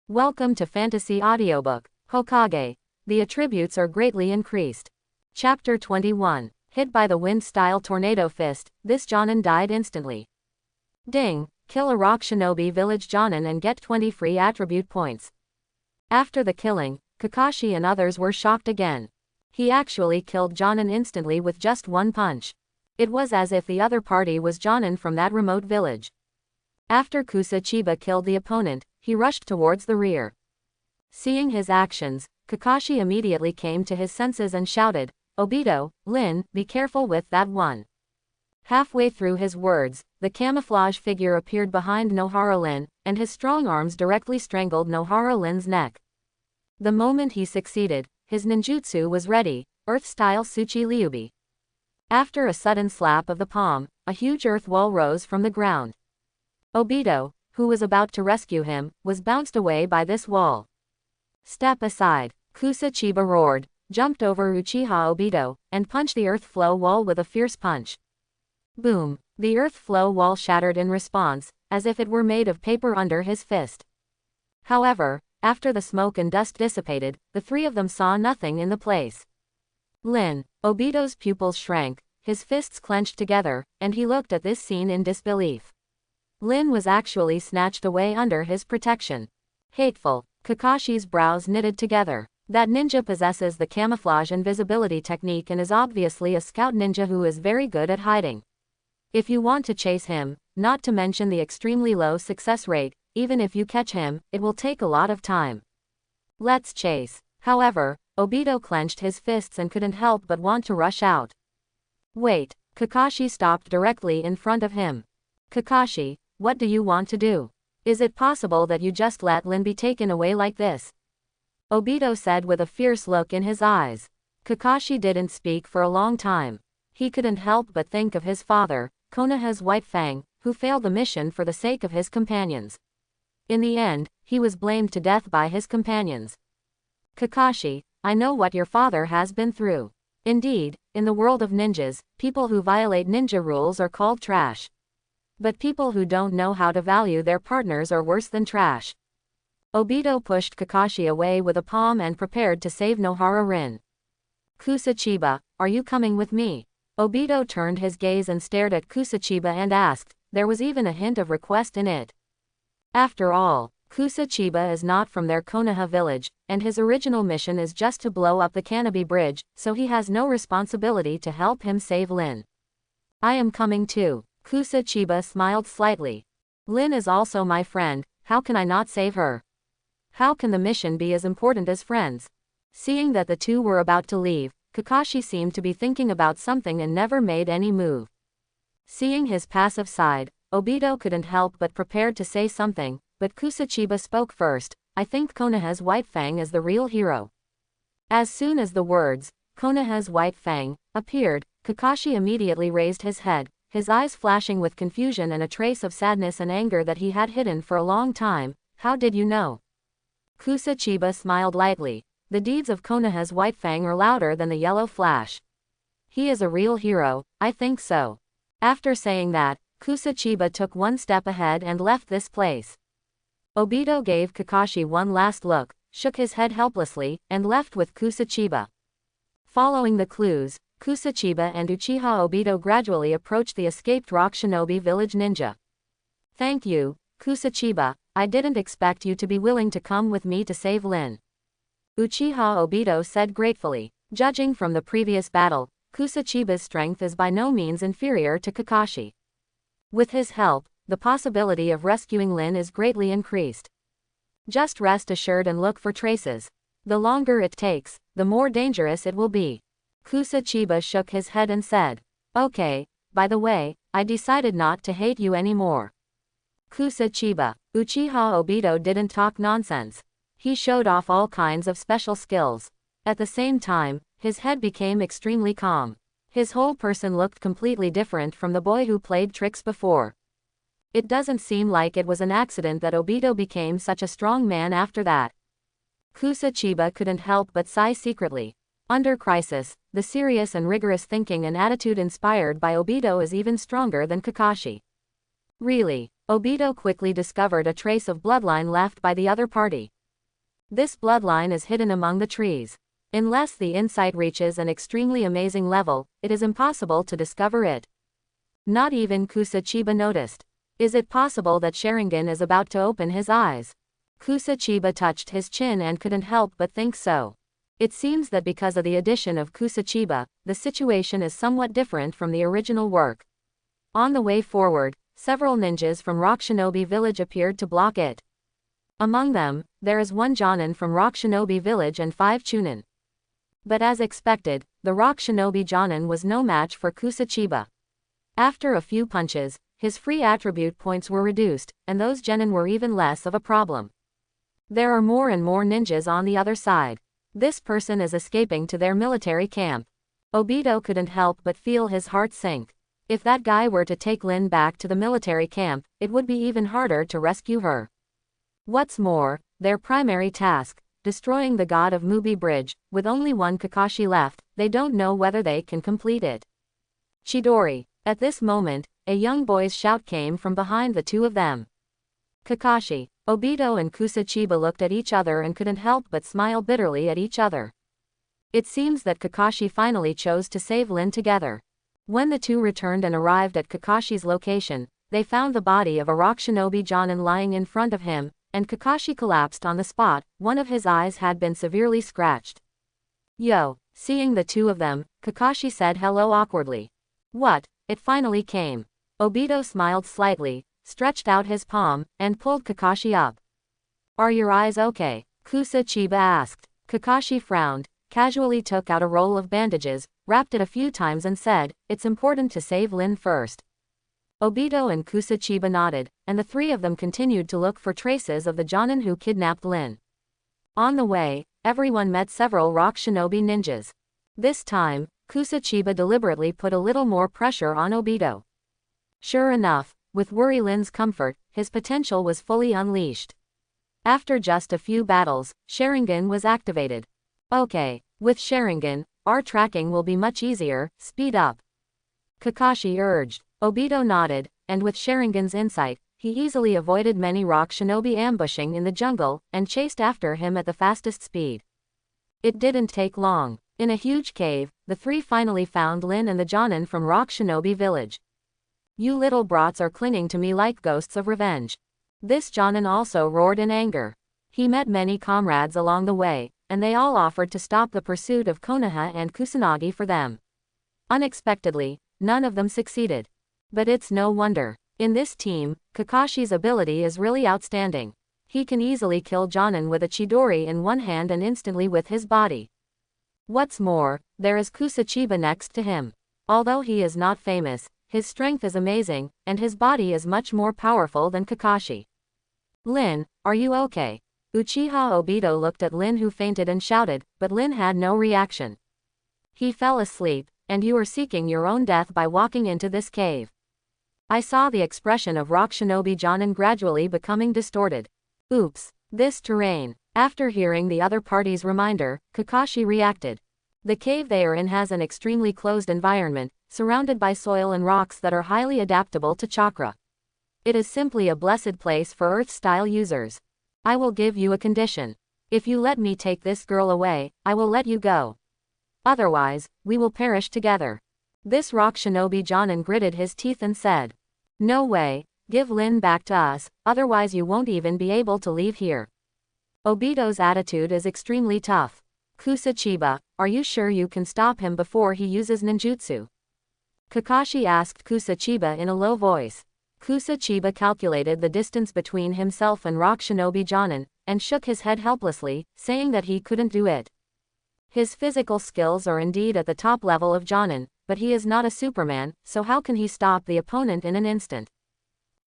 Welcome to Fantasy Audiobook, Hokage. The attributes are greatly increased. Chapter 21. Hit by the wind-style tornado fist, this Jonin died instantly. Ding, kill a rock shinobi village Jonin and get 20 free attribute points. After the killing, Kakashi and others were shocked again. He actually killed Jonin instantly with just one punch. It was as if the other party was Jonin from that remote village. After Kusa Chiba killed the opponent, he rushed towards the rear. Seeing his actions, Kakashi immediately came to his senses and shouted, "Obito, Lin, be careful with that one." Halfway through his words, the camouflage figure appeared behind Nohara Lin, and his strong arms directly strangled Nohara Lin's neck. The moment he succeeded, his ninjutsu was ready, Earth-style Tsuchi Ryubi. After a sudden slap of the palm, a huge earth wall rose from the ground. Obito, who was about to rescue him, was bounced away by this wall. "Step aside," Kusa Chiba roared, jumped over Uchiha Obito, and punched the earth flow wall with a fierce punch. Boom! The earth flow wall shattered in response, as if it were made of paper under his fist. However, after the smoke and dust dissipated, the three of them saw nothing in the place. Lin, Obito's pupils shrank, his fists clenched together, and he looked at this scene in disbelief. Lin was actually snatched away under his protection. Hateful. Kakashi's brows knitted together. That ninja possesses the camouflage invisibility technique and is obviously a scout ninja who is very good at hiding. If you want to chase him, not to mention the extremely low success rate, even if you catch him, it will take a lot of time. Let's chase. However, Obito clenched his fists and couldn't help but want to rush out. Wait, Kakashi stopped directly in front of him. Kakashi, what do you want to do? Is it possible that you just let Lin be taken away like this? Obito said with a fierce look in his eyes. Kakashi didn't speak for a long time. He couldn't help but think of his father, Konoha's White Fang, who failed the mission for the sake of his companions. In the end, he was blamed to death by his companions. Kakashi, I know what your father has been through. Indeed, in the world of ninjas, people who violate ninja rules are called trash. But people who don't know how to value their partners are worse than trash. Obito pushed Kakashi away with a palm and prepared to save Nohara Rin. Kusa Chiba, are you coming with me? Obito turned his gaze and stared at Kusa Chiba and asked, there was even a hint of request in it. After all, Kusa Chiba is not from their Konoha village, and his original mission is just to blow up the Canopy Bridge, so he has no responsibility to help him save Lin. I am coming too. Kusa Chiba smiled slightly. Lin is also my friend, how can I not save her? How can the mission be as important as friends? Seeing that the two were about to leave, Kakashi seemed to be thinking about something and never made any move. Seeing his passive side, Obito couldn't help but prepared to say something, but Kusa Chiba spoke first. I think Konoha's White Fang is the real hero. As soon as the words, Konoha's White Fang, appeared, Kakashi immediately raised his head, his eyes flashing with confusion and a trace of sadness and anger that he had hidden for a long time. How did you know? Kusa Chiba smiled lightly. The deeds of Konoha's White Fang are louder than the yellow flash. He is a real hero, I think so. After saying that, Kusa Chiba took one step ahead and left this place. Obito gave Kakashi one last look, shook his head helplessly, and left with Kusa Chiba. Following the clues, Kusa Chiba and Uchiha Obito gradually approached the escaped rock shinobi village ninja. Thank you, Kusa Chiba, I didn't expect you to be willing to come with me to save Lin. Uchiha Obito said gratefully. Judging from the previous battle, Kusa Chiba's strength is by no means inferior to Kakashi. With his help, the possibility of rescuing Lin is greatly increased. Just rest assured and look for traces. The longer it takes, the more dangerous it will be. Kusa Chiba shook his head and said, okay, by the way, I decided not to hate you anymore. Kusa Chiba. Uchiha Obito didn't talk nonsense. He showed off all kinds of special skills. At the same time, his head became extremely calm. His whole person looked completely different from the boy who played tricks before. It doesn't seem like it was an accident that Obito became such a strong man after that. Kusa Chiba couldn't help but sigh secretly. Under crisis, the serious and rigorous thinking and attitude inspired by Obito is even stronger than Kakashi. Really, Obito quickly discovered a trace of bloodline left by the other party. This bloodline is hidden among the trees. Unless the insight reaches an extremely amazing level, it is impossible to discover it. Not even Kusachiba noticed. Is it possible that Sharingan is about to open his eyes? Kusachiba touched his chin and couldn't help but think so. It seems that because of the addition of Kusachiba, the situation is somewhat different from the original work. On the way forward, several ninjas from Rock Shinobi Village appeared to block it. Among them, there is one Jonin from Rock Shinobi Village and 5 Chunin. But as expected, the Rock Shinobi Jonin was no match for Kusachiba. After a few punches, his free attribute points were reduced, and those genin were even less of a problem. There are more and more ninjas on the other side. This person is escaping to their military camp. Obito couldn't help but feel his heart sink. If that guy were to take Lin back to the military camp, it would be even harder to rescue her. What's more, their primary task, destroying the god of Mubi Bridge, with only one Kakashi left, they don't know whether they can complete it. Chidori. At this moment, a young boy's shout came from behind the two of them. Kakashi. Obito and Kusachiba looked at each other and couldn't help but smile bitterly at each other. It seems that Kakashi finally chose to save Lin together. When the two returned and arrived at Kakashi's location, they found the body of a Rock Shinobi Jonin lying in front of him, and Kakashi collapsed on the spot. One of his eyes had been severely scratched. Yo. Seeing the two of them, Kakashi said hello awkwardly. What? It finally came. Obito smiled slightly, stretched out his palm, and pulled Kakashi up. Are your eyes okay? Kusachiba asked. Kakashi frowned, casually took out a roll of bandages, wrapped it a few times and said, it's important to save Lin first. Obito and Kusachiba nodded, and the three of them continued to look for traces of the Jonin who kidnapped Lin. On the way, everyone met several Rock Shinobi ninjas. This time, Kusachiba deliberately put a little more pressure on Obito. Sure enough, with Worry Lin's comfort, his potential was fully unleashed. After just a few battles, Sharingan was activated. Okay, with Sharingan, our tracking will be much easier, speed up. Kakashi urged. Obito nodded, and with Sharingan's insight, he easily avoided many Rock Shinobi ambushing in the jungle, and chased after him at the fastest speed. It didn't take long. In a huge cave, the three finally found Lin and the Jonin from Rock Shinobi Village. You little brats are clinging to me like ghosts of revenge. This Jonin also roared in anger. He met many comrades along the way, and they all offered to stop the pursuit of Konoha and Kusanagi for them. Unexpectedly, none of them succeeded. But it's no wonder. In this team, Kakashi's ability is really outstanding. He can easily kill Jonin with a Chidori in one hand and instantly with his body. What's more, there is Kusachiba next to him. Although he is not famous, his strength is amazing, and his body is much more powerful than Kakashi. Lin, are you okay? Uchiha Obito looked at Lin who fainted and shouted, but Lin had no reaction. He fell asleep, and you are seeking your own death by walking into this cave. I saw the expression of Rock Shinobi Jonin gradually becoming distorted. Oops, this terrain. After hearing the other party's reminder, Kakashi reacted. The cave they are in has an extremely closed environment, surrounded by soil and rocks that are highly adaptable to chakra. It is simply a blessed place for Earth-style users. I will give you a condition. If you let me take this girl away, I will let you go. Otherwise, we will perish together. This Rock Shinobi Jonin gritted his teeth and said. No way, give Lin back to us, otherwise you won't even be able to leave here. Obito's attitude is extremely tough. Kusachiba, are you sure you can stop him before he uses ninjutsu? Kakashi asked Kusachiba in a low voice. Kusachiba calculated the distance between himself and Rock Shinobi Jonin, and shook his head helplessly, saying that he couldn't do it. His physical skills are indeed at the top level of Jonin, but he is not a Superman, so how can he stop the opponent in an instant?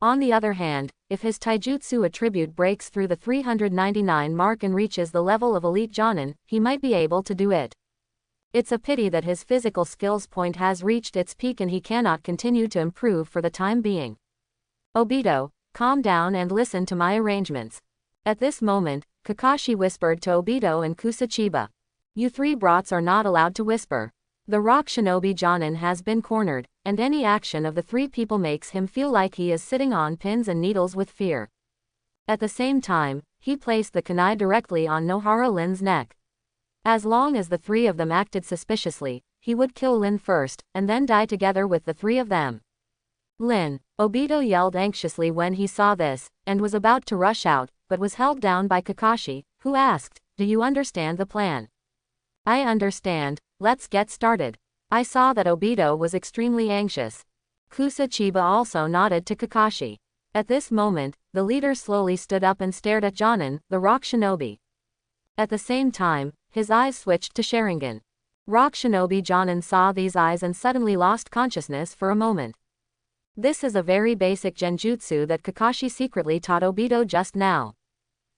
On the other hand, if his taijutsu attribute breaks through the 399 mark and reaches the level of elite Jonin, he might be able to do it. It's a pity that his physical skills point has reached its peak and he cannot continue to improve for the time being. Obito, calm down and listen to my arrangements. At this moment, Kakashi whispered to Obito and Kusachiba. You three brats are not allowed to whisper. The Rock Shinobi Jonin has been cornered, and any action of the three people makes him feel like he is sitting on pins and needles with fear. At the same time, he placed the kunai directly on Nohara Lin's neck. As long as the three of them acted suspiciously, he would kill Lin first, and then die together with the three of them. Lin, Obito yelled anxiously when he saw this, and was about to rush out, but was held down by Kakashi, who asked, "Do you understand the plan?" "I understand, let's get started." I saw that Obito was extremely anxious. Kusachiba also nodded to Kakashi. At this moment, the leader slowly stood up and stared at Jonin, the rock shinobi. At the same time, his eyes switched to Sharingan. Rock shinobi Jonin saw these eyes and suddenly lost consciousness for a moment. This is a very basic genjutsu that Kakashi secretly taught Obito just now.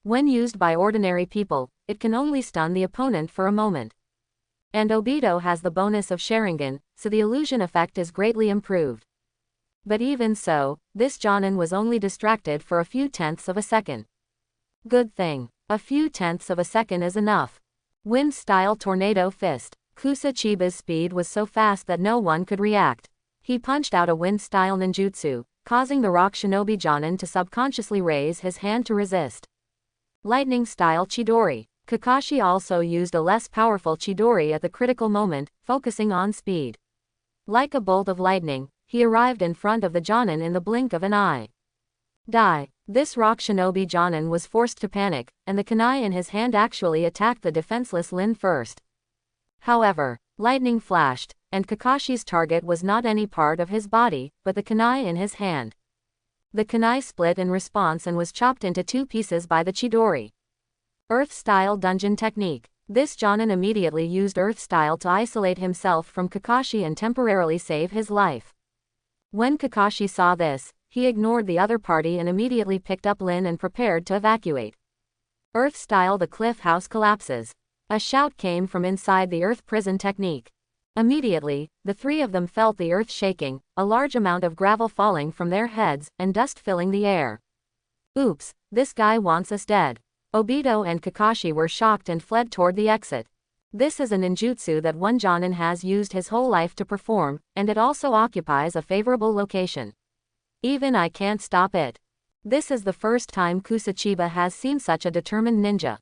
When used by ordinary people, it can only stun the opponent for a moment. And Obito has the bonus of Sharingan, so the illusion effect is greatly improved. But even so, this Jonin was only distracted for a few tenths of a second. Good thing. A few tenths of a second is enough. Wind-style tornado fist. Kusachiba's speed was so fast that no one could react. He punched out a wind-style ninjutsu, causing the rock shinobi Jonin to subconsciously raise his hand to resist. Lightning-style Chidori. Kakashi also used a less powerful Chidori at the critical moment, focusing on speed. Like a bolt of lightning, he arrived in front of the Jonin in the blink of an eye. Die. This rock shinobi Jonin was forced to panic, and the kunai in his hand actually attacked the defenseless Lin first. However, lightning flashed, and Kakashi's target was not any part of his body, but the kunai in his hand. The kunai split in response and was chopped into two pieces by the Chidori. Earth-style dungeon technique. This Jonin immediately used Earth-style to isolate himself from Kakashi and temporarily save his life. When Kakashi saw this, he ignored the other party and immediately picked up Lin and prepared to evacuate. Earth-style the cliff house collapses. A shout came from inside the earth prison technique. Immediately, the three of them felt the earth shaking, a large amount of gravel falling from their heads, and dust filling the air. Oops, this guy wants us dead. Obito and Kakashi were shocked and fled toward the exit. This is a ninjutsu that one Jonin has used his whole life to perform, and it also occupies a favorable location. Even I can't stop it. This is the first time Kusachiba has seen such a determined ninja.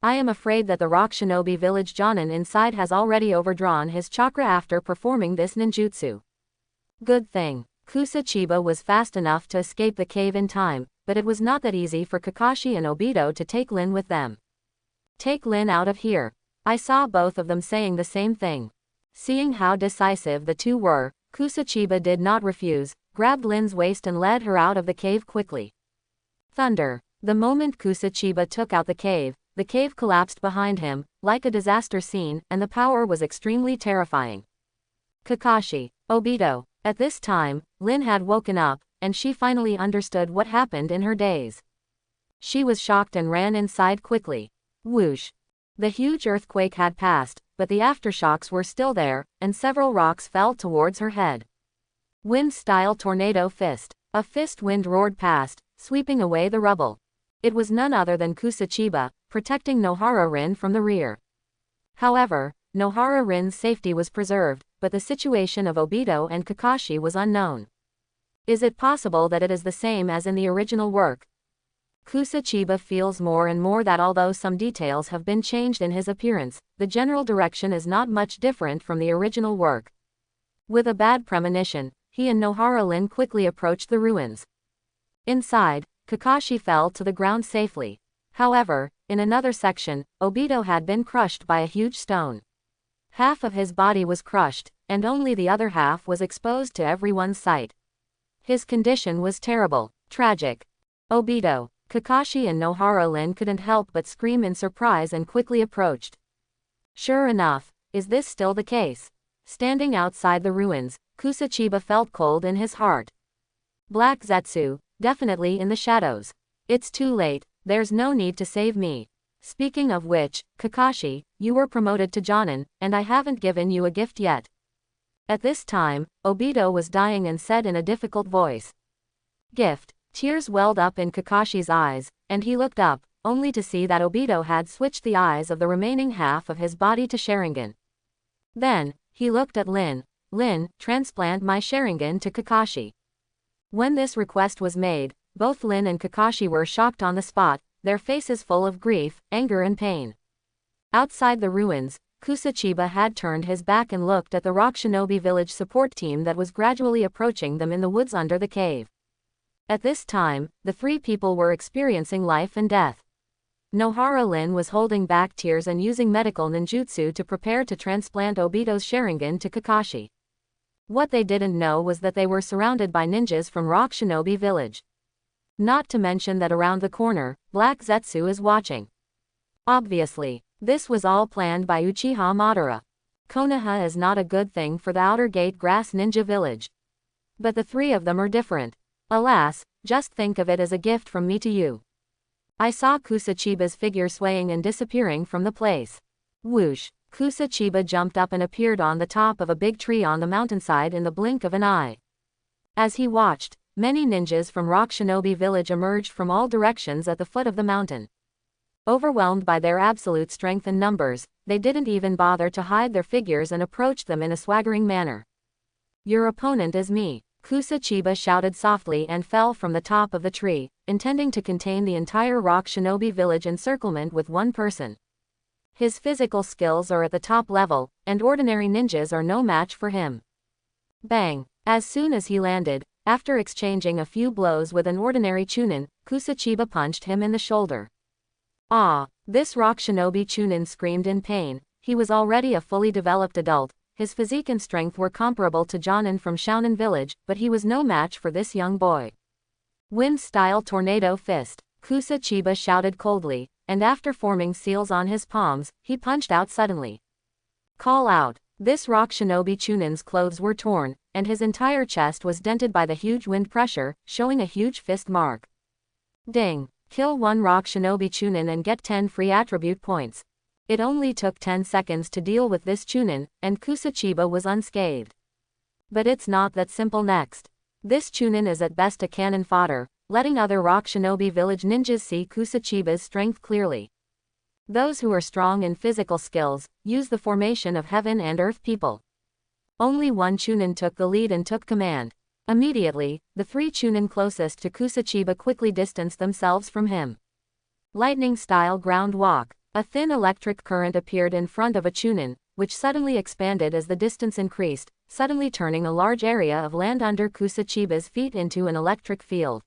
I am afraid that the rock shinobi village Jonin inside has already overdrawn his chakra after performing this ninjutsu. Good thing. Kusachiba was fast enough to escape the cave in time, but it was not that easy for Kakashi and Obito to take Lin with them. Take Lin out of here. I saw both of them saying the same thing. Seeing how decisive the two were, Kusachiba did not refuse, grabbed Lin's waist and led her out of the cave quickly. Thunder. The moment Kusachiba took out the cave collapsed behind him, like a disaster scene, and the power was extremely terrifying. Kakashi. Obito. At this time, Lin had woken up, and she finally understood what happened in her daze. She was shocked and ran inside quickly. Whoosh. The huge earthquake had passed, but the aftershocks were still there, and several rocks fell towards her head. Wind-style tornado fist. A fist wind roared past, sweeping away the rubble. It was none other than Kusachiba, protecting Nohara Rin from the rear. However, Nohara Rin's safety was preserved, but the situation of Obito and Kakashi was unknown. Is it possible that it is the same as in the original work? Kusachiba feels more and more that although some details have been changed in his appearance, the general direction is not much different from the original work. With a bad premonition, he and Nohara Rin quickly approached the ruins. Inside, Kakashi fell to the ground safely. However, in another section, Obito had been crushed by a huge stone. Half of his body was crushed, and only the other half was exposed to everyone's sight. His condition was terrible, tragic. Obito, Kakashi and Nohara Rin couldn't help but scream in surprise and quickly approached. Sure enough, is this still the case? Standing outside the ruins, Kusachiba felt cold in his heart. Black Zetsu, definitely in the shadows. It's too late, there's no need to save me. Speaking of which, Kakashi, you were promoted to Jonin, and I haven't given you a gift yet. At this time, Obito was dying and said in a difficult voice. Gift. Tears welled up in Kakashi's eyes, and he looked up, only to see that Obito had switched the eyes of the remaining half of his body to Sharingan. Then, he looked at Lin. Lin, transplant my Sharingan to Kakashi. When this request was made, both Lin and Kakashi were shocked on the spot, their faces full of grief, anger and pain. Outside the ruins, Kusachiba had turned his back and looked at the rock shinobi village support team that was gradually approaching them in the woods under the cave. At this time, the three people were experiencing life and death. Nohara Lin was holding back tears and using medical ninjutsu to prepare to transplant Obito's Sharingan to Kakashi. What they didn't know was that they were surrounded by ninjas from Rock Shinobi Village. Not to mention that around the corner, Black Zetsu is watching. Obviously, this was all planned by Uchiha Madara. Konoha is not a good thing for the Outer Gate Grass Ninja Village. But the three of them are different. Alas, just think of it as a gift from me to you. I saw Kusachiba's figure swaying and disappearing from the place. Whoosh! Kusachiba jumped up and appeared on the top of a big tree on the mountainside in the blink of an eye. As he watched, many ninjas from Rock Shinobi Village emerged from all directions at the foot of the mountain. Overwhelmed by their absolute strength and numbers, they didn't even bother to hide their figures and approached them in a swaggering manner. Your opponent is me, Kusachiba shouted softly and fell from the top of the tree, intending to contain the entire Rock Shinobi Village encirclement with one person. His physical skills are at the top level, and ordinary ninjas are no match for him. Bang! As soon as he landed, after exchanging a few blows with an ordinary Chunin, Kusachiba punched him in the shoulder. Ah! This Rock Shinobi Chunin screamed in pain. He was already a fully developed adult. His physique and strength were comparable to Jonin from Shounen Village, but he was no match for this young boy. Wind-style tornado fist, Kusachiba shouted coldly, and after forming seals on his palms, he punched out suddenly. Call out! This Rock Shinobi Chunin's clothes were torn, and his entire chest was dented by the huge wind pressure, showing a huge fist mark. Ding! Kill one Rock Shinobi Chunin and get 10 free attribute points. It only took 10 seconds to deal with this Chunin, and Kusachiba was unscathed. But it's not that simple next. This Chunin is at best a cannon fodder, letting other Rock Shinobi Village ninjas see Kusachiba's strength clearly. Those who are strong in physical skills, use the formation of heaven and earth people. Only one Chunin took the lead and took command. Immediately, the three Chunin closest to Kusachiba quickly distanced themselves from him. Lightning-style ground walk. A thin electric current appeared in front of a Chunin, which suddenly expanded as the distance increased, suddenly turning a large area of land under Kusachiba's feet into an electric field.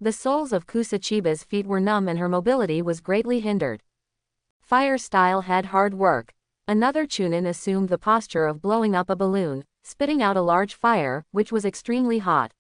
The soles of Kusachiba's feet were numb and her mobility was greatly hindered. Fire-style head hard work. Another Chunin assumed the posture of blowing up a balloon, spitting out a large fire, which was extremely hot.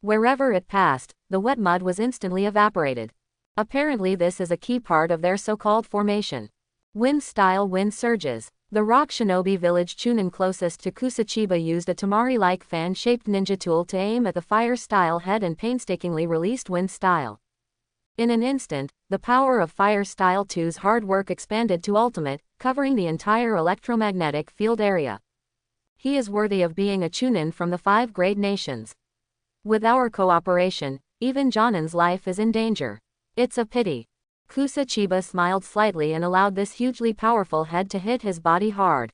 Wherever it passed, the wet mud was instantly evaporated. Apparently this is a key part of their so-called formation. Wind-style wind surges. The Rock Shinobi Village Chunin closest to Kusachiba used a Tamari-like fan-shaped ninja tool to aim at the fire-style head and painstakingly released wind-style. In an instant, the power of Fire-style 2's hard work expanded to ultimate, covering the entire electromagnetic field area. He is worthy of being a Chunin from the 5 great nations. With our cooperation, even Jonin's life is in danger. It's a pity. Kusachiba smiled slightly and allowed this hugely powerful head to hit his body hard.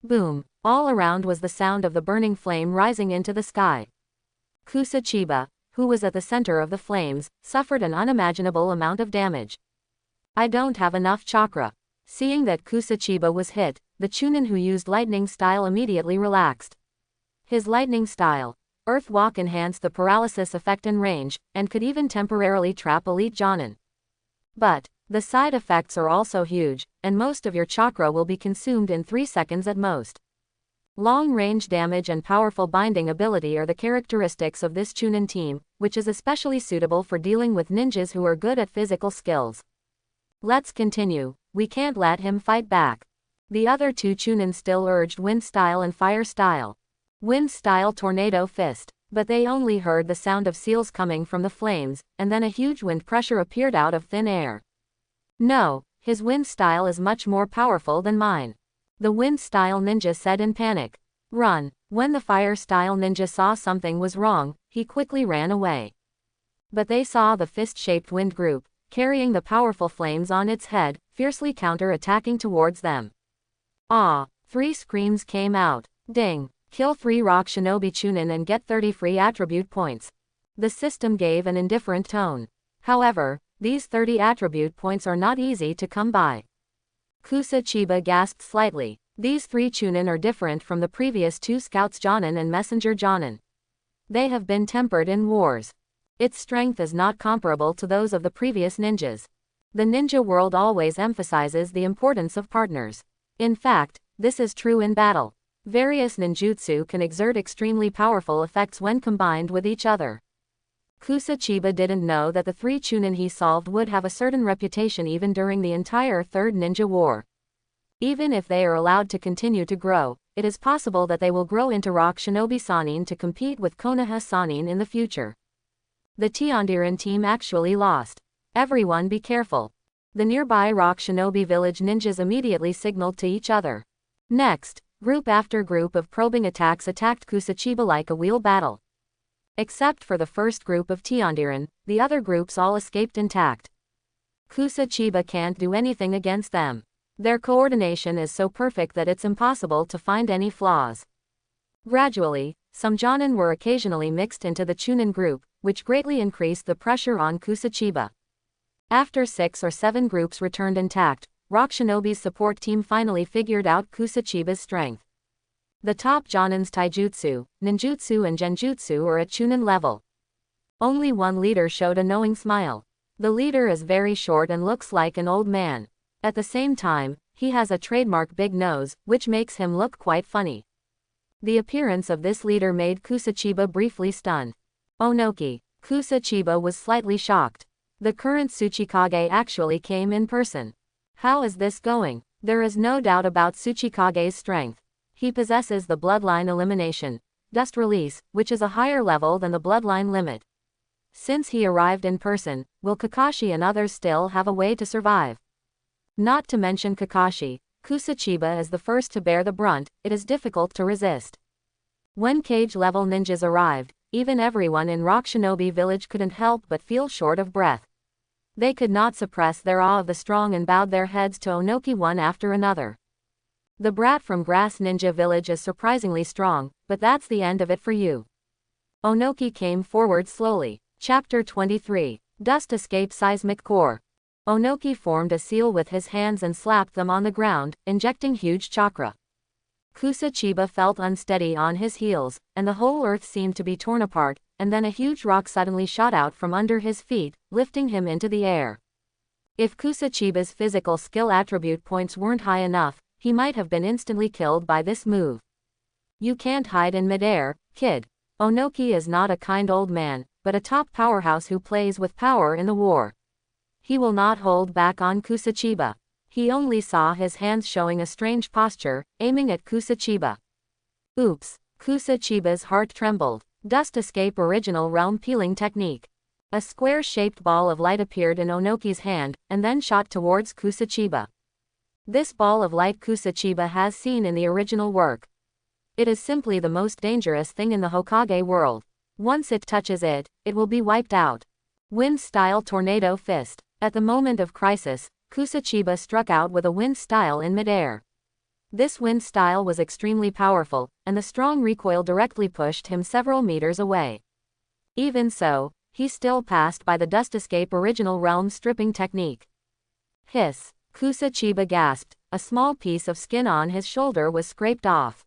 Boom! All around was the sound of the burning flame rising into the sky. Kusachiba, who was at the center of the flames, suffered an unimaginable amount of damage. I don't have enough chakra. Seeing that Kusachiba was hit, the Chunin who used lightning style immediately relaxed. His lightning style, Earth Walk, enhanced the paralysis effect and range, and could even temporarily trap elite Jonin. But, the side effects are also huge, and most of your chakra will be consumed in 3 seconds at most. Long-range damage and powerful binding ability are the characteristics of this Chunin team, which is especially suitable for dealing with ninjas who are good at physical skills. Let's continue, we can't let him fight back. The other 2 Chunin still urged Wind Style and Fire Style. Wind Style Tornado Fist, but they only heard the sound of seals coming from the flames, and then a huge wind pressure appeared out of thin air. No, his Wind Style is much more powerful than mine. The Wind Style ninja said in panic. Run! When the Fire Style ninja saw something was wrong, he quickly ran away. But they saw the fist-shaped wind group, carrying the powerful flames on its head, fiercely counter-attacking towards them. Ah! 3 screams came out. Ding! Kill 3 Rock Shinobi Chunin and get 30 free attribute points. The system gave an indifferent tone. However, These 30 attribute points are not easy to come by. Kusachiba gasped slightly. These 3 Chunin are different from the previous 2 Scouts Jonin and Messenger Jonin. They have been tempered in wars. Its strength is not comparable to those of the previous ninjas. The ninja world always emphasizes the importance of partners. In fact, this is true in battle. Various ninjutsu can exert extremely powerful effects when combined with each other. Kusachiba didn't know that the 3 Chunin he solved would have a certain reputation even during the entire Third Ninja War. Even if they are allowed to continue to grow, it is possible that they will grow into Rock Shinobi Sannin to compete with Konoha Sannin in the future. The Tiandiran team actually lost. Everyone be careful. The nearby Rock Shinobi village ninjas immediately signaled to each other. Next, group after group of probing attacks attacked Kusachiba like a wheel battle. Except for the first group of Tiandiran, the other groups all escaped intact. Kusachiba can't do anything against them. Their coordination is so perfect that it's impossible to find any flaws. Gradually, some Jonin were occasionally mixed into the Chunin group, which greatly increased the pressure on Kusachiba. After 6 or 7 groups returned intact, Rock Shinobi's support team finally figured out Kusachiba's strength. The top Jonin's taijutsu, ninjutsu and genjutsu are at Chunin level. Only one leader showed a knowing smile. The leader is very short and looks like an old man. At the same time, he has a trademark big nose, which makes him look quite funny. The appearance of this leader made Kusachiba briefly stunned. Onoki. Kusachiba was slightly shocked. The current Tsuchikage actually came in person. How is this going? There is no doubt about Tsuchikage's strength. He possesses the bloodline elimination, dust release, which is a higher level than the bloodline limit. Since he arrived in person, will Kakashi and others still have a way to survive? Not to mention Kakashi, Kusachiba is the first to bear the brunt, it is difficult to resist. When cage-level ninjas arrived, even everyone in Rock Shinobi Village couldn't help but feel short of breath. They could not suppress their awe of the strong and bowed their heads to Onoki one after another. The brat from Grass Ninja Village is surprisingly strong, but that's the end of it for you. Onoki came forward slowly. Chapter 23. Dust Escape Seismic Core. Onoki formed a seal with his hands and slapped them on the ground, injecting huge chakra. Kusachiba felt unsteady on his heels, and the whole earth seemed to be torn apart, and then a huge rock suddenly shot out from under his feet, lifting him into the air. If Kusachiba's physical skill attribute points weren't high enough, he might have been instantly killed by this move. You can't hide in midair, kid. Onoki is not a kind old man, but a top powerhouse who plays with power in the war. He will not hold back on Kusachiba. He only saw his hands showing a strange posture, aiming at Kusachiba. Oops. Kusachiba's heart trembled. Dust Escape Original Realm Peeling Technique. A square-shaped ball of light appeared in Onoki's hand, and then shot towards Kusachiba. This ball of light Kusachiba has seen in the original work. It is simply the most dangerous thing in the Hokage world. Once it touches it, it will be wiped out. Wind-style Tornado Fist. At the moment of crisis, Kusachiba struck out with a wind style in midair. This wind style was extremely powerful, and the strong recoil directly pushed him several meters away. Even so, he still passed by the Dust Escape Original Realm stripping technique. Hiss. Kusachiba gasped. A small piece of skin on his shoulder was scraped off.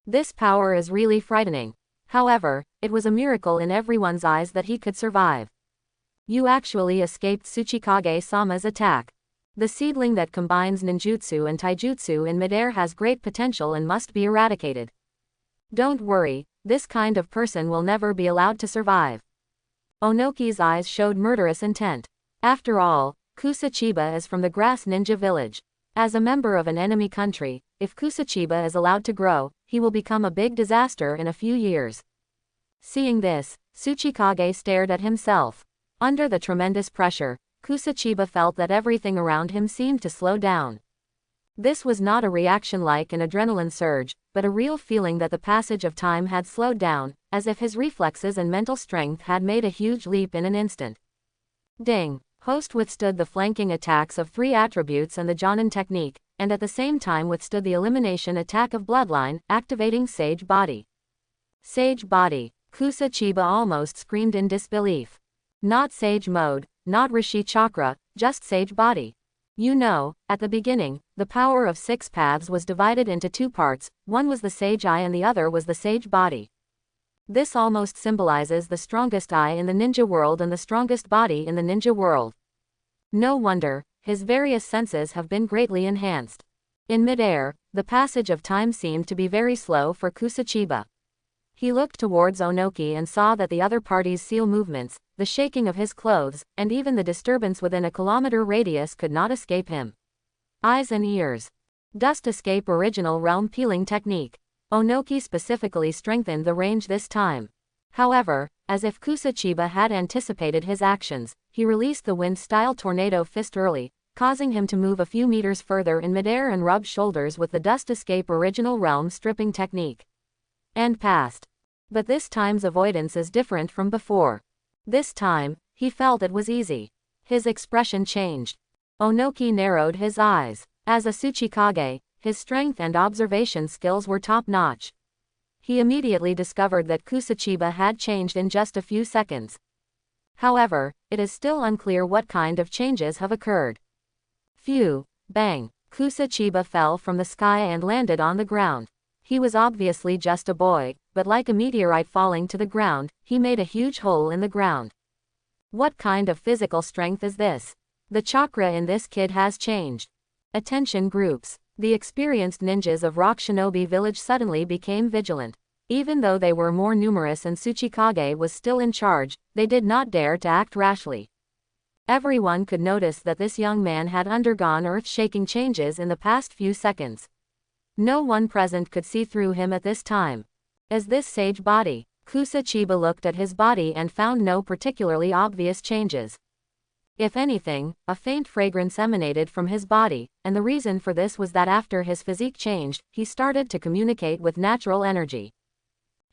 This power is really frightening. However, it was a miracle in everyone's eyes that he could survive. You actually escaped Tsuchikage-sama's attack. The seedling that combines ninjutsu and taijutsu in midair has great potential and must be eradicated. Don't worry, this kind of person will never be allowed to survive. Onoki's eyes showed murderous intent. After all, Kusachiba is from the Grass Ninja Village. As a member of an enemy country, if Kusachiba is allowed to grow, he will become a big disaster in a few years. Seeing this, Tsuchikage stared at himself. Under the tremendous pressure, Kusachiba felt that everything around him seemed to slow down. This was not a reaction like an adrenaline surge, but a real feeling that the passage of time had slowed down, as if his reflexes and mental strength had made a huge leap in an instant. Ding! Host withstood the flanking attacks of 3 attributes and the Jonin technique, and at the same time withstood the elimination attack of Bloodline, activating Sage Body. Sage Body. Kusachiba almost screamed in disbelief. Not Sage Mode, not Rishi Chakra, just Sage Body. You know, at the beginning, the power of 6 paths was divided into 2 parts, one was the Sage Eye and the other was the Sage Body. This almost symbolizes the strongest eye in the ninja world and the strongest body in the ninja world. No wonder, his various senses have been greatly enhanced. In midair, the passage of time seemed to be very slow for Kusachiba. He looked towards Onoki and saw that the other party's seal movements, the shaking of his clothes, and even the disturbance within a kilometer radius could not escape him. Eyes and ears. Dust escape original realm peeling technique. Onoki specifically strengthened the range this time. However, as if Kusachiba had anticipated his actions, he released the wind-style tornado fist early, causing him to move a few meters further in midair and rub shoulders with the dust escape original realm stripping technique. And passed. But this time's avoidance is different from before. This time, he felt it was easy. His expression changed. Onoki narrowed his eyes. As a Tsuchikage, his strength and observation skills were top-notch. He immediately discovered that Kusachiba had changed in just a few seconds. However, it is still unclear what kind of changes have occurred. Phew, bang, Kusachiba fell from the sky and landed on the ground. He was obviously just a boy, but like a meteorite falling to the ground, he made a huge hole in the ground. What kind of physical strength is this? The chakra in this kid has changed. Attention groups. The experienced ninjas of Rock Shinobi Village suddenly became vigilant. Even though they were more numerous and Tsuchikage was still in charge, they did not dare to act rashly. Everyone could notice that this young man had undergone earth-shaking changes in the past few seconds. No one present could see through him at this time. Is this Sage Body? Kusachiba looked at his body and found no particularly obvious changes. If anything, a faint fragrance emanated from his body, and the reason for this was that after his physique changed, he started to communicate with natural energy.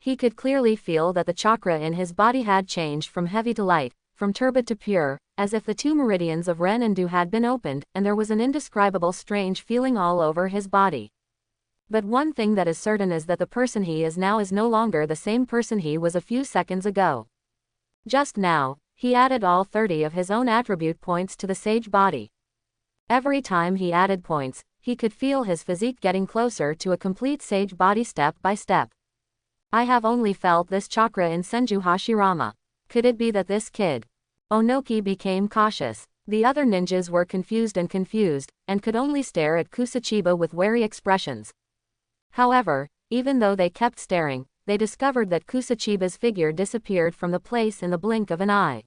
He could clearly feel that the chakra in his body had changed from heavy to light, from turbid to pure, as if the 2 meridians of Ren and Du had been opened, and there was an indescribable strange feeling all over his body. But one thing that is certain is that the person he is now is no longer the same person he was a few seconds ago. Just now, he added all 30 of his own attribute points to the Sage Body. Every time he added points, he could feel his physique getting closer to a complete Sage Body step by step. I have only felt this chakra in Senju Hashirama. Could it be that this kid? Onoki became cautious. The other ninjas were confused and could only stare at Kusachiba with wary expressions. However, even though they kept staring, they discovered that Kusachiba's figure disappeared from the place in the blink of an eye.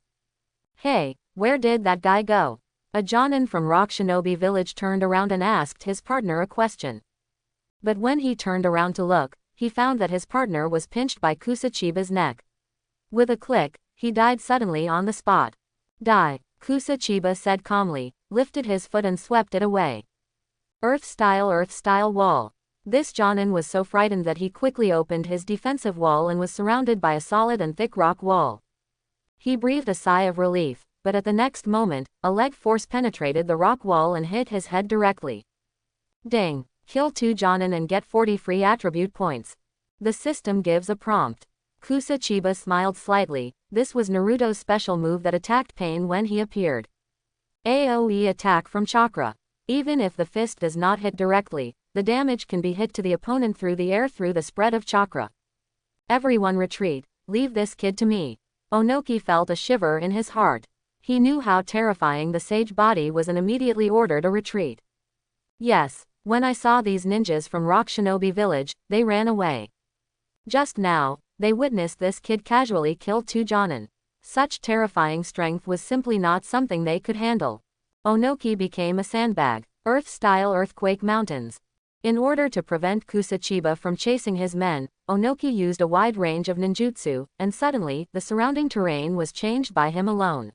Hey, where did that guy go? A Jonin from Rock Shinobi Village turned around and asked his partner a question. But when he turned around to look, he found that his partner was pinched by Kusachiba's neck. With a click, he died suddenly on the spot. Die, Kusachiba said calmly, lifted his foot and swept it away. Earth-style wall. This Jonin was so frightened that he quickly opened his defensive wall and was surrounded by a solid and thick rock wall. He breathed a sigh of relief, but at the next moment, a leg force penetrated the rock wall and hit his head directly. Ding! Kill 2 Jonin and get 40 free attribute points. The system gives a prompt. Kusachiba smiled slightly. This was Naruto's special move that attacked Pain when he appeared. AoE attack from chakra. Even if the fist does not hit directly, the damage can be hit to the opponent through the air through the spread of chakra. Everyone retreat. Leave this kid to me. Onoki felt a shiver in his heart. He knew how terrifying the Sage Body was and immediately ordered a retreat. Yes, when I saw these ninjas from Rock Shinobi Village, they ran away. Just now, they witnessed this kid casually kill 2 Jonin. Such terrifying strength was simply not something they could handle. Onoki became a sandbag. Earth-style earthquake mountains. In order to prevent Kusachiba from chasing his men, Onoki used a wide range of ninjutsu, and suddenly, the surrounding terrain was changed by him alone.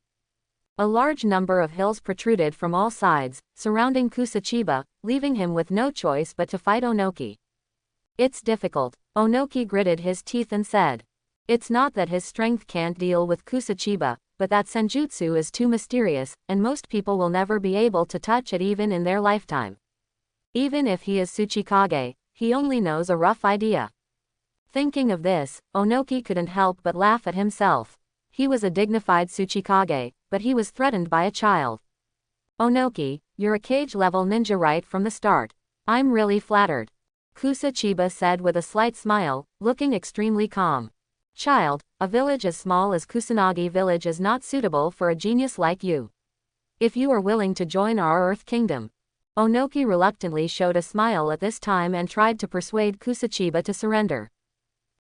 A large number of hills protruded from all sides, surrounding Kusachiba, leaving him with no choice but to fight Onoki. It's difficult, Onoki gritted his teeth and said. It's not that his strength can't deal with Kusachiba, but that senjutsu is too mysterious, and most people will never be able to touch it even in their lifetime. Even if he is Tsuchikage, he only knows a rough idea. Thinking of this, Onoki couldn't help but laugh at himself. He was a dignified Tsuchikage, but he was threatened by a child. Onoki, you're a Kage-level ninja right from the start. I'm really flattered. Kusachiba said with a slight smile, looking extremely calm. Child, a village as small as Kusanagi village is not suitable for a genius like you. If you are willing to join our Earth Kingdom. Onoki reluctantly showed a smile at this time and tried to persuade Kusachiba to surrender.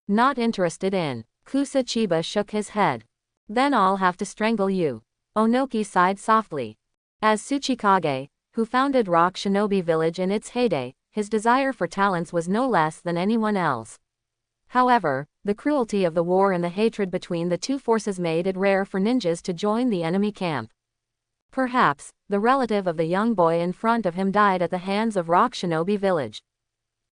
Not interested in. Kusachiba shook his head. Then I'll have to strangle you. Onoki sighed softly. As Tsuchikage, who founded Rock Shinobi Village in its heyday, his desire for talents was no less than anyone else. However, the cruelty of the war and the hatred between the two forces made it rare for ninjas to join the enemy camp. Perhaps, the relative of the young boy in front of him died at the hands of Rock Shinobi Village.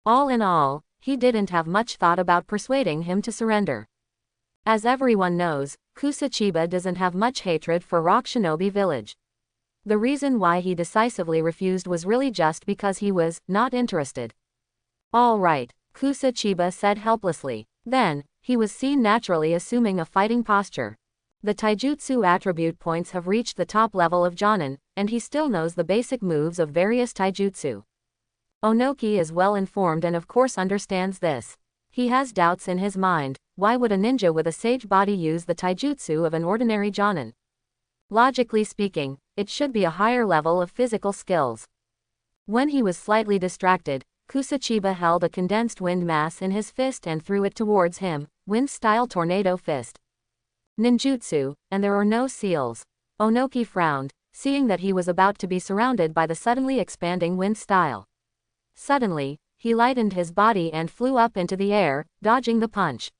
All in all, he didn't have much thought about persuading him to surrender. As everyone knows, Kusachiba doesn't have much hatred for Rock Shinobi Village. The reason why he decisively refused was really just because he was not interested. All right, Kusachiba said helplessly. Then, he was seen naturally assuming a fighting posture. The taijutsu attribute points have reached the top level of Jonin, and he still knows the basic moves of various taijutsu. Onoki is well informed and of course understands this. He has doubts in his mind, why would a ninja with a sage body use the taijutsu of an ordinary Jonin? Logically speaking, it should be a higher level of physical skills. When he was slightly distracted, Kusachiba held a condensed wind mass in his fist and threw it towards him, wind-style tornado fist. Ninjutsu, and there are no seals. Onoki frowned, seeing that he was about to be surrounded by the suddenly expanding wind style. Suddenly, he lightened his body and flew up into the air, dodging the punch.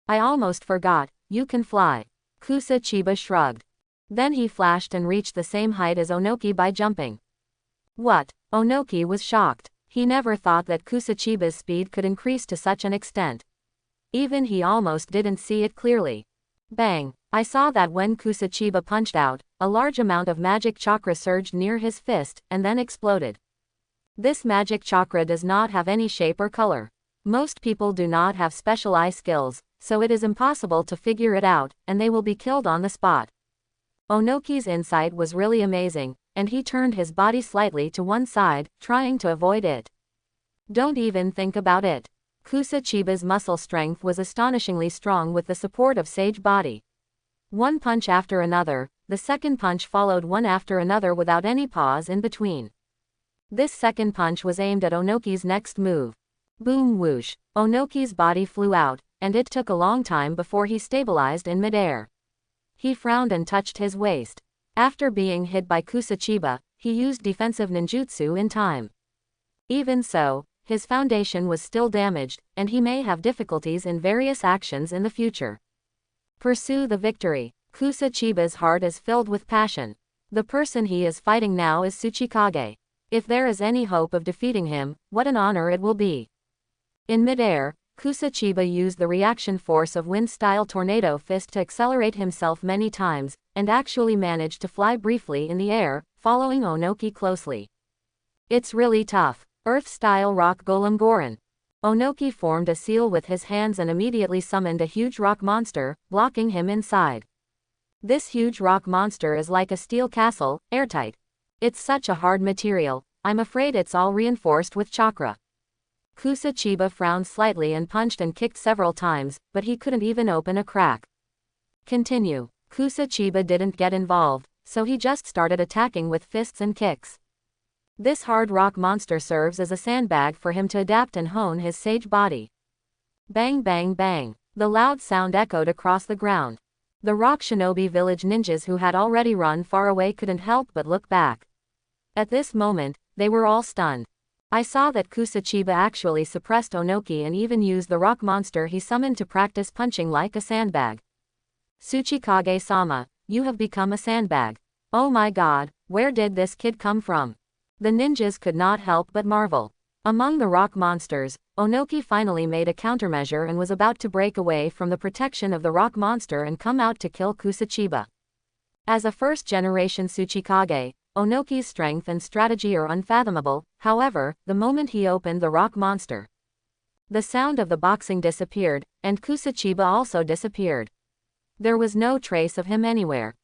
I almost forgot, you can fly. Kusachiba shrugged. Then he flashed and reached the same height as Onoki by jumping. What? Onoki was shocked. He never thought that Kusachiba's speed could increase to such an extent. Even he almost didn't see it clearly. Bang! I saw that when Kusachiba punched out, a large amount of magic chakra surged near his fist, and then exploded. This magic chakra does not have any shape or color. Most people do not have special eye skills, so it is impossible to figure it out, and they will be killed on the spot. Onoki's insight was really amazing, and he turned his body slightly to one side, trying to avoid it. Don't even think about it. Kusachiba's muscle strength was astonishingly strong with the support of sage body. One punch after another, the second punch followed one after another without any pause in between. This second punch was aimed at Onoki's next move. Boom whoosh, Onoki's body flew out, and it took a long time before he stabilized in midair. He frowned and touched his waist. After being hit by Kusachiba, he used defensive ninjutsu in time. Even so, his foundation was still damaged, and he may have difficulties in various actions in the future. Pursue the victory. Kusachiba's heart is filled with passion. The person he is fighting now is Tsuchikage. If there is any hope of defeating him, what an honor it will be. In midair, Kusachiba used the reaction force of wind-style tornado fist to accelerate himself many times, and actually managed to fly briefly in the air, following Onoki closely. It's really tough. Earth-style rock golem Goron. Onoki formed a seal with his hands and immediately summoned a huge rock monster, blocking him inside. This huge rock monster is like a steel castle, airtight. It's such a hard material, I'm afraid it's all reinforced with chakra. Kusachiba frowned slightly and punched and kicked several times, but he couldn't even open a crack. Continue. Kusachiba didn't get involved, so he just started attacking with fists and kicks. This hard rock monster serves as a sandbag for him to adapt and hone his sage body. Bang bang bang. The loud sound echoed across the ground. The Rock Shinobi Village ninjas who had already run far away couldn't help but look back. At this moment, they were all stunned. I saw that Kusachiba actually suppressed Onoki and even used the rock monster he summoned to practice punching like a sandbag. Tsuchikage-sama, you have become a sandbag. Oh my god, where did this kid come from? The ninjas could not help but marvel. Among the rock monsters, Onoki finally made a countermeasure and was about to break away from the protection of the rock monster and come out to kill Kusachiba. As a first-generation Tsuchikage, Onoki's strength and strategy are unfathomable, however, the moment he opened the rock monster, the sound of the boxing disappeared, and Kusachiba also disappeared. There was no trace of him anywhere.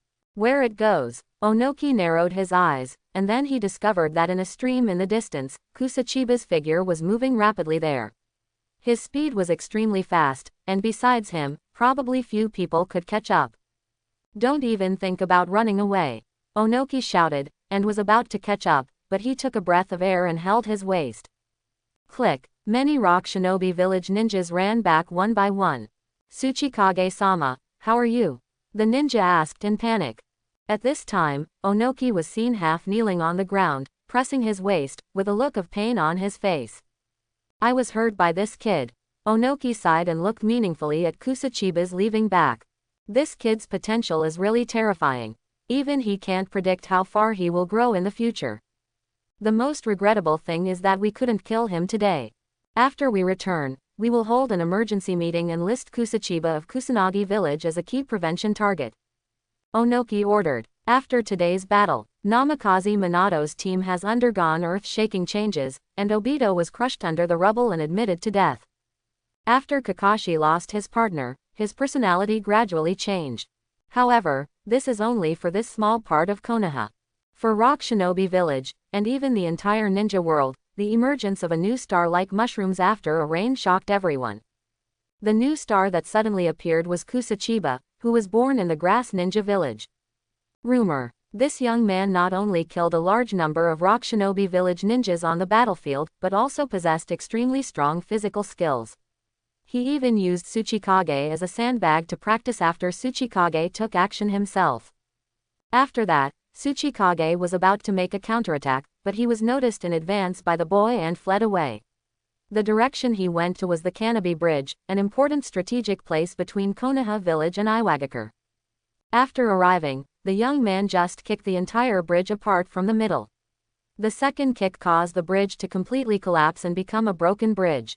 Where it goes. Onoki narrowed his eyes, and then he discovered that in a stream in the distance, Kusachiba's figure was moving rapidly there. His speed was extremely fast, and besides him, probably few people could catch up. Don't even think about running away. Onoki shouted, and was about to catch up, but he took a breath of air and held his waist. Click. Many rock shinobi village ninjas ran back one by one. Tsuchikage-sama, how are you? The ninja asked in panic. At this time, Onoki was seen half kneeling on the ground, pressing his waist, with a look of pain on his face. I was hurt by this kid. Onoki sighed and looked meaningfully at Kusachiba's leaving back. This kid's potential is really terrifying. Even he can't predict how far he will grow in the future. The most regrettable thing is that we couldn't kill him today. After we return, we will hold an emergency meeting and list Kusachiba of Kusanagi village as a key prevention target. Onoki ordered. After today's battle, Namikaze Minato's team has undergone earth-shaking changes, and Obito was crushed under the rubble and admitted to death. After Kakashi lost his partner, his personality gradually changed. However, this is only for this small part of Konoha. For Rock Shinobi Village, and even the entire ninja world, the emergence of a new star like mushrooms after a rain shocked everyone. The new star that suddenly appeared was Kusachiba, who was born in the Grass Ninja Village. Rumor. This young man not only killed a large number of Rock Shinobi Village ninjas on the battlefield, but also possessed extremely strong physical skills. He even used Tsuchikage as a sandbag to practice after Tsuchikage took action himself. After that, Tsuchikage was about to make a counterattack, but he was noticed in advance by the boy and fled away. The direction he went to was the Kanabi Bridge, an important strategic place between Konoha village and Iwagakure. After arriving, the young man just kicked the entire bridge apart from the middle. The second kick caused the bridge to completely collapse and become a broken bridge.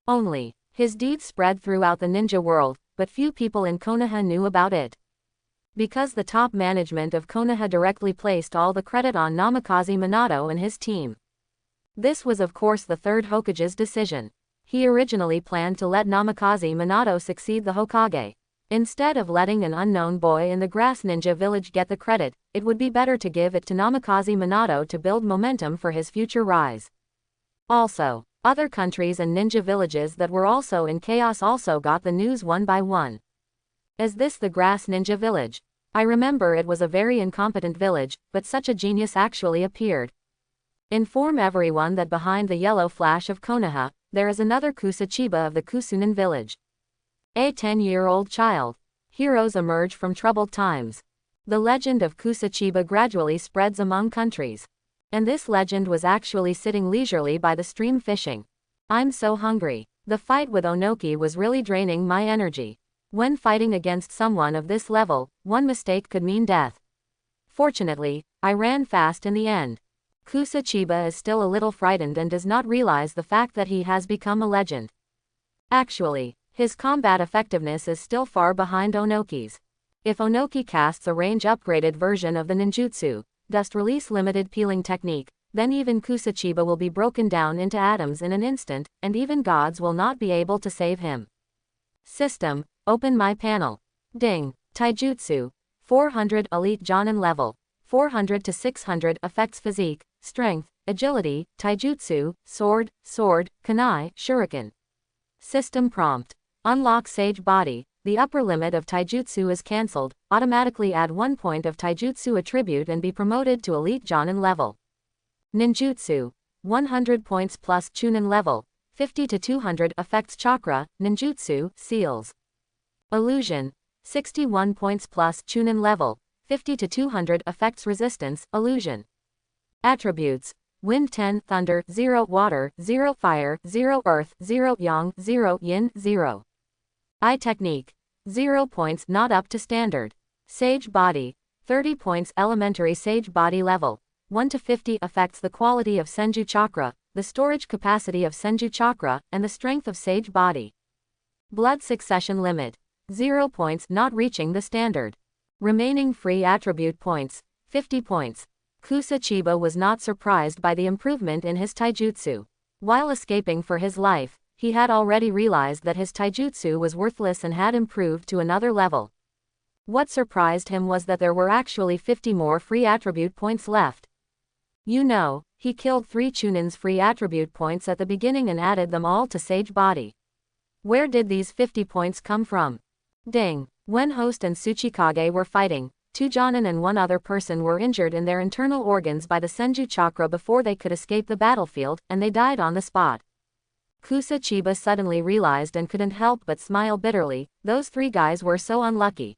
Only, his deeds spread throughout the ninja world, but few people in Konoha knew about it. Because the top management of Konoha directly placed all the credit on Namikaze Minato and his team. This was of course the third Hokage's decision. He originally planned to let Namikaze Minato succeed the Hokage. Instead of letting an unknown boy in the Grass Ninja Village get the credit, it would be better to give it to Namikaze Minato to build momentum for his future rise. Also, other countries and ninja villages that were also in chaos also got the news one by one. Is this the Grass Ninja Village? I remember it was a very incompetent village, but such a genius actually appeared. Inform everyone that behind the yellow flash of Konoha, there is another Kusachiba of the Kusunan village. A 10-year-old child. Heroes emerge from troubled times. The legend of Kusachiba gradually spreads among countries. And this legend was actually sitting leisurely by the stream fishing. I'm so hungry. The fight with Onoki was really draining my energy. When fighting against someone of this level, one mistake could mean death. Fortunately, I ran fast in the end. Kusachiba is still a little frightened and does not realize the fact that he has become a legend. Actually, his combat effectiveness is still far behind Onoki's. If Onoki casts a range-upgraded version of the ninjutsu, Dust Release Limited Peeling Technique, then even Kusachiba will be broken down into atoms in an instant, and even gods will not be able to save him. System, open my panel. Ding. Taijutsu. 400 Elite Jonin level. 400 to 600 Effects Physique, Strength, Agility, Taijutsu, Sword, Kunai, Shuriken. System prompt. Unlock Sage Body. The upper limit of Taijutsu is cancelled. Automatically add 1 point of Taijutsu attribute and be promoted to Elite Jonin level. Ninjutsu. 100 points plus Chunin level. 50 to 200 Effects Chakra, Ninjutsu, Seals. Illusion. 61 points plus Chunin level. 50 to 200 Effects Resistance, Illusion. Attributes. Wind 10, Thunder, 0, Water, 0, Fire, 0, Earth, 0, Yang, 0, Yin, 0. Eye Technique. 0 points not up to standard. Sage Body. 30 points Elementary Sage Body level. 1 to 50 affects the quality of Senju Chakra, the storage capacity of Senju Chakra, and the strength of Sage Body. Blood Succession Limit. 0 points not reaching the standard. Remaining free attribute points, 50 points. Kusachiba was not surprised by the improvement in his taijutsu. While escaping for his life, he had already realized that his taijutsu was worthless and had improved to another level. What surprised him was that there were actually 50 more free attribute points left. You know, he killed 3 Chunin's free attribute points at the beginning and added them all to Sage Body. Where did these 50 points come from? Ding. When Host and Tsuchikage were fighting, 2 Jonin and 1 other person were injured in their internal organs by the Senju chakra before they could escape the battlefield, and they died on the spot. Kusa Chiba suddenly realized and couldn't help but smile bitterly. Those 3 guys were so unlucky.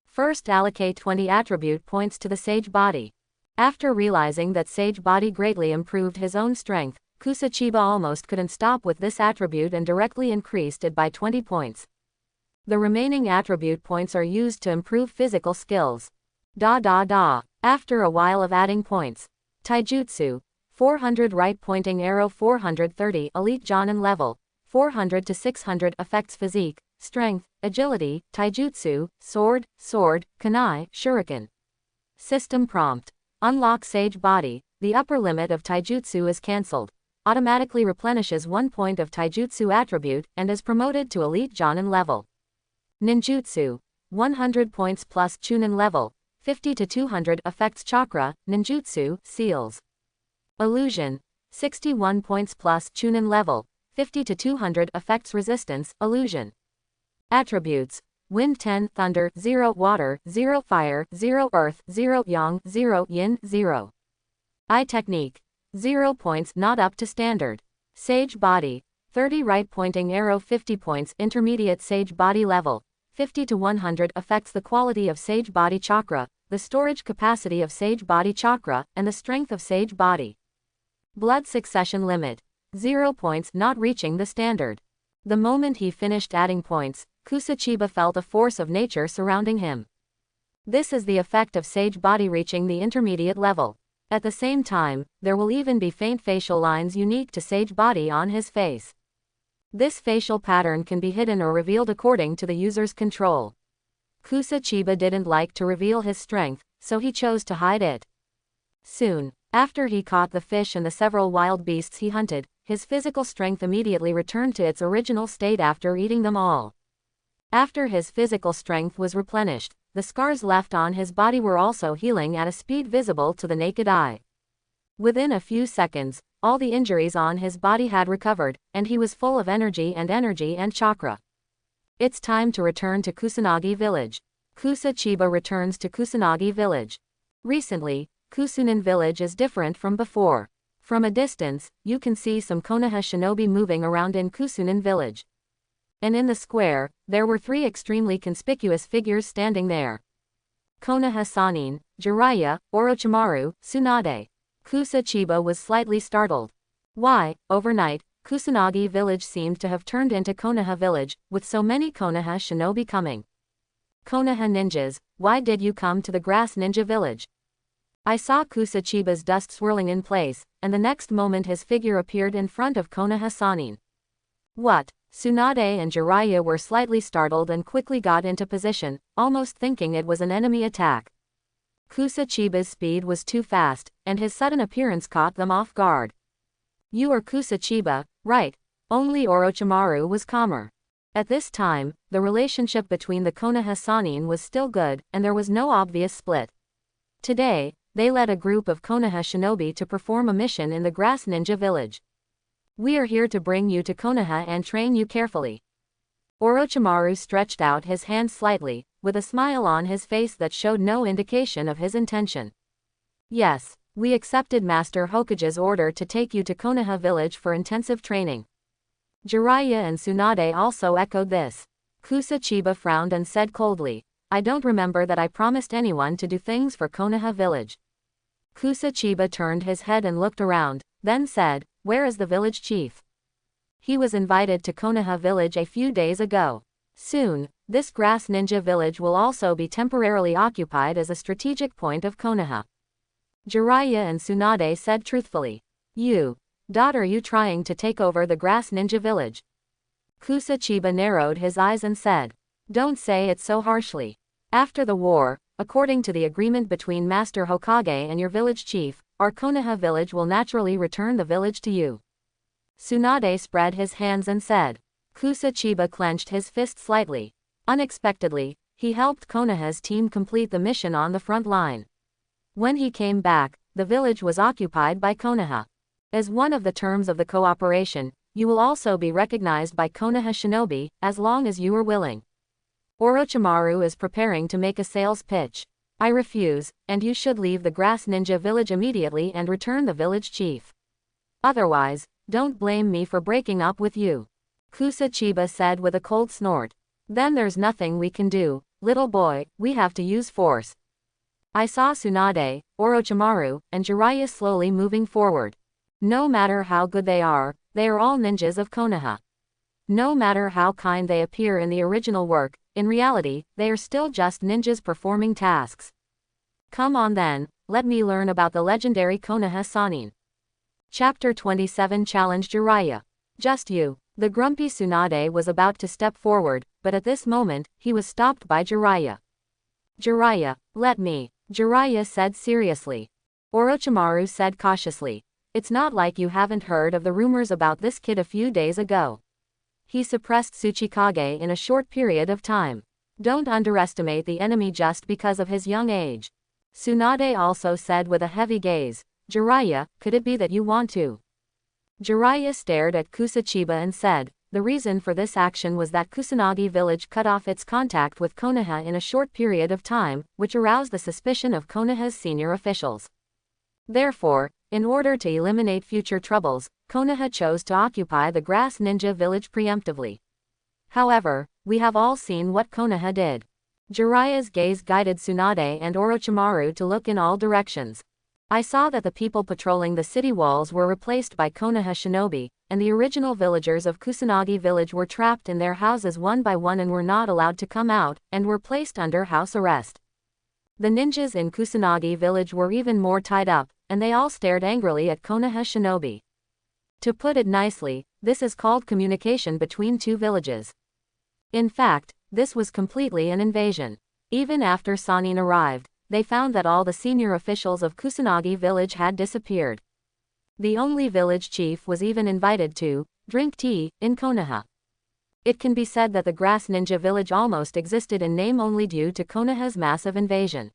First, allocate 20 attribute points to the Sage Body. After realizing that Sage Body greatly improved his own strength, Kusa Chiba almost couldn't stop with this attribute and directly increased it by 20 points. The remaining attribute points are used to improve physical skills. After a while of adding points. Taijutsu, 400 right pointing arrow, 430 elite Jonin level, 400 to 600 affects physique, strength, agility, taijutsu, sword, kunai, shuriken. System prompt. Unlock Sage Body. The upper limit of taijutsu is cancelled. Automatically replenishes 1 point of taijutsu attribute and is promoted to elite Jonin level. Ninjutsu. 100 points plus Chunin level. 50 to 200 affects chakra, ninjutsu, seals. Illusion. 61 points plus Chunin level. 50 to 200 affects resistance, illusion. Attributes. Wind 10, thunder, 0 water, 0 fire, 0 earth, 0 yang, 0 yin, 0. Eye technique. 0 points not up to standard. Sage Body. 30 right pointing arrow, 50 points intermediate Sage Body level. 50 to 100 affects the quality of Sage Body chakra, the storage capacity of Sage Body chakra, and the strength of Sage Body. Blood succession limit. 0 points not reaching the standard. The moment he finished adding points, Kusa Chiba felt a force of nature surrounding him. This is the effect of Sage Body reaching the intermediate level. At the same time, there will even be faint facial lines unique to Sage Body on his face. This facial pattern can be hidden or revealed according to the user's control. Kusa Chiba didn't like to reveal his strength, so he chose to hide it. Soon, after he caught the fish and the several wild beasts he hunted, his physical strength immediately returned to its original state after eating them all. After his physical strength was replenished, the scars left on his body were also healing at a speed visible to the naked eye. Within a few seconds, all the injuries on his body had recovered, and he was full of energy and chakra. It's time to return to Kusanagi village. Kusa Chiba returns to Kusanagi village. Recently, Kusunin village is different from before. From a distance, you can see some Konoha shinobi moving around in Kusunin village. And in the square, there were 3 extremely conspicuous figures standing there. Konoha Sanin, Jiraiya, Orochimaru, Tsunade. Kusa Chiba was slightly startled. Why, overnight, Kusanagi village seemed to have turned into Konoha village, with so many Konoha shinobi coming. Konoha ninjas, why did you come to the grass ninja village? I saw Kusa Chiba's dust swirling in place, and the next moment his figure appeared in front of Konoha Sanin. What? Tsunade and Jiraiya were slightly startled and quickly got into position, almost thinking it was an enemy attack. Kusa Chiba's speed was too fast, and his sudden appearance caught them off guard. You are Kusa Chiba, right? Only Orochimaru was calmer. At this time, the relationship between the Konoha Sanin was still good, and there was no obvious split. Today, they led a group of Konoha shinobi to perform a mission in the grass ninja village. We are here to bring you to Konoha and train you carefully. Orochimaru stretched out his hand slightly, with a smile on his face that showed no indication of his intention. Yes, we accepted Master Hokage's order to take you to Konoha village for intensive training. Jiraiya and Tsunade also echoed this. Kusa Chiba frowned and said coldly, I don't remember that I promised anyone to do things for Konoha village. Kusa Chiba turned his head and looked around, then said, where is the village chief? He was invited to Konoha village a few days ago. Soon, this grass ninja village will also be temporarily occupied as a strategic point of Konoha. Jiraiya and Tsunade said truthfully. Are you trying to take over the grass ninja village? Kusa Chiba narrowed his eyes and said. Don't say it so harshly. After the war, according to the agreement between Master Hokage and your village chief, our Konoha village will naturally return the village to you. Tsunade spread his hands and said. Kusa Chiba clenched his fist slightly. Unexpectedly, He helped Konoha's team complete the mission on the front line. When he came back, the village was occupied by Konoha. As one of the terms of the cooperation, you will also be recognized by Konoha Shinobi, as long as you are willing. Orochimaru is preparing to make a sales pitch. I refuse, and you should leave the Grass Ninja village immediately and return the village chief. Otherwise, don't blame me for breaking up with you. Kusachiba said with a cold snort. Then there's nothing we can do, little boy, we have to use force. I saw Tsunade, Orochimaru, and Jiraiya slowly moving forward. No matter how good they are all ninjas of Konoha. No matter how kind they appear in the original work, in reality, they are still just ninjas performing tasks. Come on then, let me learn about the legendary Konoha Sannin. Chapter 27 Challenge Jiraiya. Just you. The grumpy Tsunade was about to step forward, but at this moment, he was stopped by Jiraiya. Jiraiya, let me. Jiraiya said seriously. Orochimaru said cautiously. It's not like you haven't heard of the rumors about this kid a few days ago. He suppressed Tsuchikage in a short period of time. Don't underestimate the enemy just because of his young age. Tsunade also said with a heavy gaze. Jiraiya, could it be that you want to? Jiraiya stared at Kusachiba and said, the reason for this action was that Kusanagi village cut off its contact with Konoha in a short period of time, which aroused the suspicion of Konoha's senior officials. Therefore, in order to eliminate future troubles, Konoha chose to occupy the Grass Ninja village preemptively. However, we have all seen what Konoha did. Jiraiya's gaze guided Tsunade and Orochimaru to look in all directions. I saw that the people patrolling the city walls were replaced by Konoha shinobi, and the original villagers of Kusanagi village were trapped in their houses one by one and were not allowed to come out, and were placed under house arrest. The ninjas in Kusanagi village were even more tied up, and they all stared angrily at Konoha shinobi. To put it nicely, this is called communication between two villages. In fact, this was completely an invasion. Even after Sannin arrived, they found that all the senior officials of Kusanagi village had disappeared. The only village chief was even invited to drink tea in Konoha. It can be said that the Grass Ninja village almost existed in name only due to Konoha's massive invasion.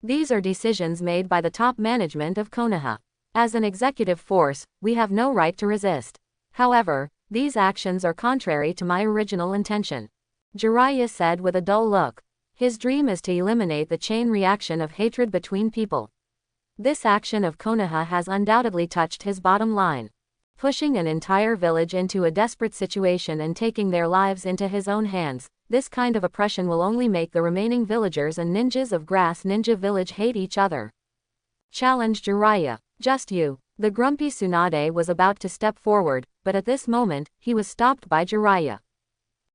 These are decisions made by the top management of Konoha. As an executive force, we have no right to resist. However, these actions are contrary to my original intention. Jiraiya said with a dull look. His dream is to eliminate the chain reaction of hatred between people. This action of Konoha has undoubtedly touched his bottom line. Pushing an entire village into a desperate situation and taking their lives into his own hands, this kind of oppression will only make the remaining villagers and ninjas of Grass Ninja village hate each other. Challenge Jiraiya. Just you. The grumpy Tsunade was about to step forward, but at this moment, he was stopped by Jiraiya.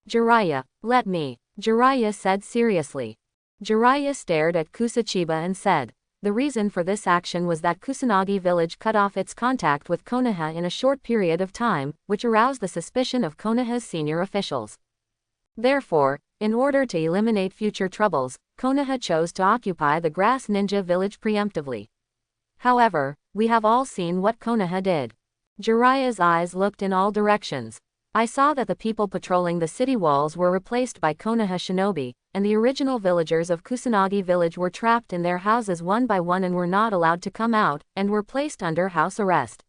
Jiraiya, let me. Jiraiya said seriously. Jiraiya stared at Kusachiba and said, the reason for this action was that Kusanagi village cut off its contact with Konoha in a short period of time, which aroused the suspicion of Konoha's senior officials. Therefore, in order to eliminate future troubles, Konoha chose to occupy the Grass Ninja village preemptively. However, we have all seen what Konoha did. Jiraiya's eyes looked in all directions. I saw that the people patrolling the city walls were replaced by Konoha shinobi, and the original villagers of Kusanagi village were trapped in their houses one by one and were not allowed to come out, and were placed under house arrest.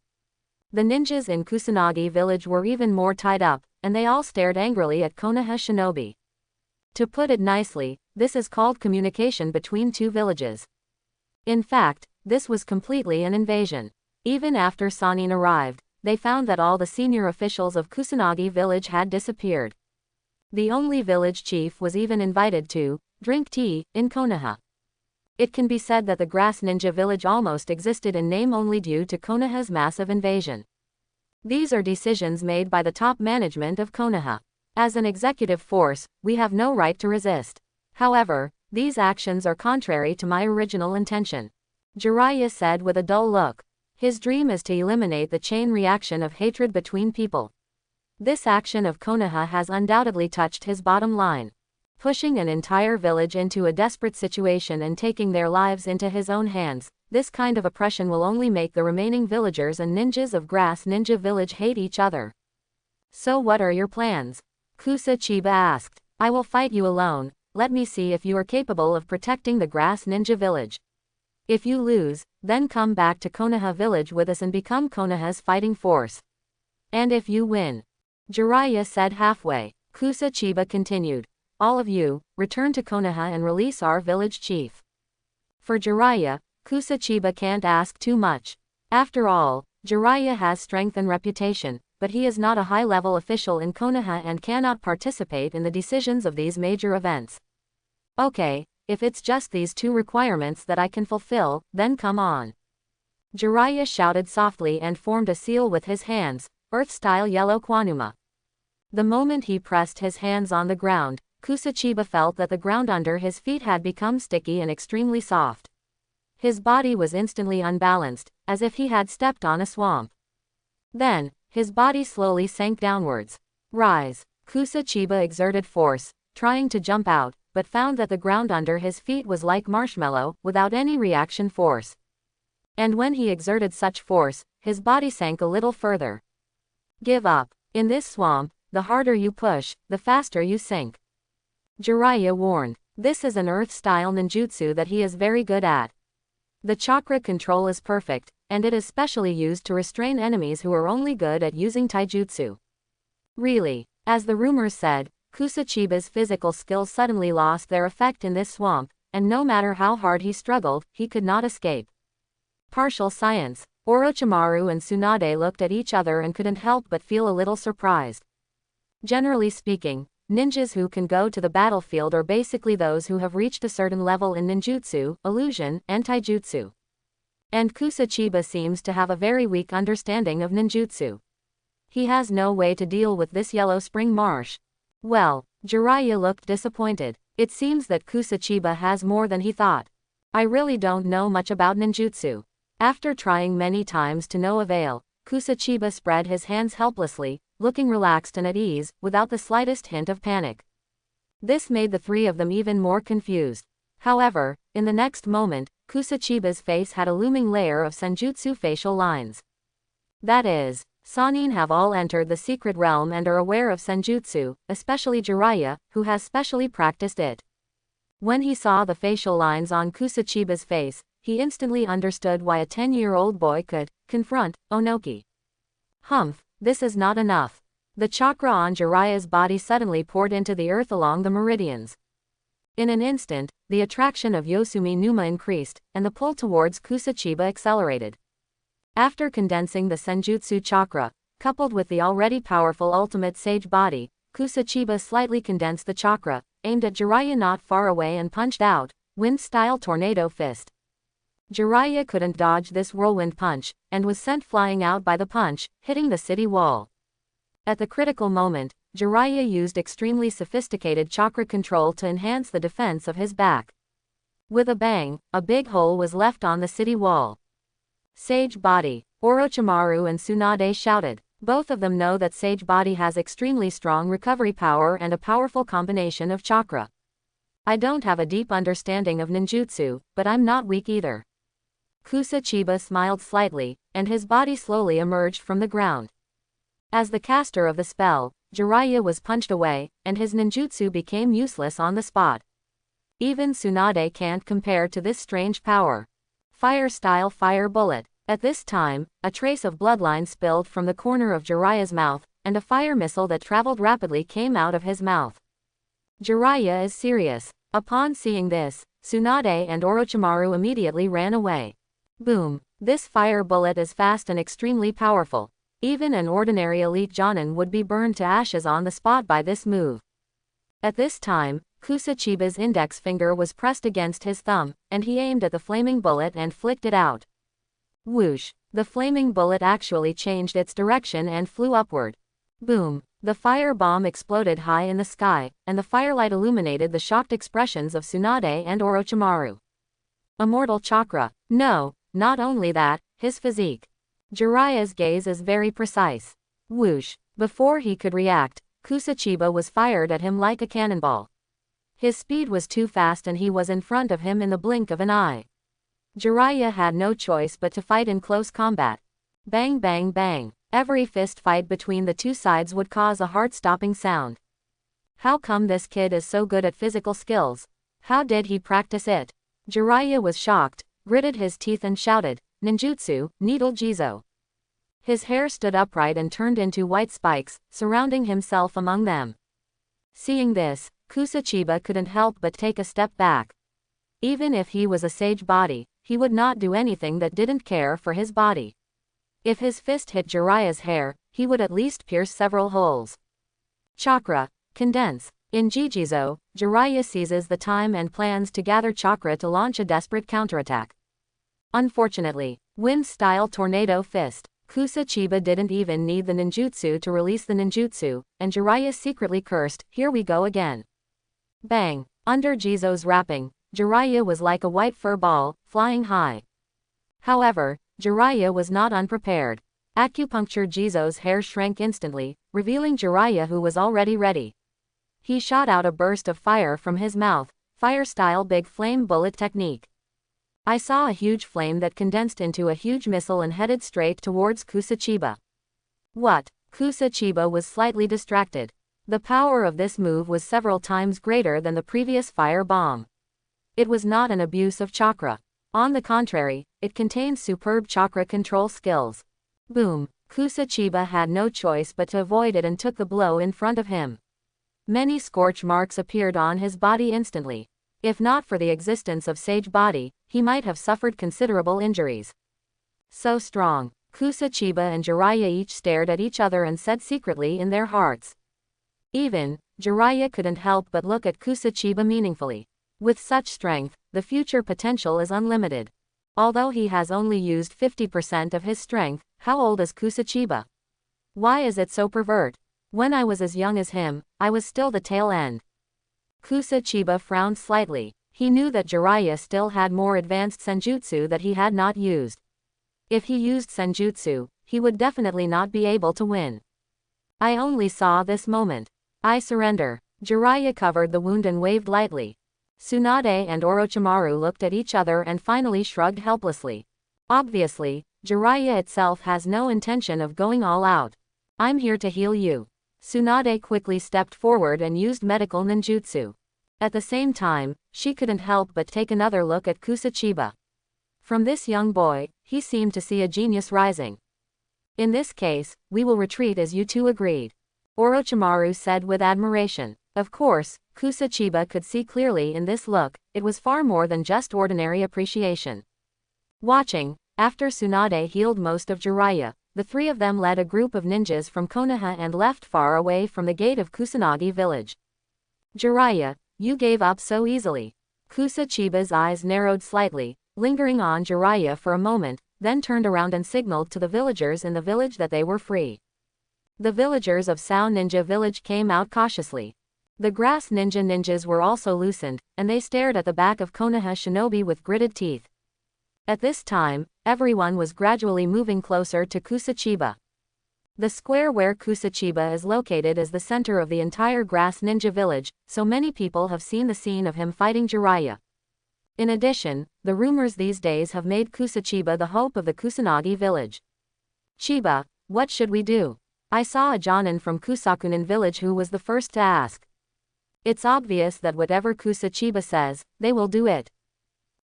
The ninjas in Kusanagi village were even more tied up, and they all stared angrily at Konoha shinobi. To put it nicely, this is called communication between two villages. In fact, this was completely an invasion. Even after Sannin arrived, they found that all the senior officials of Kusanagi village had disappeared. The only village chief was even invited to drink tea in Konoha. It can be said that the Grass Ninja village almost existed in name only due to Konoha's massive invasion. These are decisions made by the top management of Konoha. As an executive force, we have no right to resist. However, these actions are contrary to my original intention. Jiraiya said with a dull look. His dream is to eliminate the chain reaction of hatred between people. This action of Konoha has undoubtedly touched his bottom line. Pushing an entire village into a desperate situation and taking their lives into his own hands, this kind of oppression will only make the remaining villagers and ninjas of Grass Ninja village hate each other. So what are your plans? Kusachiba asked. I will fight you alone, let me see if you are capable of protecting the grass ninja village. If you lose, then come back to Konoha village with us and become Konoha's fighting force. And if you win. Jiraiya said halfway. Kusa Chiba continued. All of you, return to Konoha and release our village chief. For Jiraiya, Kusa Chiba can't ask too much. After all, Jiraiya has strength and reputation, but he is not a high-level official in Konoha and cannot participate in the decisions of these major events. Okay, if it's just these two requirements that I can fulfill, then come on. Jiraiya shouted softly and formed a seal with his hands, Earth-style yellow Kwanuma. The moment he pressed his hands on the ground, Kusa Chiba felt that the ground under his feet had become sticky and extremely soft. His body was instantly unbalanced, as if he had stepped on a swamp. Then, his body slowly sank downwards. Rise. Kusa Chiba exerted force, trying to jump out, but found that the ground under his feet was like marshmallow, without any reaction force. And when he exerted such force, his body sank a little further. Give up. In this swamp, the harder you push, the faster you sink. Jiraiya warned. This is an earth-style ninjutsu that he is very good at. The chakra control is perfect, and it is specially used to restrain enemies who are only good at using taijutsu. Really, as the rumors said, Kusa Chiba's physical skills suddenly lost their effect in this swamp, and no matter how hard he struggled, he could not escape. Partial science. Orochimaru and Tsunade looked at each other and couldn't help but feel a little surprised. Generally speaking, ninjas who can go to the battlefield are basically those who have reached a certain level in ninjutsu, illusion, and taijutsu. And Kusa Chiba seems to have a very weak understanding of ninjutsu. He has no way to deal with this yellow spring marsh. Well, Jiraiya looked disappointed. It seems that Kusa Chiba has more than he thought. I really don't know much about ninjutsu. After trying many times to no avail, Kusa Chiba spread his hands helplessly, looking relaxed and at ease, without the slightest hint of panic. This made the three of them even more confused. However, in the next moment, Kusa Chiba's face had a looming layer of senjutsu facial lines. That is, Sannin have all entered the secret realm and are aware of senjutsu, especially Jiraiya, who has specially practiced it. When he saw the facial lines on Kusa Chiba's face, he instantly understood why a 10-year-old boy could confront Onoki. Humph, this is not enough. The chakra on Jiraiya's body suddenly poured into the earth along the meridians. In an instant, the attraction of Yosumi Numa increased, and the pull towards Kusa Chiba accelerated. After condensing the senjutsu chakra, coupled with the already powerful ultimate sage body, Kusa Chiba slightly condensed the chakra, aimed at Jiraiya not far away and punched out, wind-style tornado fist. Jiraiya couldn't dodge this whirlwind punch, and was sent flying out by the punch, hitting the city wall. At the critical moment, Jiraiya used extremely sophisticated chakra control to enhance the defense of his back. With a bang, a big hole was left on the city wall. Sage Body. Orochimaru and Tsunade shouted. Both of them know that Sage Body has extremely strong recovery power and a powerful combination of chakra. I don't have a deep understanding of ninjutsu, but I'm not weak either. Kusa Chiba smiled slightly, and his body slowly emerged from the ground. As the caster of the spell, Jiraiya was punched away, and his ninjutsu became useless on the spot. Even Tsunade can't compare to this strange power. Fire-style fire bullet. At this time, a trace of bloodline spilled from the corner of Jiraiya's mouth, and a fire missile that traveled rapidly came out of his mouth. Jiraiya is serious. Upon seeing this, Tsunade and Orochimaru immediately ran away. Boom. This fire bullet is fast and extremely powerful. Even an ordinary elite Jonin would be burned to ashes on the spot by this move. At this time, Kusa Chiba's index finger was pressed against his thumb, and he aimed at the flaming bullet and flicked it out. Whoosh! The flaming bullet actually changed its direction and flew upward. Boom! The fire bomb exploded high in the sky, and the firelight illuminated the shocked expressions of Tsunade and Orochimaru. Immortal chakra. No, not only that, his physique. Jiraiya's gaze is very precise. Whoosh! Before he could react, Kusa Chiba was fired at him like a cannonball. His speed was too fast and he was in front of him in the blink of an eye. Jiraiya had no choice but to fight in close combat. Bang bang bang. Every fist fight between the two sides would cause a heart-stopping sound. How come this kid is so good at physical skills? How did he practice it? Jiraiya was shocked, gritted his teeth and shouted, "Ninjutsu, Needle Jizo." His hair stood upright and turned into white spikes, surrounding himself among them. Seeing this, Kusachiba couldn't help but take a step back. Even if he was a sage body, he would not do anything that didn't care for his body. If his fist hit Jiraiya's hair, he would at least pierce several holes. Chakra. Condense. In Jijizo, Jiraiya seizes the time and plans to gather chakra to launch a desperate counterattack. Unfortunately, wind-style tornado fist. Kusachiba didn't even need the ninjutsu to release the ninjutsu, and Jiraiya secretly cursed, "Here we go again." Bang! Under Jizo's wrapping, Jiraiya was like a white fur ball, flying high. However, Jiraiya was not unprepared. Acupuncture Jizo's hair shrank instantly, revealing Jiraiya who was already ready. He shot out a burst of fire from his mouth, fire-style big flame bullet technique. I saw a huge flame that condensed into a huge missile and headed straight towards Kusachiba. What? Kusachiba was slightly distracted. The power of this move was several times greater than the previous fire bomb. It was not an abuse of chakra. On the contrary, it contained superb chakra control skills. Boom! Kusachiba had no choice but to avoid it and took the blow in front of him. Many scorch marks appeared on his body instantly. If not for the existence of Sage Body, he might have suffered considerable injuries. So strong. Kusachiba and Jiraiya each stared at each other and said secretly in their hearts. Even, Jiraiya couldn't help but look at Kusachiba meaningfully. With such strength, the future potential is unlimited. Although he has only used 50% of his strength, how old is Kusachiba? Why is it so pervert? When I was as young as him, I was still the tail end. Kusachiba frowned slightly. He knew that Jiraiya still had more advanced senjutsu that he had not used. If he used senjutsu, he would definitely not be able to win. I only saw this moment. I surrender. Jiraiya covered the wound and waved lightly. Tsunade and Orochimaru looked at each other and finally shrugged helplessly. Obviously, Jiraiya itself has no intention of going all out. I'm here to heal you. Tsunade quickly stepped forward and used medical ninjutsu. At the same time, she couldn't help but take another look at Kusachiba. From this young boy, he seemed to see a genius rising. In this case, we will retreat as you two agreed. Orochimaru said with admiration. Of course, Kusachiba could see clearly in this look, it was far more than just ordinary appreciation. Watching, after Tsunade healed most of Jiraiya, the three of them led a group of ninjas from Konoha and left far away from the gate of Kusanagi village. Jiraiya, you gave up so easily. Kusachiba's eyes narrowed slightly, lingering on Jiraiya for a moment, then turned around and signaled to the villagers in the village that they were free. The villagers of Sao Ninja village came out cautiously. The grass ninjas were also loosened, and they stared at the back of Konoha shinobi with gritted teeth. At this time, everyone was gradually moving closer to Kusachiba. The square where Kusachiba is located is the center of the entire grass ninja village, so many people have seen the scene of him fighting Jiraiya. In addition, the rumors these days have made Kusachiba the hope of the Kusanagi village. Chiba, what should we do? I saw a Jonin from Kusakunin village who was the first to ask. It's obvious that whatever Kusachiba says, they will do it.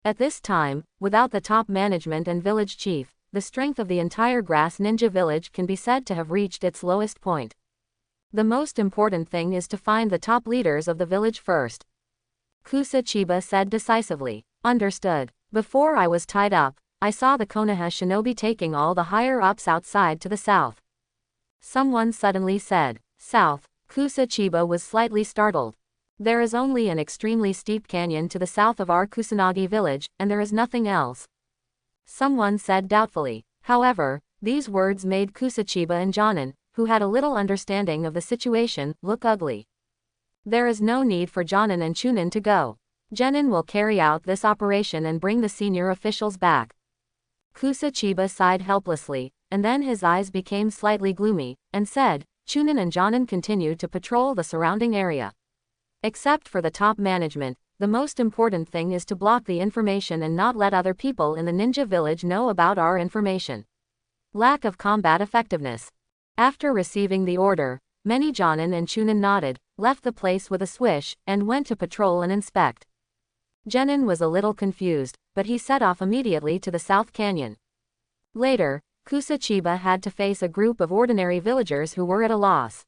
At this time, without the top management and village chief, the strength of the entire grass ninja village can be said to have reached its lowest point. The most important thing is to find the top leaders of the village first. Kusachiba said decisively. Understood. Before I was tied up, I saw the Konoha shinobi taking all the higher-ups outside to the south. Someone suddenly said, South. Kusachiba was slightly startled. There is only an extremely steep canyon to the south of our Kusanagi village, and there is nothing else. Someone said doubtfully. However, these words made Kusachiba and Jonin, who had a little understanding of the situation, look ugly. There is no need for Jonin and Chunin to go. Genin will carry out this operation and bring the senior officials back. Kusachiba sighed helplessly, and then his eyes became slightly gloomy, and said, Chunin and Jonin continued to patrol the surrounding area. Except for the top management, the most important thing is to block the information and not let other people in the ninja village know about our information. Lack of combat effectiveness. After receiving the order, Many Jonin and Chunin nodded, left the place with a swish, and went to patrol and inspect. Genin was a little confused, but he set off immediately to the South Canyon. Later, Kusa Chiba had to face a group of ordinary villagers who were at a loss.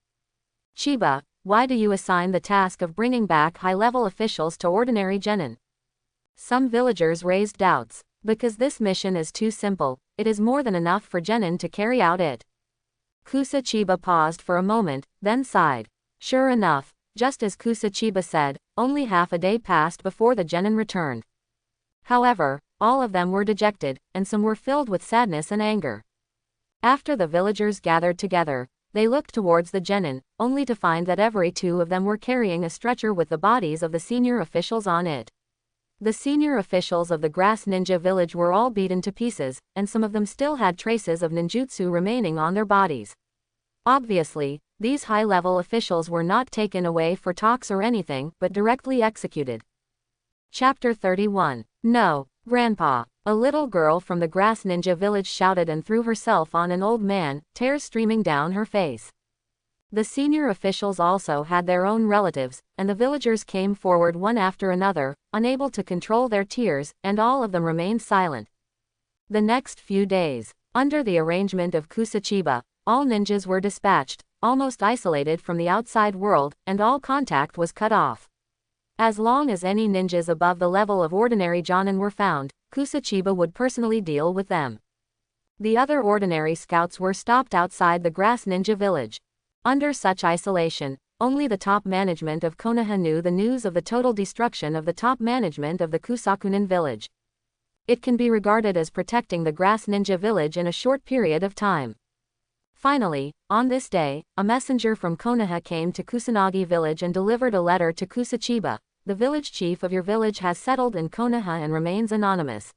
Chiba, why do you assign the task of bringing back high-level officials to ordinary genin? Some villagers raised doubts. Because this mission is too simple, it is more than enough for genin to carry out it. Kusa Chiba paused for a moment, then sighed. Sure enough, just as Kusa Chiba said, only half a day passed before the genin returned. However, all of them were dejected, and some were filled with sadness and anger. After the villagers gathered together, they looked towards the genin, only to find that every two of them were carrying a stretcher with the bodies of the senior officials on it. The senior officials of the Grass Ninja Village were all beaten to pieces, and some of them still had traces of ninjutsu remaining on their bodies. Obviously, these high-level officials were not taken away for talks or anything, but directly executed. Chapter 31. No, Grandpa. A little girl from the Grass Ninja Village shouted and threw herself on an old man, tears streaming down her face. The senior officials also had their own relatives, and the villagers came forward one after another, unable to control their tears, and all of them remained silent. The next few days, under the arrangement of Kusa Chiba, all ninjas were dispatched, almost isolated from the outside world, and all contact was cut off. As long as any ninjas above the level of ordinary jonin were found, Kusa Chiba would personally deal with them. The other ordinary scouts were stopped outside the Grass Ninja Village. Under such isolation, only the top management of Konoha knew the news of the total destruction of the top management of the Kusakunin village. It can be regarded as protecting the Grass Ninja Village in a short period of time. Finally, on this day, a messenger from Konoha came to Kusanagi village and delivered a letter to Kusa Chiba. The village chief of your village has settled in Konoha and remains anonymous.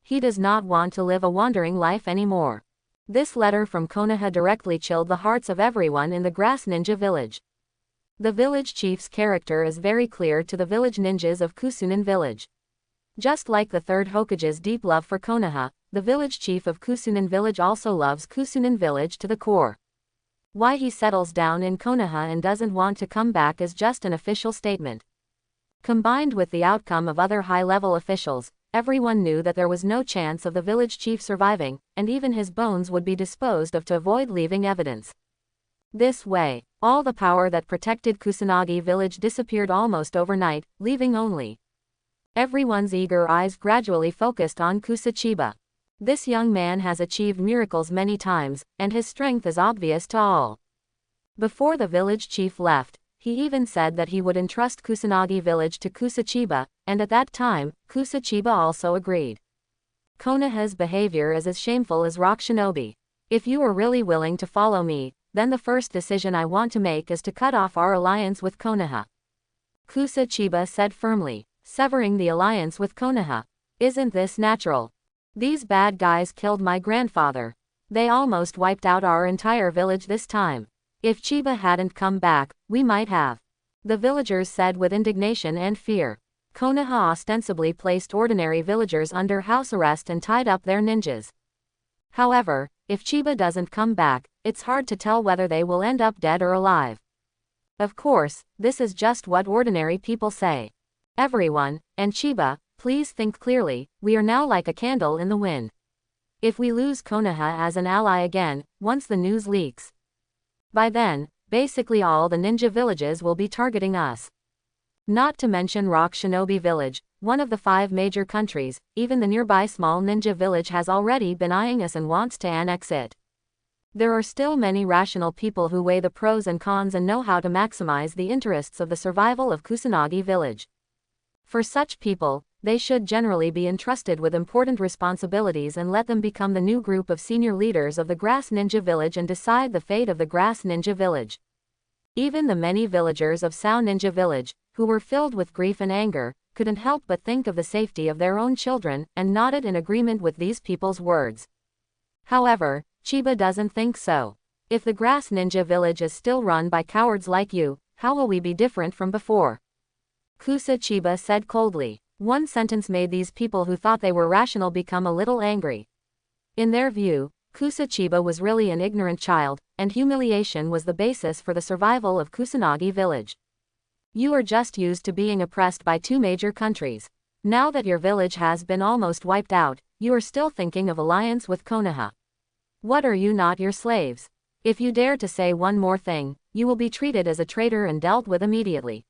He does not want to live a wandering life anymore. This letter from Konoha directly chilled the hearts of everyone in the Grass Ninja Village. The village chief's character is very clear to the village ninjas of Kusunin village. Just like the third Hokage's deep love for Konoha, the village chief of Kusunin village also loves Kusunin village to the core. Why he settles down in Konoha and doesn't want to come back is just an official statement. Combined with the outcome of other high-level officials, everyone knew that there was no chance of the village chief surviving, and even his bones would be disposed of to avoid leaving evidence. This way, all the power that protected Kusanagi village disappeared almost overnight, leaving only. Everyone's eager eyes gradually focused on Kusa Chiba. This young man has achieved miracles many times, and his strength is obvious to all. Before the village chief left, he even said that he would entrust Kusanagi village to Kusa Chiba, and at that time, Kusa Chiba also agreed. Konoha's behavior is as shameful as Rock Shinobi. If you are really willing to follow me, then the first decision I want to make is to cut off our alliance with Konoha. Kusa Chiba said firmly, severing the alliance with Konoha. Isn't this natural? These bad guys killed my grandfather. They almost wiped out our entire village this time. If Chiba hadn't come back, we might have. The villagers said with indignation and fear. Konoha ostensibly placed ordinary villagers under house arrest and tied up their ninjas. However, if Chiba doesn't come back, it's hard to tell whether they will end up dead or alive. Of course, this is just what ordinary people say. Everyone, and Chiba, please think clearly, we are now like a candle in the wind. If we lose Konoha as an ally again, once the news leaks, by then, basically all the ninja villages will be targeting us. Not to mention Rock Shinobi Village, one of the 5 major countries, even the nearby small ninja village has already been eyeing us and wants to annex it. There are still many rational people who weigh the pros and cons and know how to maximize the interests of the survival of Kusanagi village. For such people, they should generally be entrusted with important responsibilities and let them become the new group of senior leaders of the Grass Ninja Village and decide the fate of the Grass Ninja Village. Even the many villagers of Sao Ninja Village, who were filled with grief and anger, couldn't help but think of the safety of their own children, and nodded in agreement with these people's words. However, Chiba doesn't think so. If the Grass Ninja Village is still run by cowards like you, how will we be different from before? Kusa Chiba said coldly. One sentence made these people who thought they were rational become a little angry. In their view, Kusachiba was really an ignorant child, and humiliation was the basis for the survival of Kusanagi village. You are just used to being oppressed by two major countries. Now that your village has been almost wiped out, you are still thinking of alliance with Konoha. What, are you not your slaves? If you dare to say one more thing, you will be treated as a traitor and dealt with immediately.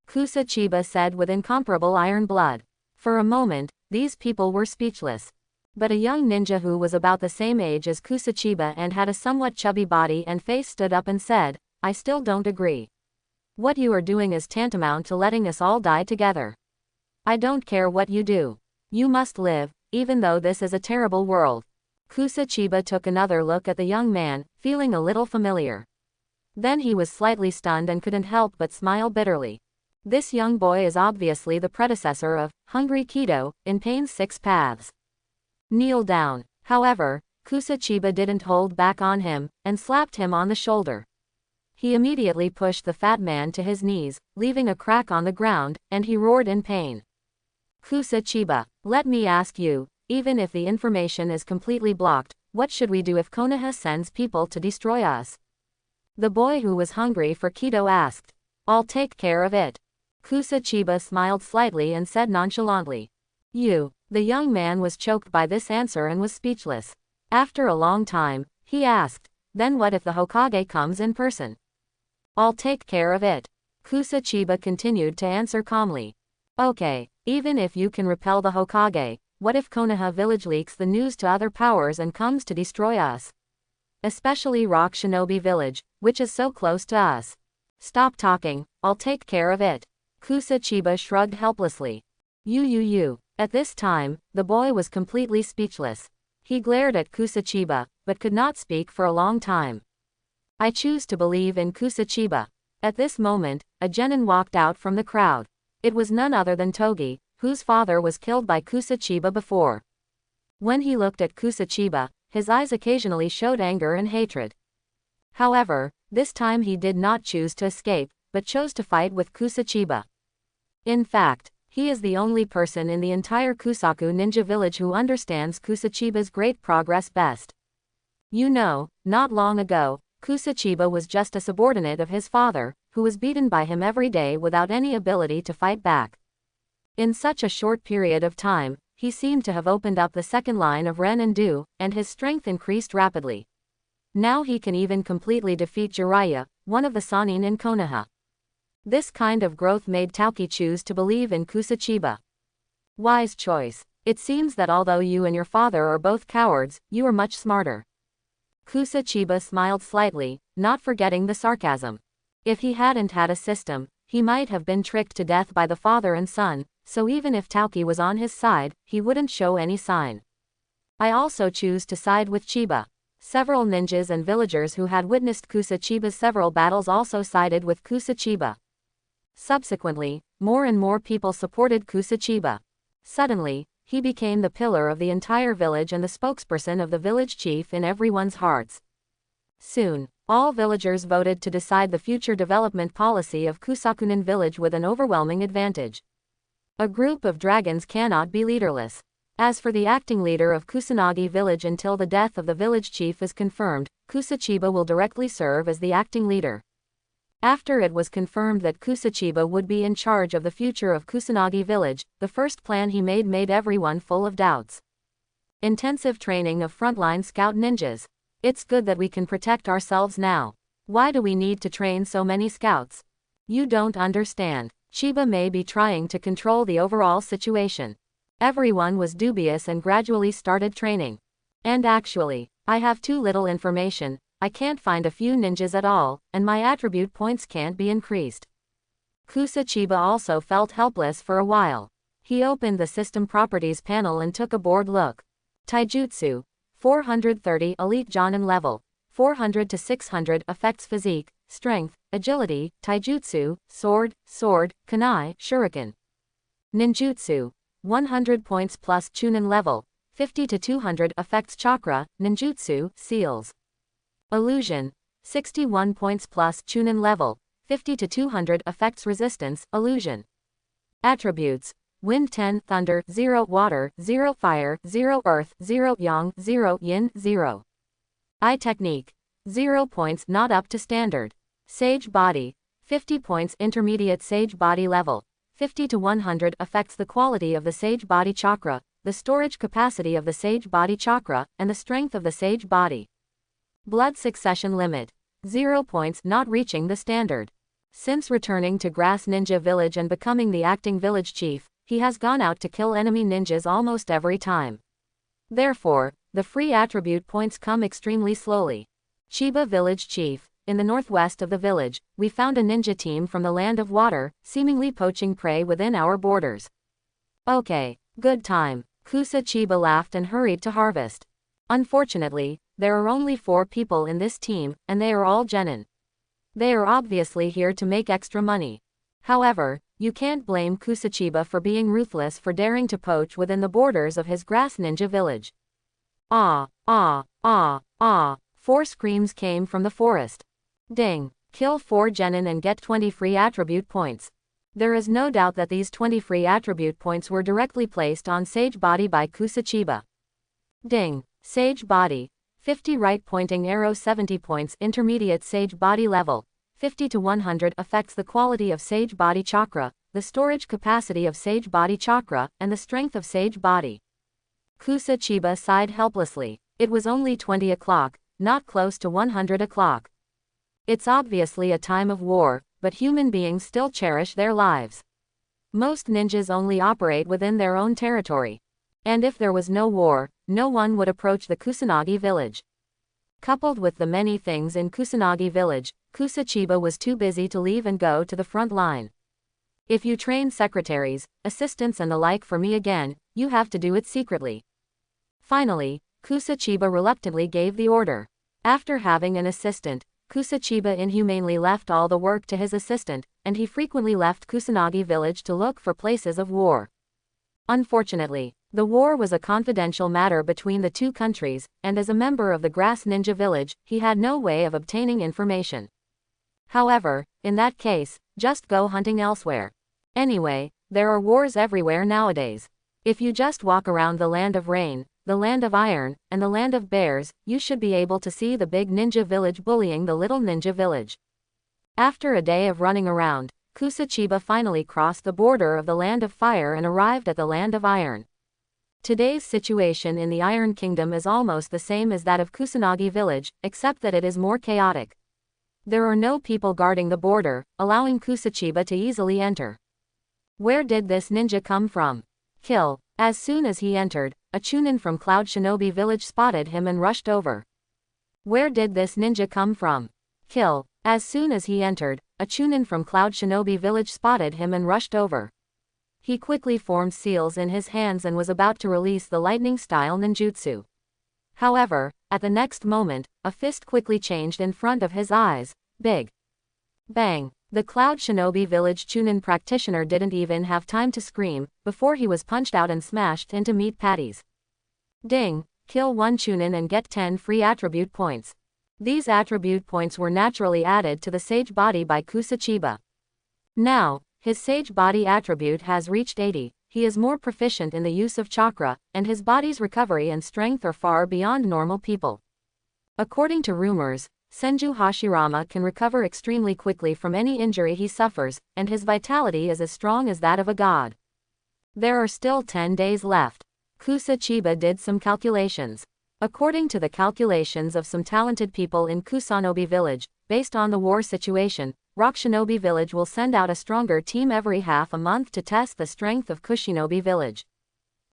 Kusachiba said with incomparable iron blood. For a moment, these people were speechless. But a young ninja who was about the same age as Kusachiba and had a somewhat chubby body and face stood up and said, I still don't agree. What you are doing is tantamount to letting us all die together. I don't care what you do. You must live, even though this is a terrible world. Kusachiba took another look at the young man, feeling a little familiar. Then he was slightly stunned and couldn't help but smile bitterly. This young boy is obviously the predecessor of Hungry Kido in Pain's Six Paths. Kneel down. However, Kusachiba didn't hold back on him, and slapped him on the shoulder. He immediately pushed the fat man to his knees, leaving a crack on the ground, and he roared in pain. Kusachiba, let me ask you, even if the information is completely blocked, what should we do if Konoha sends people to destroy us? The boy who was hungry for Kido asked. I'll take care of it. Kusachiba smiled slightly and said nonchalantly. The young man was choked by this answer and was speechless. After a long time, he asked, then what if the Hokage comes in person? I'll take care of it. Kusachiba continued to answer calmly. Okay, even if you can repel the Hokage, what if Konoha village leaks the news to other powers and comes to destroy us? Especially Rock Shinobi village, which is so close to us. Stop talking, I'll take care of it. Kusachiba shrugged helplessly. You. At this time, the boy was completely speechless. He glared at Kusachiba, but could not speak for a long time. I choose to believe in Kusachiba. At this moment, a genin walked out from the crowd. It was none other than Togi, whose father was killed by Kusachiba before. When he looked at Kusachiba, his eyes occasionally showed anger and hatred. However, this time he did not choose to escape, but chose to fight with Kusachiba. In fact, he is the only person in the entire Kusaku ninja village who understands Kusachiba's great progress best. Not long ago, Kusachiba was just a subordinate of his father, who was beaten by him every day without any ability to fight back. In such a short period of time, he seemed to have opened up the second line of Ren and Du, and his strength increased rapidly. Now he can even completely defeat Jiraiya, one of the Sannin in Konoha. This kind of growth made Tauki choose to believe in Kusachiba. Wise choice. It seems that although you and your father are both cowards, you are much smarter. Kusachiba smiled slightly, not forgetting the sarcasm. If he hadn't had a system, he might have been tricked to death by the father and son, so even if Tauki was on his side, he wouldn't show any sign. I also choose to side with Chiba. Several ninjas and villagers who had witnessed Kusachiba's several battles also sided with Kusachiba. Subsequently, more and more people supported Kusachiba. Suddenly, he became the pillar of the entire village and the spokesperson of the village chief in everyone's hearts. Soon, all villagers voted to decide the future development policy of Kusakunin village with an overwhelming advantage. A group of dragons cannot be leaderless. As for the acting leader of Kusanagi village until the death of the village chief is confirmed, Kusachiba will directly serve as the acting leader. After it was confirmed that Kusachiba would be in charge of the future of Kusanagi village, the first plan he made everyone full of doubts. Intensive training of frontline scout ninjas. It's good that we can protect ourselves now. Why do we need to train so many scouts? You don't understand. Chiba may be trying to control the overall situation. Everyone was dubious and gradually started training. And actually, I have too little information. I can't find a few ninjas at all, and my attribute points can't be increased. Kusachiba also felt helpless for a while. He opened the system properties panel and took a bored look. Taijutsu. 430 Elite Jonin level. 400 to 600 affects physique, strength, agility, taijutsu, sword, kunai, shuriken. Ninjutsu. 100 points plus chunin level. 50 to 200 affects chakra, ninjutsu, seals. Illusion. 61 points plus chunin level. 50 to 200 affects resistance, illusion. Attributes. Wind 10, Thunder 0, Water 0, Fire 0, Earth 0, Yang 0, Yin 0. Eye Technique 0 points, not up to standard. Sage Body 50 points, intermediate Sage Body level. 50 to 100 affects the quality of the Sage Body chakra, the storage capacity of the Sage Body chakra, and the strength of the Sage Body. Blood Succession Limit 0 points, not reaching the standard. Since returning to Grass Ninja Village and becoming the acting village chief, he has gone out to kill enemy ninjas almost every time. Therefore, the free attribute points come extremely slowly. Chiba Village Chief. In the northwest of the village, we found a ninja team from the Land of Water, seemingly poaching prey within our borders. Okay, good time. Kusa Chiba laughed and hurried to harvest. Unfortunately, there are only 4 people in this team, and they are all genin. They are obviously here to make extra money. However, you can't blame Kusachiba for being ruthless for daring to poach within the borders of his Grass Ninja Village. Ah, ah, ah, ah, 4 screams came from the forest. Ding, kill 4 genin and get 20 free attribute points. There is no doubt that these 20 free attribute points were directly placed on Sage Body by Kusachiba. Ding, Sage Body, 50 right pointing arrow 70 points, intermediate Sage Body level. 50 to 100 affects the quality of Sage Body chakra, the storage capacity of Sage Body chakra, and the strength of Sage Body. Kusachiba sighed helplessly. It was only 20 o'clock, not close to 100 o'clock. It's obviously a time of war, but human beings still cherish their lives. Most ninjas only operate within their own territory. And if there was no war, no one would approach the Kusanagi village. Coupled with the many things in Kusanagi village, Kusachiba was too busy to leave and go to the front line. If you train secretaries, assistants and the like for me again, you have to do it secretly. Finally, Kusachiba reluctantly gave the order. After having an assistant, Kusachiba inhumanely left all the work to his assistant, and he frequently left Kusanagi village to look for places of war. Unfortunately, the war was a confidential matter between the 2 countries, and as a member of the Grass Ninja Village, he had no way of obtaining information. However, in that case, just go hunting elsewhere. Anyway, there are wars everywhere nowadays. If you just walk around the Land of Rain, the Land of Iron, and the Land of Bears, you should be able to see the big ninja village bullying the little ninja village. After a day of running around, Kusachiba finally crossed the border of the Land of Fire and arrived at the Land of Iron. Today's situation in the Iron Kingdom is almost the same as that of Kusanagi village, except that it is more chaotic. There are no people guarding the border, allowing Kusachiba to easily enter. Where did this ninja come from? Kill. As soon as he entered, a Chunin from Cloud Shinobi village spotted him and rushed over. Where did this ninja come from? Kill. As soon as he entered, a Chunin from Cloud Shinobi village spotted him and rushed over. He quickly formed seals in his hands and was about to release the lightning-style ninjutsu. However, at the next moment, a fist quickly changed in front of his eyes. Big. Bang. The Cloud Shinobi village Chunin practitioner didn't even have time to scream, before he was punched out and smashed into meat patties. Ding. Kill 1 Chunin and get 10 free attribute points. These attribute points were naturally added to the Sage Body by Kusachiba. Now, his Sage Body attribute has reached 80, he is more proficient in the use of chakra, and his body's recovery and strength are far beyond normal people. According to rumors, Senju Hashirama can recover extremely quickly from any injury he suffers, and his vitality is as strong as that of a god. There are still 10 days left. Kusachiba did some calculations. According to the calculations of some talented people in Kusanobi village, based on the war situation, Rock Shinobi village will send out a stronger team every half a month to test the strength of Kushinobi village.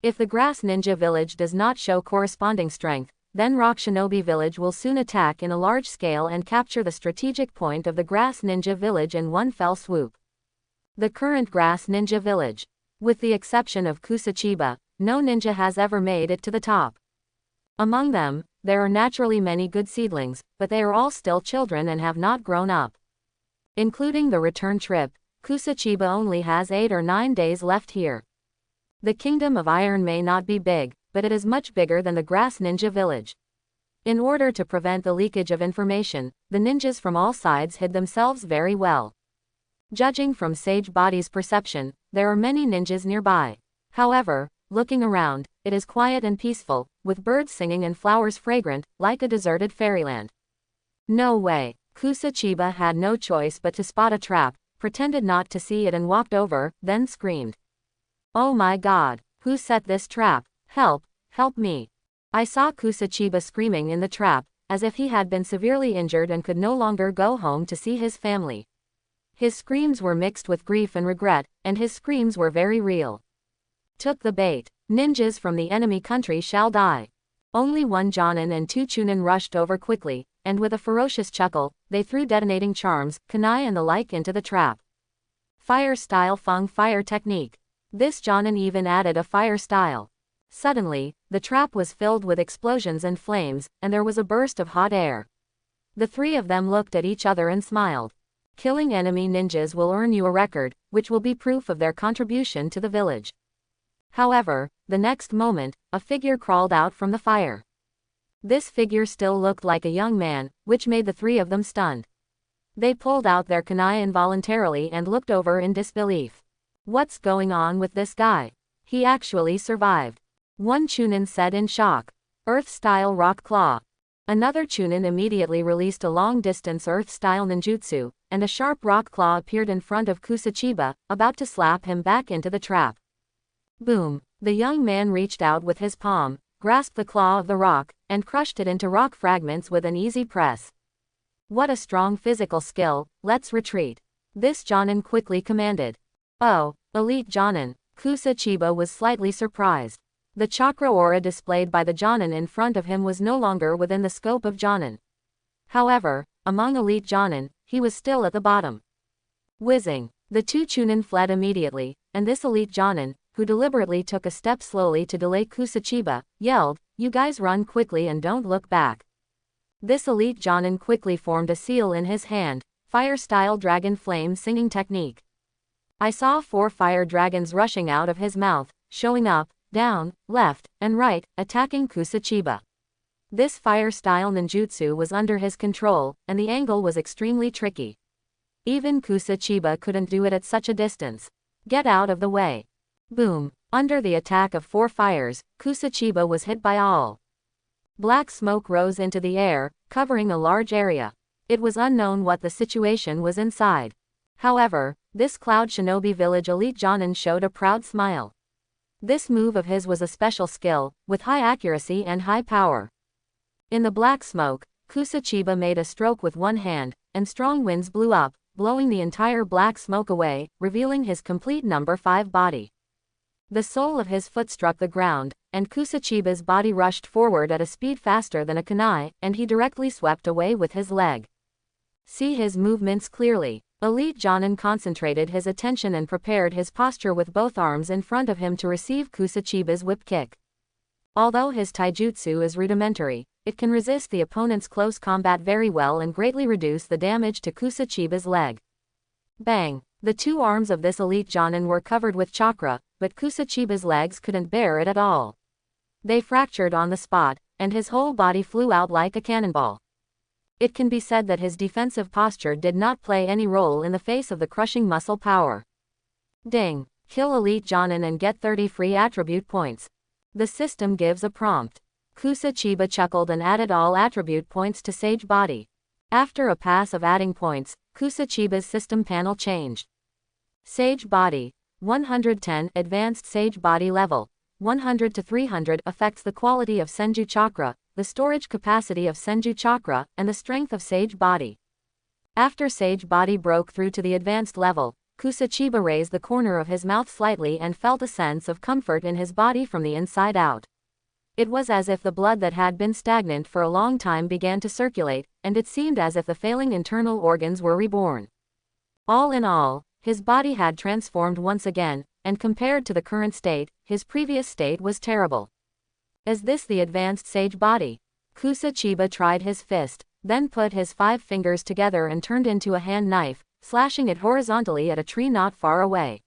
If the Grass Ninja village does not show corresponding strength, then Rock Shinobi village will soon attack in a large scale and capture the strategic point of the Grass Ninja village in one fell swoop. The current Grass Ninja village. With the exception of Kusachiba, no ninja has ever made it to the top. Among them, there are naturally many good seedlings, but they are all still children and have not grown up. Including the return trip, Kusachiba only has 8 or 9 days left here. The Kingdom of Iron may not be big, but it is much bigger than the Grass Ninja village. In order to prevent the leakage of information, the ninjas from all sides hid themselves very well. Judging from Sage Body's perception, there are many ninjas nearby. However, looking around, it is quiet and peaceful, with birds singing and flowers fragrant, like a deserted fairyland. No way. Kusachiba had no choice but to spot a trap, pretended not to see it and walked over, then screamed. Oh my god, who set this trap? Help, help me. I saw Kusachiba screaming in the trap, as if he had been severely injured and could no longer go home to see his family. His screams were mixed with grief and regret, and his screams were very real. Took the bait. Ninjas from the enemy country shall die. Only one Jonin and two Chunin rushed over quickly, and with a ferocious chuckle, they threw detonating charms, kunai and the like into the trap. Fire style Feng fire technique. This Jonin even added a fire style. Suddenly, the trap was filled with explosions and flames, and there was a burst of hot air. The three of them looked at each other and smiled. Killing enemy ninjas will earn you a record, which will be proof of their contribution to the village. However, the next moment, a figure crawled out from the fire. This figure still looked like a young man, which made the three of them stunned. They pulled out their kunai involuntarily and looked over in disbelief. What's going on with this guy? He actually survived. One Chunin said in shock. Earth-style rock claw. Another Chunin immediately released a long-distance earth-style ninjutsu, and a sharp rock claw appeared in front of Kusachiba, about to slap him back into the trap. Boom! The young man reached out with his palm, grasped the claw of the rock, and crushed it into rock fragments with an easy press. What a strong physical skill, let's retreat. This Jonin quickly commanded. Oh, elite Jonin. Kusachiba was slightly surprised. The chakra aura displayed by the Jonin in front of him was no longer within the scope of Jonin. However, among elite Jonin, he was still at the bottom. Whizzing. The two Chunin fled immediately, and this elite Jonin, who deliberately took a step slowly to delay Kusachiba, yelled, "You guys run quickly and don't look back." This elite Jonin quickly formed a seal in his hand, fire-style dragon flame singing technique. I saw 4 fire dragons rushing out of his mouth, showing up, down, left, and right, attacking Kusachiba. This fire-style ninjutsu was under his control, and the angle was extremely tricky. Even Kusachiba couldn't do it at such a distance. Get out of the way. Boom. Under the attack of 4 fires, Kusachiba was hit by all. Black smoke rose into the air, covering a large area. It was unknown what the situation was inside. However, this Cloud Shinobi Village elite Jonin showed a proud smile. This move of his was a special skill, with high accuracy and high power. In the black smoke, Kusachiba made a stroke with one hand, and strong winds blew up, blowing the entire black smoke away, revealing his complete number 5 body. The sole of his foot struck the ground, and Kusachiba's body rushed forward at a speed faster than a kunai, and he directly swept away with his leg. See his movements clearly. Elite Jonin concentrated his attention and prepared his posture with both arms in front of him to receive Kusachiba's whip kick. Although his taijutsu is rudimentary, it can resist the opponent's close combat very well and greatly reduce the damage to Kusachiba's leg. Bang! The 2 arms of this elite Jonin were covered with chakra, but Kusachiba's legs couldn't bear it at all. They fractured on the spot, and his whole body flew out like a cannonball. It can be said that his defensive posture did not play any role in the face of the crushing muscle power. Ding! Kill elite Jonin and get 30 free attribute points. The system gives a prompt. Kusachiba chuckled and added all attribute points to Sage Body. After a pass of adding points, Kusachiba's system panel changed. Sage Body. 110 Advanced Sage Body Level. 100 to 300 affects the quality of Senju Chakra, the storage capacity of Senju Chakra, and the strength of Sage Body. After Sage Body broke through to the advanced level, Kusachiba raised the corner of his mouth slightly and felt a sense of comfort in his body from the inside out. It was as if the blood that had been stagnant for a long time began to circulate, and it seemed as if the failing internal organs were reborn. All in all, his body had transformed once again, and compared to the current state, his previous state was terrible. Is this the advanced Sage Body? Kusachiba tried his fist, then put his 5 fingers together and turned into a hand knife, slashing it horizontally at a tree not far away.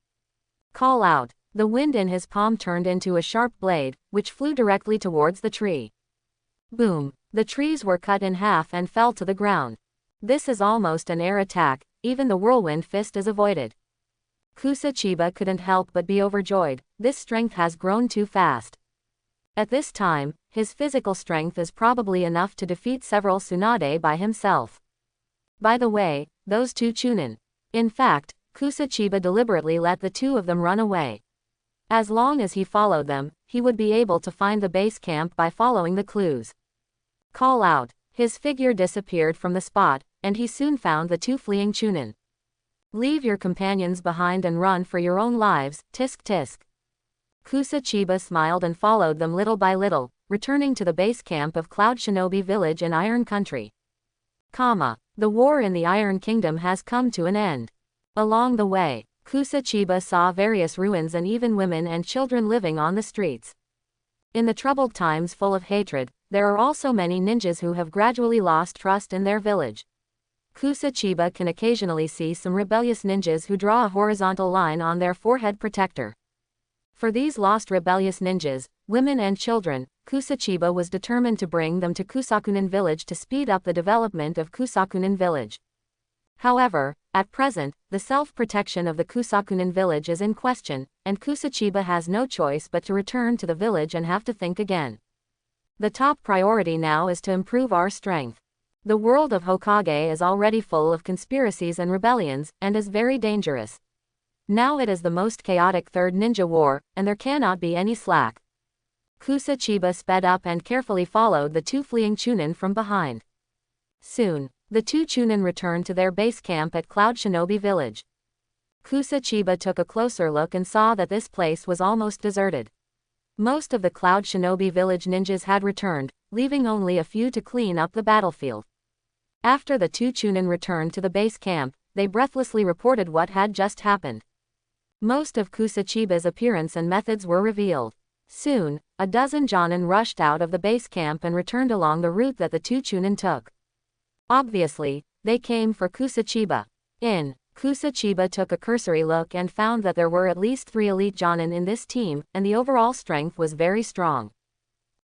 Call out. The wind in his palm turned into a sharp blade, which flew directly towards the tree. Boom! The trees were cut in half and fell to the ground. This is almost an air attack, even the whirlwind fist is avoided. Kusachiba couldn't help but be overjoyed. This strength has grown too fast. At this time, his physical strength is probably enough to defeat several Tsunade by himself. By the way, those two Chunin. In fact, Kusachiba deliberately let the two of them run away. As long as he followed them, he would be able to find the base camp by following the clues. Call out. His figure disappeared from the spot, and he soon found the two fleeing Chunin. Leave your companions behind and run for your own lives, tisk tisk. Kusachiba smiled and followed them little by little, returning to the base camp of Cloud Shinobi Village in Iron Country. The war in the Iron Kingdom has come to an end. Along the way, Kusachiba saw various ruins and even women and children living on the streets. In the troubled times full of hatred, there are also many ninjas who have gradually lost trust in their village. Kusachiba can occasionally see some rebellious ninjas who draw a horizontal line on their forehead protector. For these lost rebellious ninjas, women and children, Kusachiba was determined to bring them to Kusakunin village to speed up the development of Kusakunin village. However, at present, the self-protection of the Kusakunin village is in question, and Kusachiba has no choice but to return to the village and have to think again. The top priority now is to improve our strength. The world of Hokage is already full of conspiracies and rebellions, and is very dangerous. Now it is the most chaotic third ninja war, and there cannot be any slack. Kusachiba sped up and carefully followed the two fleeing Chunin from behind. Soon, the two Chunin returned to their base camp at Cloud Shinobi Village. Kusachiba took a closer look and saw that this place was almost deserted. Most of the Cloud Shinobi Village ninjas had returned, leaving only a few to clean up the battlefield. After the two Chunin returned to the base camp, they breathlessly reported what had just happened. Most of Kusachiba's appearance and methods were revealed. Soon, a dozen Jonin rushed out of the base camp and returned along the route that the two Chunin took. Obviously, they came for Kusachiba. Kusachiba took a cursory look and found that there were at least 3 elite Jonin in this team, and the overall strength was very strong.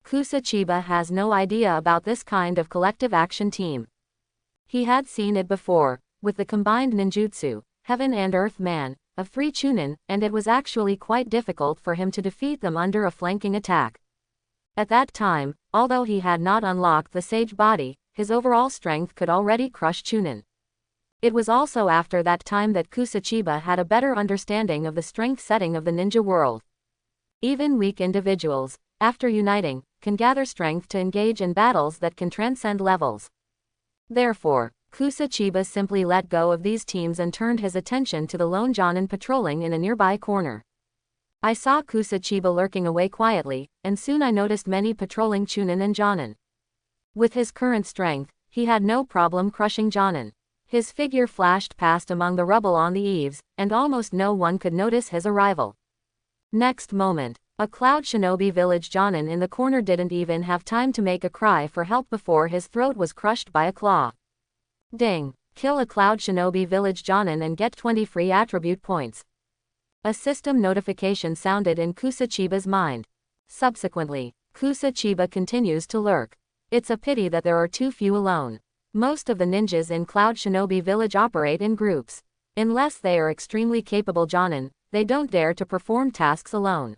Kusachiba has no idea about this kind of collective action team. He had seen it before, with the combined ninjutsu, Heaven and Earth Man, of 3 Chunin, and it was actually quite difficult for him to defeat them under a flanking attack. At that time, although he had not unlocked the Sage Body, his overall strength could already crush Chunin. It was also after that time that Kusachiba had a better understanding of the strength setting of the ninja world. Even weak individuals, after uniting, can gather strength to engage in battles that can transcend levels. Therefore, Kusachiba simply let go of these teams and turned his attention to the lone Jonin patrolling in a nearby corner. I saw Kusachiba lurking away quietly, and soon I noticed many patrolling Chunin and Jonin. With his current strength, he had no problem crushing Jonin. His figure flashed past among the rubble on the eaves, and almost no one could notice his arrival. Next moment, a Cloud Shinobi Village Jonin in the corner didn't even have time to make a cry for help before his throat was crushed by a claw. Ding! Kill a Cloud Shinobi Village Jonin and get 20 free attribute points. A system notification sounded in Kusachiba's mind. Subsequently, Kusachiba continues to lurk. It's a pity that there are too few alone. Most of the ninjas in Cloud Shinobi Village operate in groups. Unless they are extremely capable Jonin, they don't dare to perform tasks alone.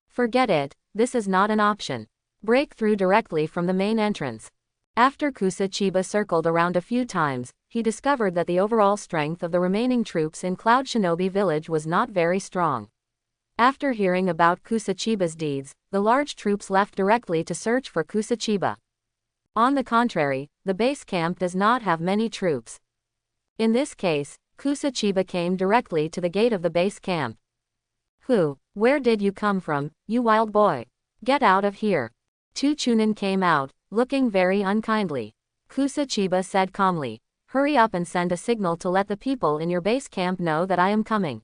Forget it, this is not an option. Break through directly from the main entrance. After Kusachiba circled around a few times, he discovered that the overall strength of the remaining troops in Cloud Shinobi Village was not very strong. After hearing about Kusachiba's deeds, the large troops left directly to search for Kusachiba. On the contrary, the base camp does not have many troops. In this case, Kusachiba came directly to the gate of the base camp. Where did you come from, you wild boy? Get out of here. 2 Chunin came out, looking very unkindly. Kusachiba said calmly, hurry up and send a signal to let the people in your base camp know that I am coming.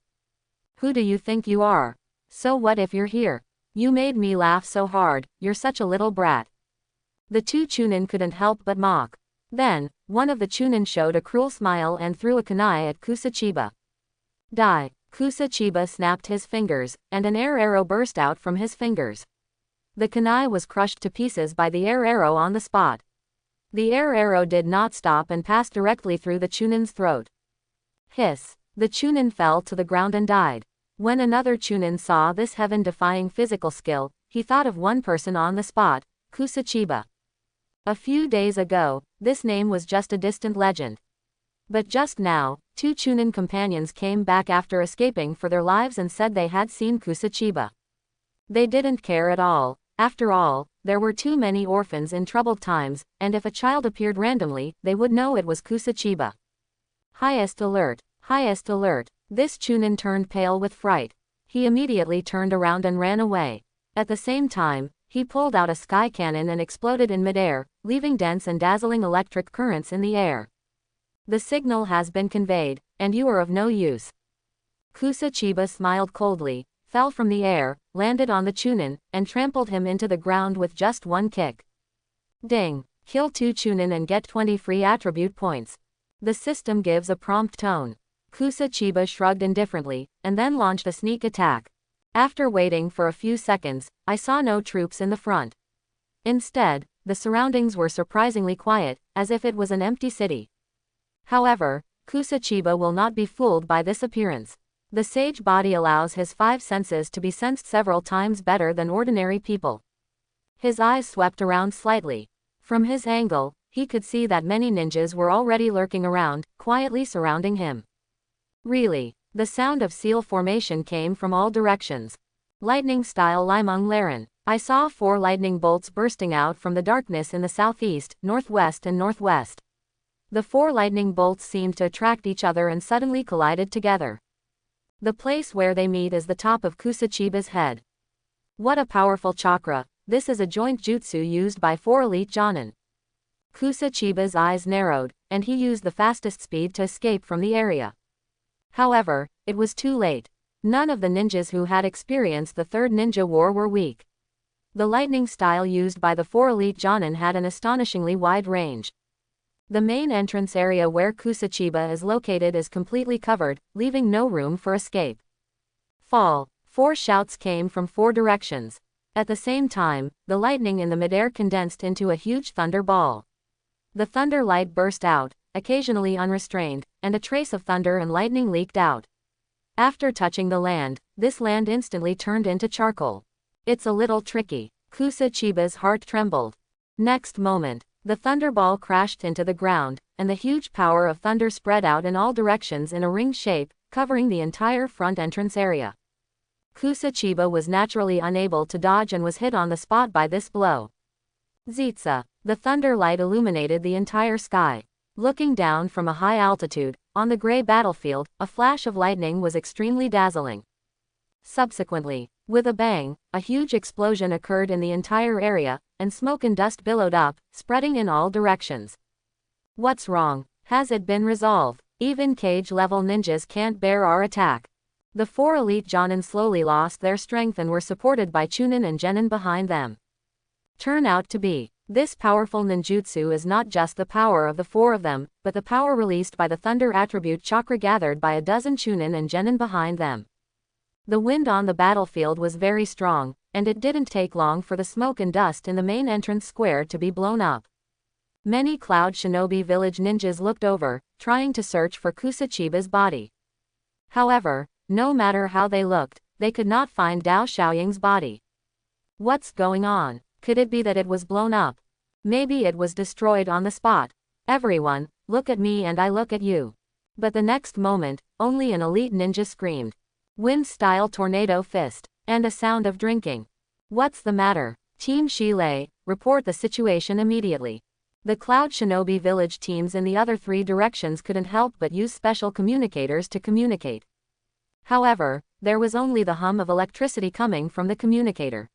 Who do you think you are? So what if you're here? You made me laugh so hard, you're such a little brat. The 2 Chunin couldn't help but mock. Then, one of the Chunin showed a cruel smile and threw a kunai at Kusachiba. Die! Kusachiba snapped his fingers, and an air arrow burst out from his fingers. The kunai was crushed to pieces by the air arrow on the spot. The air arrow did not stop and passed directly through the Chunin's throat. Hiss. The Chunin fell to the ground and died. When another Chunin saw this heaven-defying physical skill, he thought of one person on the spot, Kusachiba. A few days ago, this name was just a distant legend. But just now, two Chunin companions came back after escaping for their lives and said they had seen Kusachiba. They didn't care at all. After all, there were too many orphans in troubled times, and if a child appeared randomly, they would know it was Kusachiba. Highest alert! Highest alert! This Chunin turned pale with fright. He immediately turned around and ran away. At the same time, he pulled out a sky cannon and exploded in midair, leaving dense and dazzling electric currents in the air. The signal has been conveyed, and you are of no use. Kusachiba smiled coldly, fell from the air, landed on the Chunin, and trampled him into the ground with just one kick. Ding! Kill 2 Chunin and get 20 free attribute points. The system gives a prompt tone. Kusachiba shrugged indifferently, and then launched a sneak attack. After waiting for a few seconds, I saw no troops in the front. Instead, the surroundings were surprisingly quiet, as if it was an empty city. However, Kusachiba will not be fooled by this appearance. The sage body allows his 5 senses to be sensed several times better than ordinary people. His eyes swept around slightly. From his angle, he could see that many ninjas were already lurking around, quietly surrounding him. Really, the sound of seal formation came from all directions. Lightning-style Limung Laren. I saw 4 lightning bolts bursting out from the darkness in the southeast, northwest and northwest. The 4 lightning bolts seemed to attract each other and suddenly collided together. The place where they meet is the top of Kusachiba's head. What a powerful chakra! This is a joint jutsu used by 4 elite Jonin. Kusachiba's eyes narrowed, and he used the fastest speed to escape from the area. However, it was too late. None of the ninjas who had experienced the Third Ninja War were weak. The lightning style used by the 4 elite Jonin had an astonishingly wide range. The main entrance area where Kusachiba is located is completely covered, leaving no room for escape. Fall! 4 shouts came from 4 directions. At the same time, the lightning in the midair condensed into a huge thunder ball. The thunder light burst out, occasionally unrestrained, and a trace of thunder and lightning leaked out. After touching the land, this land instantly turned into charcoal. It's a little tricky. Kusachiba's heart trembled. Next moment, the thunderball crashed into the ground, and the huge power of thunder spread out in all directions in a ring shape, covering the entire front entrance area. Kusachiba was naturally unable to dodge and was hit on the spot by this blow. Zitsa! The thunder light illuminated the entire sky. Looking down from a high altitude, on the gray battlefield, a flash of lightning was extremely dazzling. Subsequently, with a bang, a huge explosion occurred in the entire area, and smoke and dust billowed up, spreading in all directions. What's wrong? Has it been resolved? Even cage-level ninjas can't bear our attack. The 4 elite Jonin slowly lost their strength and were supported by Chunin and Genin behind them. Turn out to be, this powerful ninjutsu is not just the power of the 4 of them, but the power released by the thunder attribute chakra gathered by a dozen Chunin and Genin behind them. The wind on the battlefield was very strong, and it didn't take long for the smoke and dust in the main entrance square to be blown up. Many Cloud Shinobi Village ninjas looked over, trying to search for Kusachiba's body. However, no matter how they looked, they could not find Dao Xiaoying's body. What's going on? Could it be that it was blown up? Maybe it was destroyed on the spot. Everyone, look at me and I look at you. But the next moment, only an elite ninja screamed. Wind-style tornado fist. And a sound of drinking. What's the matter? Team Shilei, report the situation immediately. The Cloud Shinobi Village teams in the other 3 directions couldn't help but use special communicators to communicate. However, there was only the hum of electricity coming from the communicator.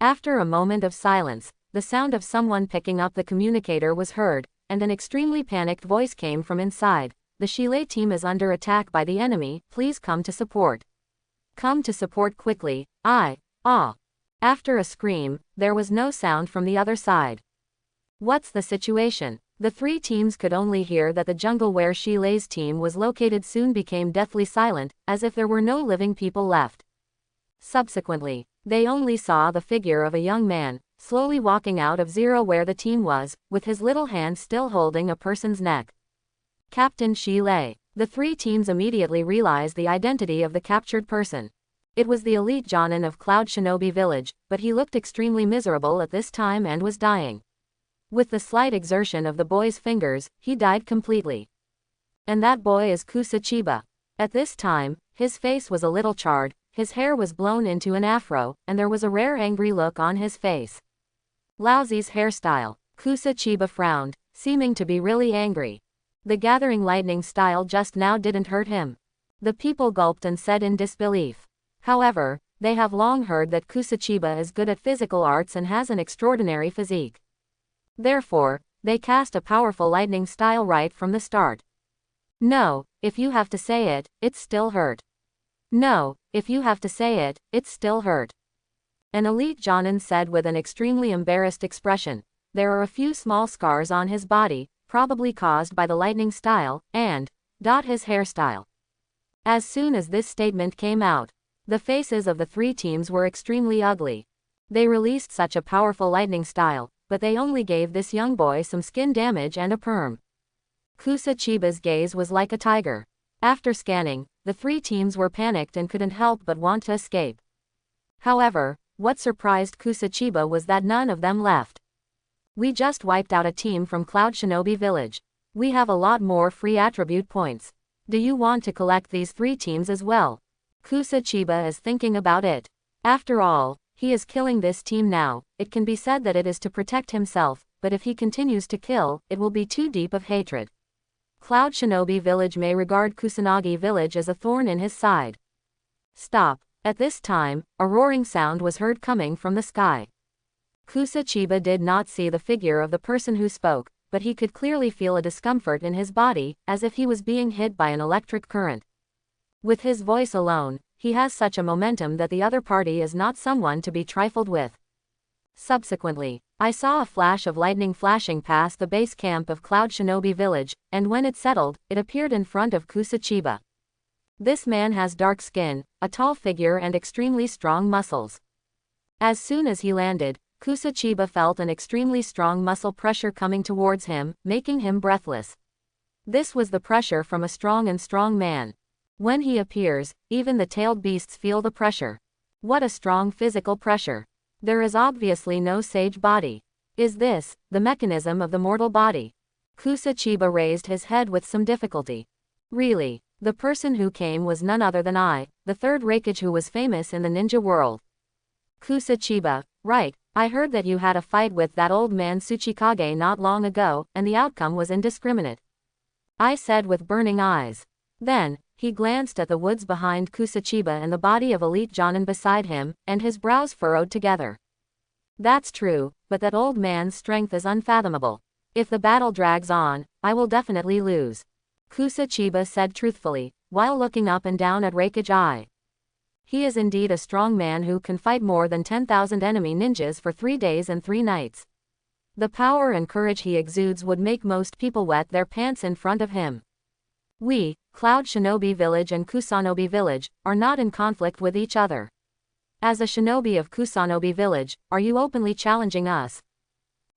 After a moment of silence, the sound of someone picking up the communicator was heard, and an extremely panicked voice came from inside. The Shilei team is under attack by the enemy, please come to support. Come to support quickly, After a scream, there was no sound from the other side. What's the situation? The 3 teams could only hear that the jungle where Shilei's team was located soon became deathly silent, as if there were no living people left. Subsequently, they only saw the figure of a young man, slowly walking out of Zero where the team was, with his little hand still holding a person's neck. Captain Shilei. The three teams immediately realized the identity of the captured person. It was the elite Jonin of Cloud Shinobi Village, but he looked extremely miserable at this time and was dying. With the slight exertion of the boy's fingers, he died completely. And that boy is Kusa Chiba. At this time, his face was a little charred, his hair was blown into an afro, and there was a rare angry look on his face. Lousy's hairstyle. Kusa Chiba frowned, seeming to be really angry. The gathering lightning style just now didn't hurt him. The people gulped and said in disbelief. However, they have long heard that Kusa Chiba is good at physical arts and has an extraordinary physique. Therefore, they cast a powerful lightning style right from the start. No, if you have to say it, it's still hurt. No, if you have to say it, it's still hurt. An elite Jonin said with an extremely embarrassed expression. There are a few small scars on his body, probably caused by the lightning style, and his hairstyle. As soon as this statement came out, the faces of the three teams were extremely ugly. They released such a powerful lightning style, but they only gave this young boy some skin damage and a perm. Kusa Chiba's gaze was like a tiger. After scanning, the three teams were panicked and couldn't help but want to escape. However, what surprised Kusa Chiba was that none of them left. We just wiped out a team from Cloud Shinobi Village. We have a lot more free attribute points. Do you want to collect these three teams as well? Kusa Chiba is thinking about it. After all, he is killing this team now. It can be said that it is to protect himself, but if he continues to kill, it will be too deep of hatred. Cloud Shinobi Village may regard Kusanagi Village as a thorn in his side. Stop. At this time, a roaring sound was heard coming from the sky. Kusa Chiba did not see the figure of the person who spoke, but he could clearly feel a discomfort in his body, as if he was being hit by an electric current. With his voice alone, he has such a momentum that the other party is not someone to be trifled with. Subsequently, I saw a flash of lightning flashing past the base camp of Cloud Shinobi Village, and when it settled, it appeared in front of Kusa Chiba. This man has dark skin, a tall figure and extremely strong muscles. As soon as he landed, Kusa Chiba felt an extremely strong muscle pressure coming towards him, making him breathless. This was the pressure from a strong man. When he appears, even the tailed beasts feel the pressure. What a strong physical pressure. There is obviously no sage body. Is this the mechanism of the mortal body? Kusa Chiba raised his head with some difficulty. Really, the person who came was none other than I, the third Hokage who was famous in the ninja world. Kusa Chiba, right, I heard that you had a fight with that old man Tsuchikage not long ago, and the outcome was indiscriminate. I said with burning eyes. Then, he glanced at the woods behind Kusa Chiba and the body of elite Jonin beside him, and his brows furrowed together. That's true, but that old man's strength is unfathomable. If the battle drags on, I will definitely lose. Kusa Chiba said truthfully, while looking up and down at Hokage. He is indeed a strong man who can fight more than 10,000 enemy ninjas for 3 days and 3 nights. The power and courage he exudes would make most people wet their pants in front of him. We, Cloud Shinobi Village and Kusanobi Village, are not in conflict with each other. As a shinobi of Kusanobi Village, are you openly challenging us?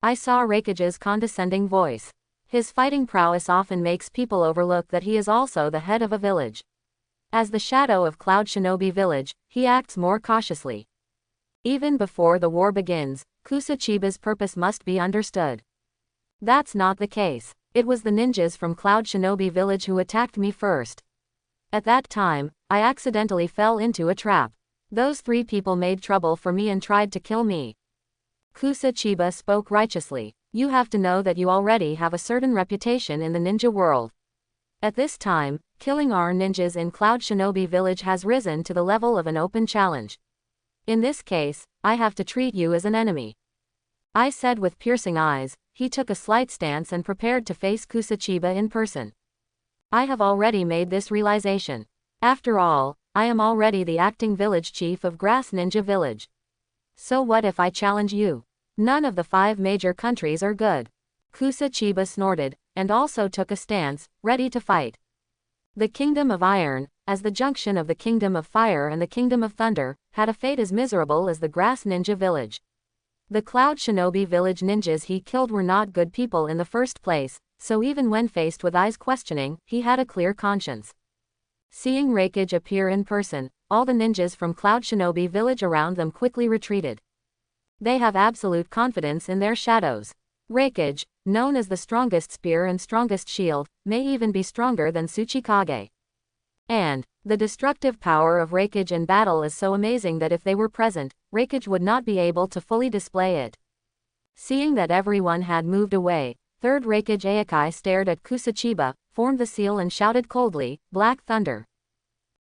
I saw Hokage's condescending voice. His fighting prowess often makes people overlook that he is also the head of a village. As the shadow of Cloud Shinobi Village, he acts more cautiously. Even before the war begins, Kusa Chiba's purpose must be understood. That's not the case. It was the ninjas from Cloud Shinobi Village who attacked me first. At that time, I accidentally fell into a trap. Those 3 people made trouble for me and tried to kill me. Kusa Chiba spoke righteously. You have to know that you already have a certain reputation in the ninja world. At this time, killing our ninjas in Cloud Shinobi Village has risen to the level of an open challenge. In this case, I have to treat you as an enemy. I said with piercing eyes. He took a slight stance and prepared to face Kusa Chiba in person. I have already made this realization. After all, I am already the acting village chief of Grass Ninja Village. So what if I challenge you? None of the 5 major countries are good. Kusa Chiba snorted, and also took a stance, ready to fight. The Kingdom of Iron, as the junction of the Kingdom of Fire and the Kingdom of Thunder, had a fate as miserable as the Grass Ninja Village. The Cloud Shinobi Village ninjas he killed were not good people in the first place, so even when faced with eyes questioning, he had a clear conscience. Seeing Hokage appear in person, all the ninjas from Cloud Shinobi village around them quickly retreated. They have absolute confidence in their shadows. Hokage, known as the strongest spear and strongest shield, may even be stronger than Tsuchikage. And the destructive power of Hokage in battle is so amazing that if they were present, Hokage would not be able to fully display it. Seeing that everyone had moved away, third Hokage Aokai stared at Kusachiba, formed the seal and shouted coldly, "Black Thunder."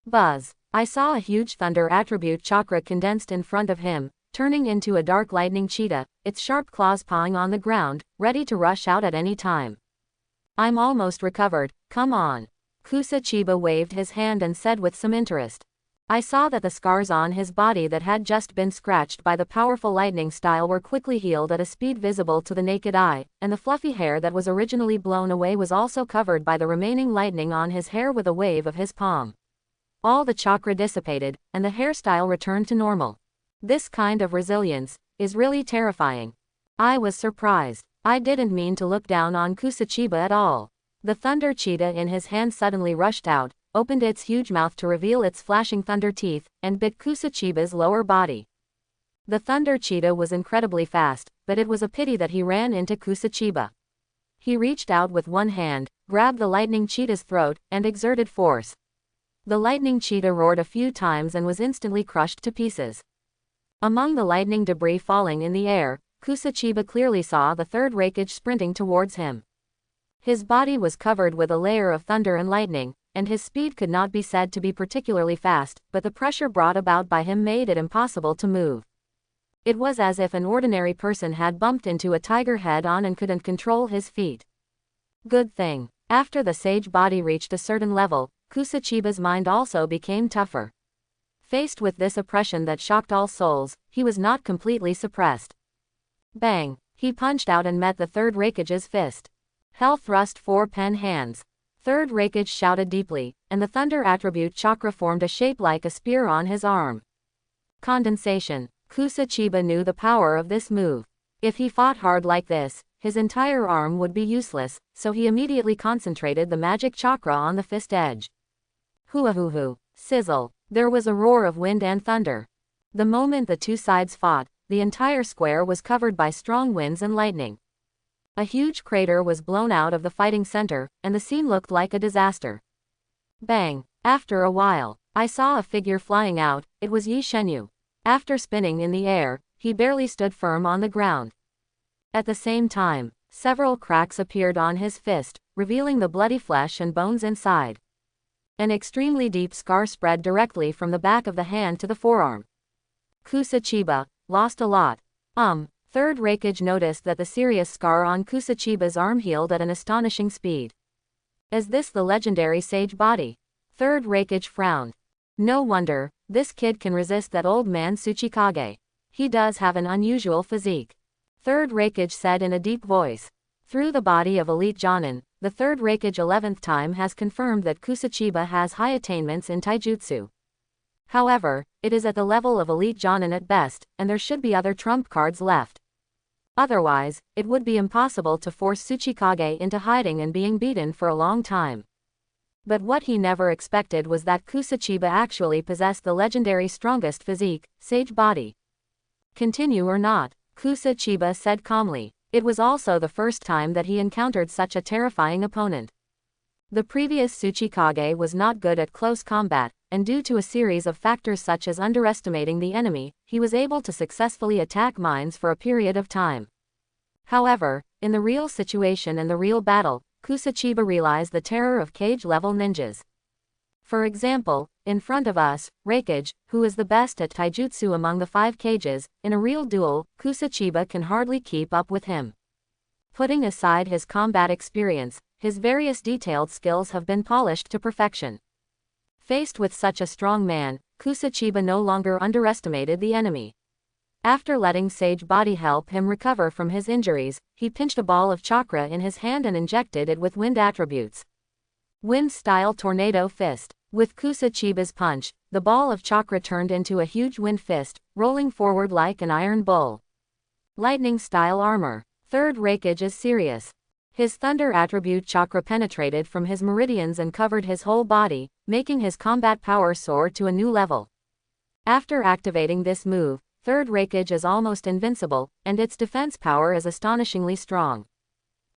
Buzz! I saw a huge thunder attribute chakra condensed in front of him, turning into a dark lightning cheetah, its sharp claws pawing on the ground, ready to rush out at any time. "I'm almost recovered, come on." Kusachiba waved his hand and said with some interest. I saw that the scars on his body that had just been scratched by the powerful lightning style were quickly healed at a speed visible to the naked eye, and the fluffy hair that was originally blown away was also covered by the remaining lightning on his hair with a wave of his palm. All the chakra dissipated, and the hairstyle returned to normal. This kind of resilience is really terrifying. I was surprised. I didn't mean to look down on Kusachiba at all. The thunder cheetah in his hand suddenly rushed out, opened its huge mouth to reveal its flashing thunder teeth, and bit Kusachiba's lower body. The thunder cheetah was incredibly fast, but it was a pity that he ran into Kusachiba. He reached out with one hand, grabbed the lightning cheetah's throat, and exerted force. The lightning cheetah roared a few times and was instantly crushed to pieces. Among the lightning debris falling in the air, Kusachiba clearly saw the third Hokage sprinting towards him. His body was covered with a layer of thunder and lightning, and his speed could not be said to be particularly fast, but the pressure brought about by him made it impossible to move. It was as if an ordinary person had bumped into a tiger head-on and couldn't control his feet. Good thing. After the sage body reached a certain level, Kusachiba's mind also became tougher. Faced with this oppression that shocked all souls, he was not completely suppressed. Bang! He punched out and met the third Hokage's fist. Hell thrust 4 pen hands. Third Hokage shouted deeply, and the thunder attribute chakra formed a shape like a spear on his arm. Condensation. Kusachiba knew the power of this move. If he fought hard like this, his entire arm would be useless, so he immediately concentrated the magic chakra on the fist edge. Hoo-hoo-hoo. Sizzle. There was a roar of wind and thunder. The moment the two sides fought, the entire square was covered by strong winds and lightning. A huge crater was blown out of the fighting center, and the scene looked like a disaster. Bang! After a while, I saw a figure flying out. It was Yi Shenyu. After spinning in the air, he barely stood firm on the ground. At the same time, several cracks appeared on his fist, revealing the bloody flesh and bones inside. An extremely deep scar spread directly from the back of the hand to the forearm. Kusachiba lost a lot. Third Hokage noticed that the serious scar on Kusachiba's arm healed at an astonishing speed. Is this the legendary sage body? Third Hokage frowned. No wonder, this kid can resist that old man Tsuchikage. He does have an unusual physique. Third Hokage said in a deep voice. Through the body of elite Jonin, the third Hokage 11th time has confirmed that Kusachiba has high attainments in taijutsu. However, it is at the level of elite Jonin at best, and there should be other trump cards left. Otherwise, it would be impossible to force Tsuchikage into hiding and being beaten for a long time. But what he never expected was that Kusachiba actually possessed the legendary strongest physique, sage body. Continue or not, Kusachiba said calmly. It was also the first time that he encountered such a terrifying opponent. The previous Tsuchikage was not good at close combat, and due to a series of factors such as underestimating the enemy, he was able to successfully attack mines for a period of time. However, in the real situation and the real battle, Kusachiba realized the terror of cage-level ninjas. For example, in front of us, Hokage, who is the best at taijutsu among the 5 cages, in a real duel, Kusachiba can hardly keep up with him. Putting aside his combat experience, his various detailed skills have been polished to perfection. Faced with such a strong man, Kusachiba no longer underestimated the enemy. After letting Sage Body help him recover from his injuries, he pinched a ball of chakra in his hand and injected it with wind attributes. Wind-style tornado fist. With Kusachiba's punch, the ball of chakra turned into a huge wind fist, rolling forward like an iron bull. Lightning-style armor. Third Hokage is serious. His thunder attribute chakra penetrated from his meridians and covered his whole body, making his combat power soar to a new level. After activating this move, Third Raikage is almost invincible, and its defense power is astonishingly strong.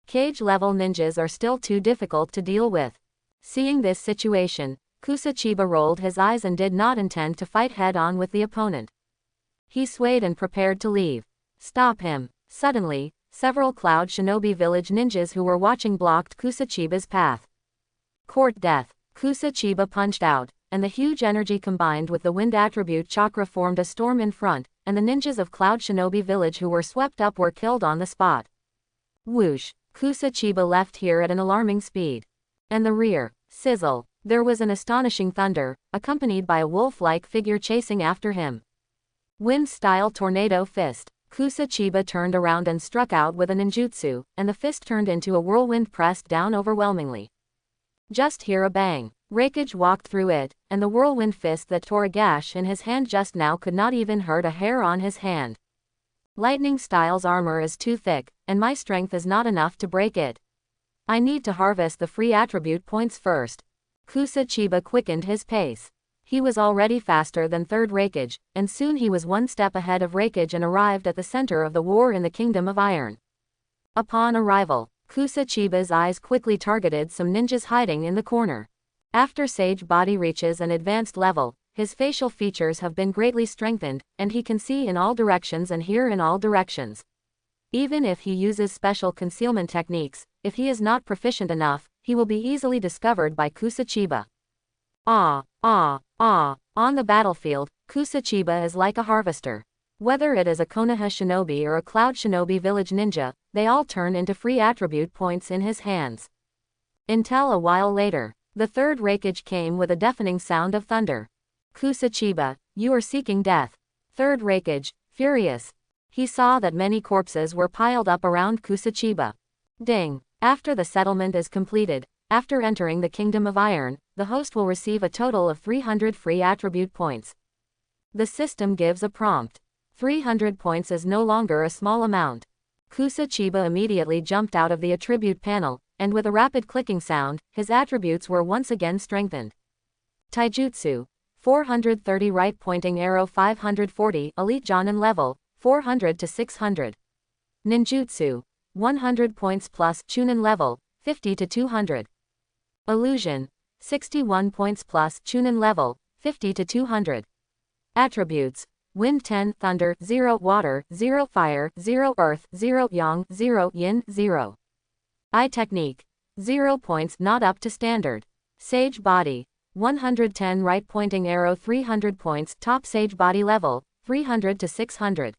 Cage-level ninjas are still too difficult to deal with. Seeing this situation, Kusachiba rolled his eyes and did not intend to fight head-on with the opponent. He swayed and prepared to leave. Stop him. Suddenly, several Cloud Shinobi Village ninjas who were watching blocked Kusachiba's path. Court death. Kusachiba punched out, and the huge energy combined with the wind attribute chakra formed a storm in front, and the ninjas of Cloud Shinobi Village who were swept up were killed on the spot. Whoosh! Kusachiba left here at an alarming speed. And the rear. Sizzle. There was an astonishing thunder, accompanied by a wolf-like figure chasing after him. Wind-style tornado fist. Kusachiba turned around and struck out with a ninjutsu, and the fist turned into a whirlwind pressed down overwhelmingly. Just hear a bang. Raikage walked through it, and the whirlwind fist that tore a gash in his hand just now could not even hurt a hair on his hand. Lightning Style's armor is too thick, and my strength is not enough to break it. I need to harvest the free attribute points first. Kusachiba quickened his pace. He was already faster than Third Raikage, and soon he was one step ahead of Raikage and arrived at the center of the war in the Kingdom of Iron. Upon arrival, Kusachiba's eyes quickly targeted some ninjas hiding in the corner. After Sage Body reaches an advanced level, his facial features have been greatly strengthened, and he can see in all directions and hear in all directions. Even if he uses special concealment techniques, if he is not proficient enough, he will be easily discovered by Kusachiba. On the battlefield, Kusachiba is like a harvester. Whether it is a Konoha shinobi or a Cloud Shinobi Village ninja, they all turn into free attribute points in his hands. Until a while later, the Third Raikage came with a deafening sound of thunder. Kusachiba, you are seeking death. Third Raikage, furious. He saw that many corpses were piled up around Kusachiba. Ding. After the settlement is completed, after entering the Kingdom of Iron, the host will receive a total of 300 free attribute points. The system gives a prompt. 300 points is no longer a small amount. Kusachiba immediately jumped out of the attribute panel, and with a rapid clicking sound, his attributes were once again strengthened. Taijutsu. 430 right pointing arrow 540 elite Jonin level, 400 to 600. Ninjutsu. 100 points plus Chunin level, 50 to 200. Illusion. 61 points plus Chunin level, 50 to 200. Attributes. Wind 10, Thunder 0, Water 0, Fire 0, Earth 0, Yang 0, Yin 0. Eye Technique. 0 points not up to standard. Sage Body. 110 right pointing arrow 300 points top Sage Body level, 300 to 600.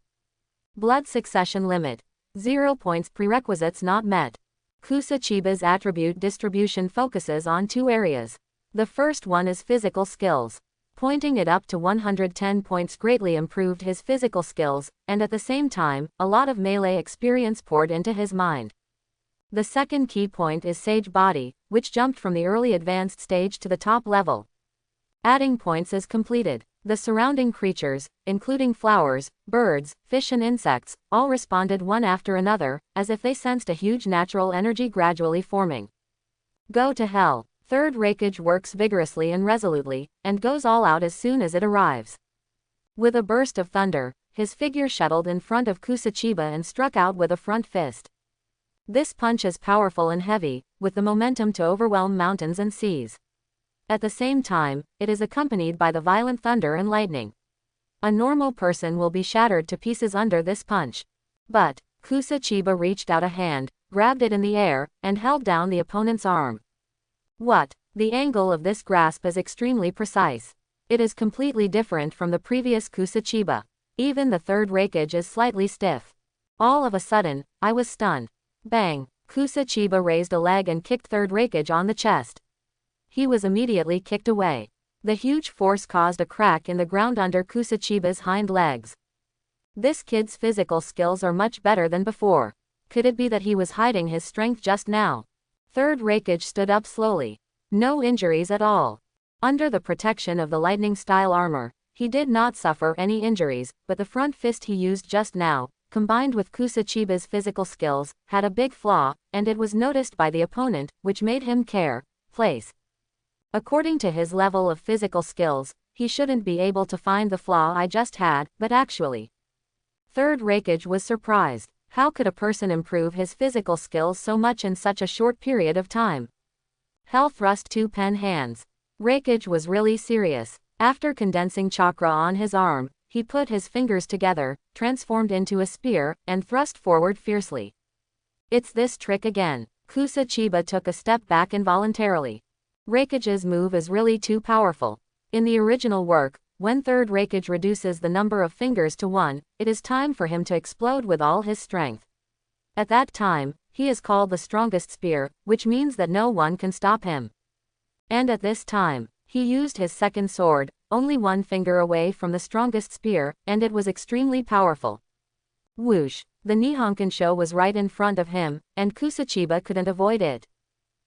Blood Succession Limit. 0 points prerequisites not met. Kusachiba's attribute distribution focuses on two areas. The first one is physical skills. Pointing it up to 110 points greatly improved his physical skills, and at the same time, a lot of melee experience poured into his mind. The second key point is Sage Body, which jumped from the early advanced stage to the top level. Adding points is completed. The surrounding creatures, including flowers, birds, fish and insects, all responded one after another, as if they sensed a huge natural energy gradually forming. Go to hell. Third Raikage works vigorously and resolutely, and goes all out as soon as it arrives. With a burst of thunder, his figure shuttled in front of Kusachiba and struck out with a front fist. This punch is powerful and heavy, with the momentum to overwhelm mountains and seas. At the same time, it is accompanied by the violent thunder and lightning. A normal person will be shattered to pieces under this punch. But Kusachiba reached out a hand, grabbed it in the air, and held down the opponent's arm. What? The angle of this grasp is extremely precise. It is completely different from the previous Kusachiba. Even the Third Raikage is slightly stiff. All of a sudden, I was stunned. Bang! Kusachiba raised a leg and kicked Third Raikage on the chest. He was immediately kicked away. The huge force caused a crack in the ground under Kusachiba's hind legs. This kid's physical skills are much better than before. Could it be that he was hiding his strength just now? Third Raikage stood up slowly. No injuries at all. Under the protection of the lightning-style armor, he did not suffer any injuries, but the front fist he used just now, combined with Kusachiba's physical skills, had a big flaw, and it was noticed by the opponent, which made him care. Place. According to his level of physical skills, he shouldn't be able to find the flaw I just had, but actually. Third Hokage was surprised. How could a person improve his physical skills so much in such a short period of time? Hell thrust two pen hands. Hokage was really serious. After condensing chakra on his arm, he put his fingers together, transformed into a spear, and thrust forward fiercely. It's this trick again. Kusachiba took a step back involuntarily. Hokage's move is really too powerful. In the original work, when Third Hokage reduces the number of fingers to 1, it is time for him to explode with all his strength. At that time, he is called the strongest spear, which means that no one can stop him. And at this time, he used his second sword, only one finger away from the strongest spear, and it was extremely powerful. Whoosh! The Nihonkansho was right in front of him, and Kusachiba couldn't avoid it.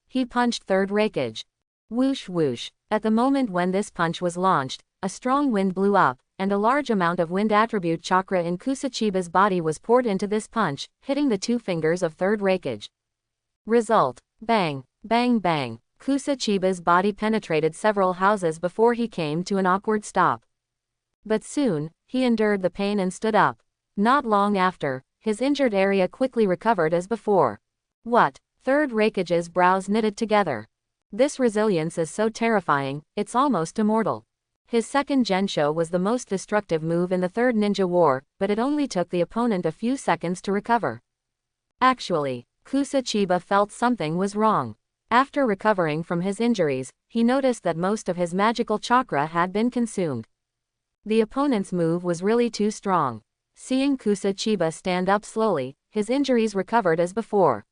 He punched Third Hokage. Whoosh whoosh! At the moment when this punch was launched, a strong wind blew up, and a large amount of wind attribute chakra in Kusachiba's body was poured into this punch, hitting the two fingers of Third Hokage. Result: bang, bang bang. Kusachiba's body penetrated several houses before he came to an awkward stop. But soon, he endured the pain and stood up. Not long after, his injured area quickly recovered as before. What? Third Hokage's brows knitted together. This resilience is so terrifying, it's almost immortal. His second Gensho was the most destructive move in the Third Ninja War, but it only took the opponent a few seconds to recover. Actually, Kusachiba felt something was wrong. After recovering from his injuries, he noticed that most of his magical chakra had been consumed. The opponent's move was really too strong. Seeing Kusachiba stand up slowly, his injuries recovered as before.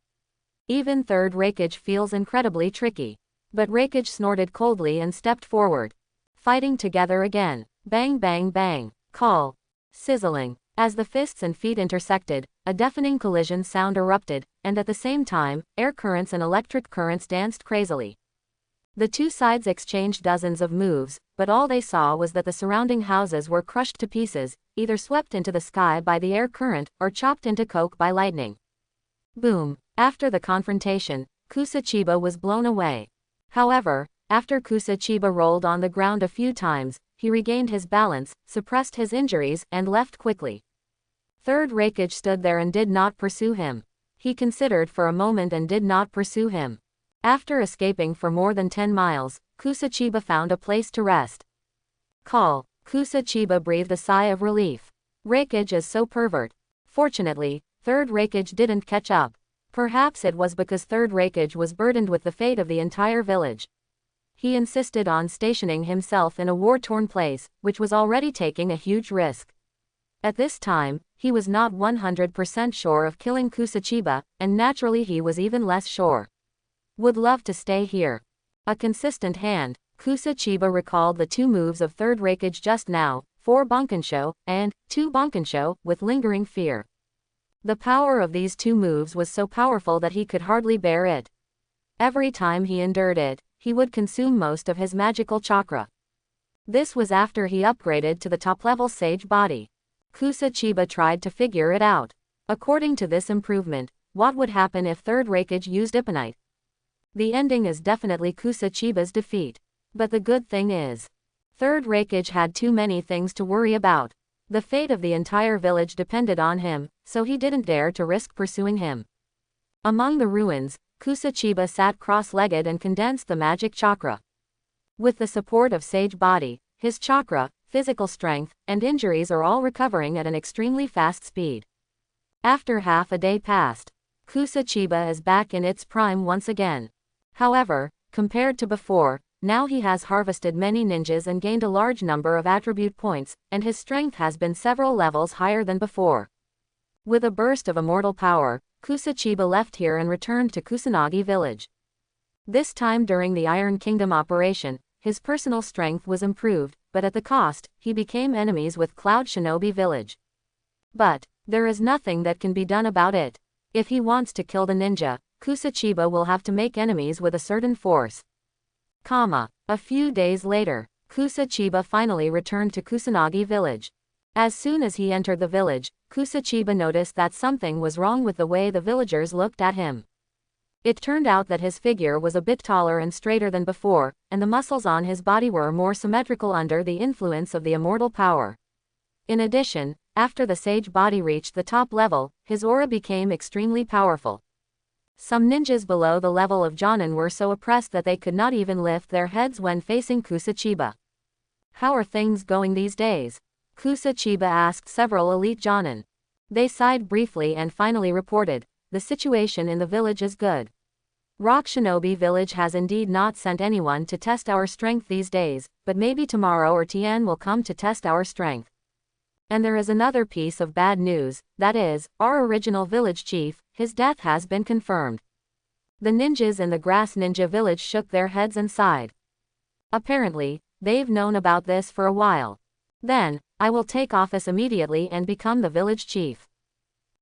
Even Third Hokage feels incredibly tricky. But Hokage snorted coldly and stepped forward. Fighting together again. Bang bang bang. Call. Sizzling. As the fists and feet intersected, a deafening collision sound erupted, and at the same time, air currents and electric currents danced crazily. The two sides exchanged dozens of moves, but all they saw was that the surrounding houses were crushed to pieces, either swept into the sky by the air current, or chopped into coke by lightning. Boom. After the confrontation, Kusachiba was blown away. However, after Kusachiba rolled on the ground a few times, he regained his balance, suppressed his injuries, and left quickly. Third Hokage stood there and did not pursue him. He considered for a moment and did not pursue him. After escaping for more than 10 miles, Kusachiba found a place to rest. Call. Kusachiba breathed a sigh of relief. Hokage is so pervert. Fortunately, Third Hokage didn't catch up. Perhaps it was because Third Hokage was burdened with the fate of the entire village. He insisted on stationing himself in a war-torn place, which was already taking a huge risk. At this time, he was not 100% sure of killing Kusachiba, and naturally he was even less sure. Would love to stay here. A consistent hand. Kusachiba recalled the two moves of Third Hokage just now, 4 Bankansho, and 2 Bankansho, with lingering fear. The power of these two moves was so powerful that he could hardly bear it. Every time he endured it, he would consume most of his magical chakra. This was after he upgraded to the top-level Sage body. Kusachiba tried to figure it out. According to this improvement, what would happen if Third Hokage used Iponite? The ending is definitely Kusachiba's defeat. But the good thing is, Third Hokage had too many things to worry about. The fate of the entire village depended on him, so he didn't dare to risk pursuing him. Among the ruins, Kusachiba sat cross-legged and condensed the magic chakra. With the support of Sage body, his chakra, physical strength, and injuries are all recovering at an extremely fast speed. After half a day passed, Kusachiba is back in its prime once again. However, compared to before, now he has harvested many ninjas and gained a large number of attribute points, and his strength has been several levels higher than before. With a burst of immortal power, Kusachiba left here and returned to Kusanagi village. This time during the Iron Kingdom operation, his personal strength was improved, but at the cost, he became enemies with Cloud Shinobi village. But there is nothing that can be done about it. If he wants to kill the ninja, Kusachiba will have to make enemies with a certain force. A few days later, Kusachiba finally returned to Kusanagi village. As soon as he entered the village, Kusachiba noticed that something was wrong with the way the villagers looked at him. It turned out that his figure was a bit taller and straighter than before, and the muscles on his body were more symmetrical under the influence of the immortal power. In addition, after the sage body reached the top level, his aura became extremely powerful. Some ninjas below the level of Jonin were so oppressed that they could not even lift their heads when facing Kusachiba. How are things going these days? Kusachiba asked several elite Jonin. They sighed briefly and finally reported, the situation in the village is good. Rock Shinobi Village has indeed not sent anyone to test our strength these days, but maybe tomorrow or Tien will come to test our strength. And there is another piece of bad news, that is, our original village chief, his death has been confirmed. The ninjas in the Grass Ninja Village shook their heads and sighed. Apparently, they've known about this for a while. Then, I will take office immediately and become the village chief.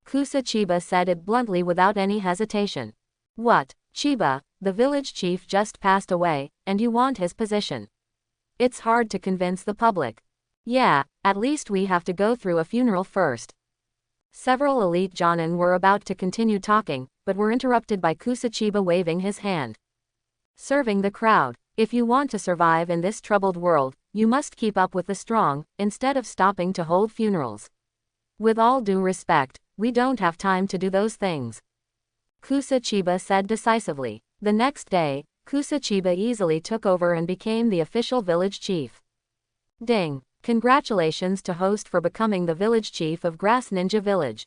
Kusachiba said it bluntly without any hesitation. What, Chiba, the village chief just passed away, and you want his position? It's hard to convince the public. Yeah, at least we have to go through a funeral first. Several elite Jonin were about to continue talking, but were interrupted by Kusachiba waving his hand. Serving the crowd. If you want to survive in this troubled world, you must keep up with the strong, instead of stopping to hold funerals. With all due respect, we don't have time to do those things. Kusachiba said decisively. The next day, Kusachiba easily took over and became the official village chief. Ding! Congratulations to host for becoming the village chief of Grass Ninja Village.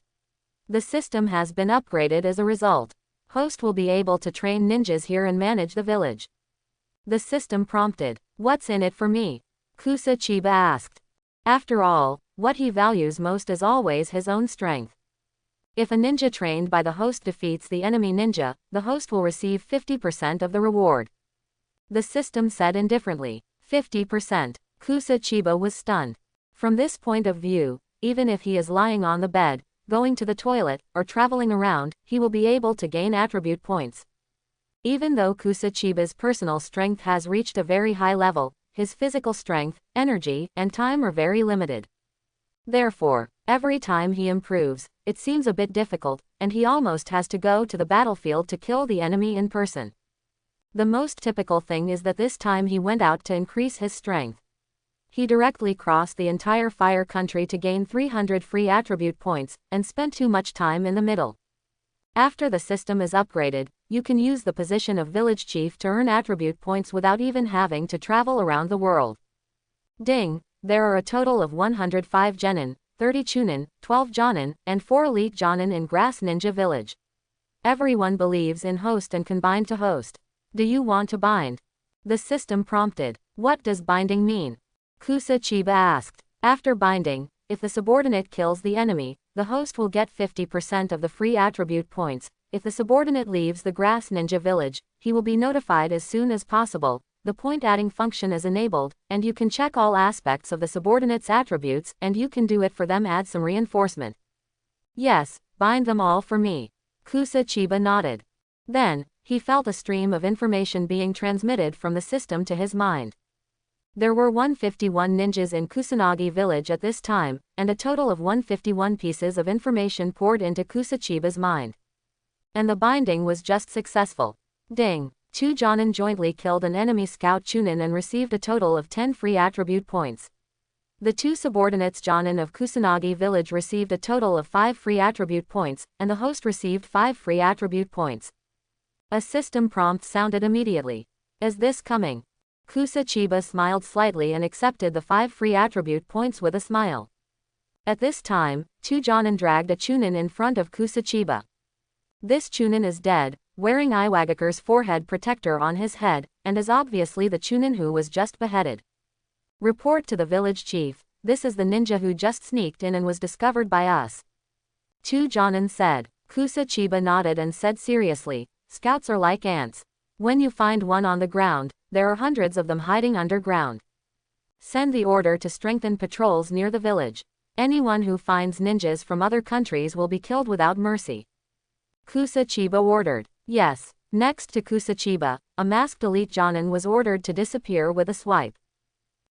The system has been upgraded as a result. Host will be able to train ninjas here and manage the village. The system prompted. What's in it for me? Kusachiba asked. After all, what he values most is always his own strength. If a ninja trained by the host defeats the enemy ninja, the host will receive 50% of the reward. The system said indifferently. 50%. Kusachiba was stunned. From this point of view, even if he is lying on the bed, going to the toilet, or traveling around, he will be able to gain attribute points. Even though Kusachiba's personal strength has reached a very high level, his physical strength, energy, and time are very limited. Therefore, every time he improves, it seems a bit difficult, and he almost has to go to the battlefield to kill the enemy in person. The most typical thing is that this time he went out to increase his strength. He directly crossed the entire fire country to gain 300 free attribute points, and spent too much time in the middle. After the system is upgraded, you can use the position of village chief to earn attribute points without even having to travel around the world. Ding! There are a total of 105 Genin, 30 Chunin, 12 Jonin, and 4 Elite Jonin in Grass Ninja Village. Everyone believes in host and can bind to host. Do you want to bind? The system prompted. What does binding mean? Kusachiba asked. After binding, if the subordinate kills the enemy, the host will get 50% of the free attribute points. If the subordinate leaves the Grass Ninja Village, he will be notified as soon as possible. The point-adding function is enabled, and you can check all aspects of the subordinate's attributes, and you can do it for them. Add some reinforcement. Yes, bind them all for me. Kusachiba nodded. Then, he felt a stream of information being transmitted from the system to his mind. There were 151 ninjas in Kusanagi village at this time, and a total of 151 pieces of information poured into Kusachiba's mind. And the binding was just successful. Ding! 2 Jonin jointly killed an enemy scout Chunin and received a total of 10 free attribute points. The 2 subordinates Jonin of Kusanagi village received a total of 5 free attribute points, and the host received 5 free attribute points. A system prompt sounded immediately. Is this coming? Kusachiba smiled slightly and accepted the 5 free attribute points with a smile. At this time, 2 Jonin dragged a Chunin in front of Kusachiba. This Chunin is dead, wearing Iwagaker's forehead protector on his head, and is obviously the Chunin who was just beheaded. Report to the village chief, this is the ninja who just sneaked in and was discovered by us. 2 Jonin said. Kusachiba nodded and said seriously, scouts are like ants. When you find one on the ground, there are hundreds of them hiding underground. Send the order to strengthen patrols near the village. Anyone who finds ninjas from other countries will be killed without mercy. Kusachiba ordered. Yes. Next to Kusachiba, a masked elite Jonin was ordered to disappear with a swipe.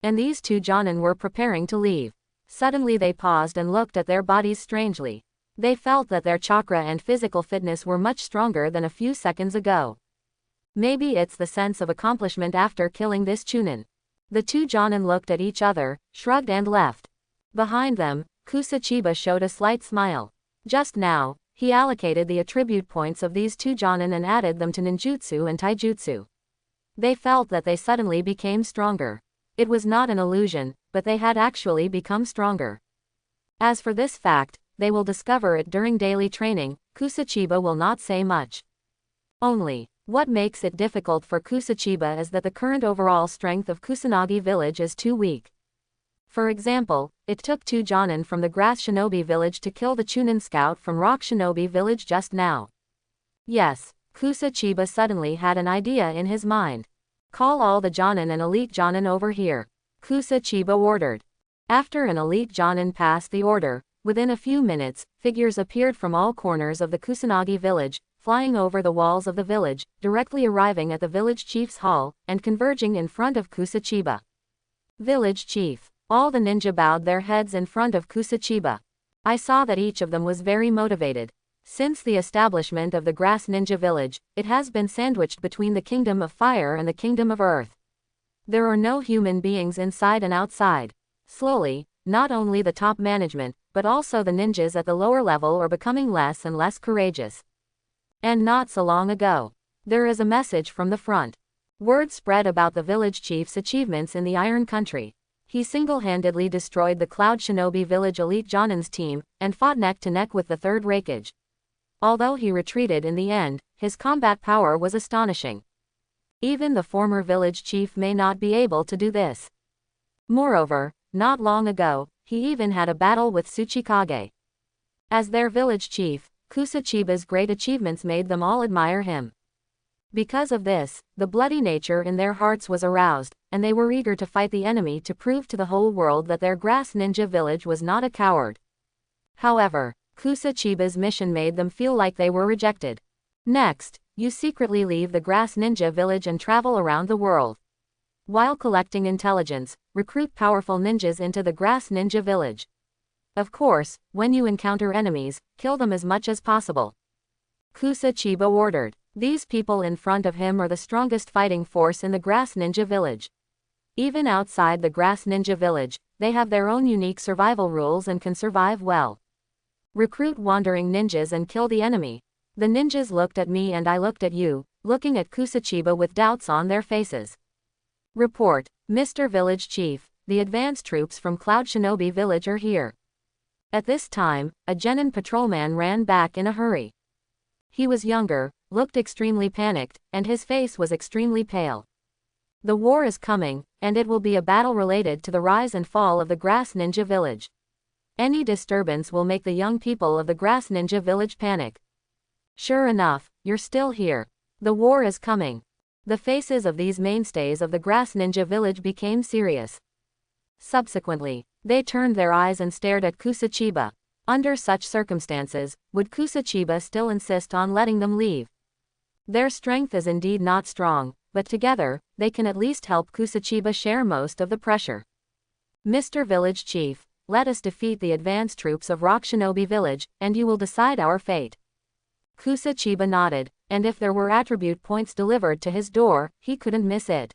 And these 2 Jonin were preparing to leave. Suddenly they paused and looked at their bodies strangely. They felt that their chakra and physical fitness were much stronger than a few seconds ago. Maybe it's the sense of accomplishment after killing this Chunin. The two Jonin looked at each other, shrugged and left. Behind them, Kusachiba showed a slight smile. Just now, he allocated the attribute points of these two Jonin and added them to ninjutsu and taijutsu. They felt that they suddenly became stronger. It was not an illusion, but they had actually become stronger. As for this fact, they will discover it during daily training. Kusachiba will not say much. Only, what makes it difficult for Kusachiba is that the current overall strength of Kusanagi village is too weak. For example, it took two Jonin from the Grass Shinobi village to kill the Chunin scout from Rock Shinobi village just now. Yes, Kusachiba suddenly had an idea in his mind. Call all the Jonin and elite Jonin over here, Kusachiba ordered. After an elite Jonin passed the order, within a few minutes, figures appeared from all corners of the Kusanagi village, flying over the walls of the village, directly arriving at the village chief's hall, and converging in front of Kusachiba. Village chief. All the ninja bowed their heads in front of Kusachiba. I saw that each of them was very motivated. Since the establishment of the Grass Ninja Village, it has been sandwiched between the Kingdom of Fire and the Kingdom of Earth. There are no human beings inside and outside. Slowly, not only the top management, but also the ninjas at the lower level are becoming less and less courageous. And not so long ago, there is a message from the front. Word spread about the village chief's achievements in the Iron Country. He single-handedly destroyed the Cloud Shinobi Village Elite Jonin's team, and fought neck-to-neck with the third Raikage. Although he retreated in the end, his combat power was astonishing. Even the former village chief may not be able to do this. Moreover, not long ago, he even had a battle with Tsuchikage. As their village chief, Kusachiba's great achievements made them all admire him. Because of this, the bloody nature in their hearts was aroused, and they were eager to fight the enemy to prove to the whole world that their Grass Ninja Village was not a coward. However, Kusachiba's mission made them feel like they were rejected. Next, you secretly leave the Grass Ninja Village and travel around the world. While collecting intelligence, recruit powerful ninjas into the Grass Ninja Village. Of course, when you encounter enemies, kill them as much as possible. Kusachiba ordered. These people in front of him are the strongest fighting force in the Grass Ninja Village. Even outside the Grass Ninja Village, they have their own unique survival rules and can survive well. Recruit wandering ninjas and kill the enemy. The ninjas looked at me and I looked at you, looking at Kusachiba with doubts on their faces. Report, Mr. Village Chief, the advance troops from Cloud Shinobi Village are here. At this time, a genin patrolman ran back in a hurry. He was younger, looked extremely panicked, and his face was extremely pale. The war is coming, and it will be a battle related to the rise and fall of the Grass Ninja Village. Any disturbance will make the young people of the Grass Ninja Village panic. Sure enough, you're still here. The war is coming. The faces of these mainstays of the Grass Ninja Village became serious. Subsequently, they turned their eyes and stared at Kusachiba. Under such circumstances, would Kusachiba still insist on letting them leave? Their strength is indeed not strong, but together, they can at least help Kusachiba share most of the pressure. Mr. Village Chief, let us defeat the advance troops of Rock Shinobi Village, and you will decide our fate. Kusachiba nodded, and if there were attribute points delivered to his door, he couldn't miss it.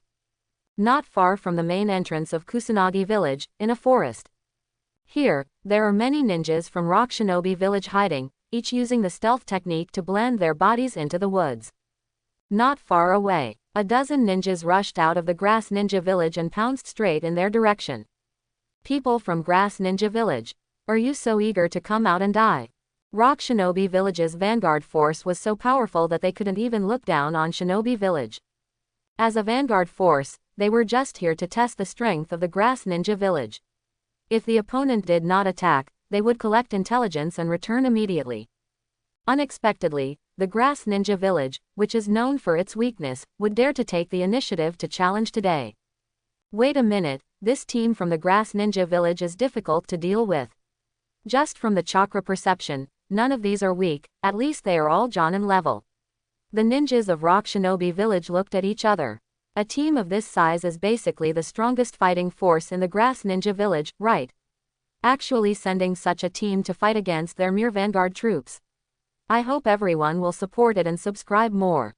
Not far from the main entrance of Kusanagi Village, in a forest. Here, there are many ninjas from Rock Shinobi Village hiding, each using the stealth technique to blend their bodies into the woods. Not far away, a dozen ninjas rushed out of the Grass Ninja Village and pounced straight in their direction. People from Grass Ninja Village, are you so eager to come out and die? Rock Shinobi Village's vanguard force was so powerful that they couldn't even look down on Shinobi Village. As a vanguard force, they were just here to test the strength of the Grass Ninja Village. If the opponent did not attack, they would collect intelligence and return immediately. Unexpectedly, the Grass Ninja Village, which is known for its weakness, would dare to take the initiative to challenge today. Wait a minute, this team from the Grass Ninja Village is difficult to deal with. Just from the chakra perception, none of these are weak, at least they are all Jonin level. The ninjas of Rock Shinobi Village looked at each other. A team of this size is basically the strongest fighting force in the Grass Ninja Village, right? actually sending such a team to fight against their mere vanguard troops. I hope everyone will support it and subscribe more.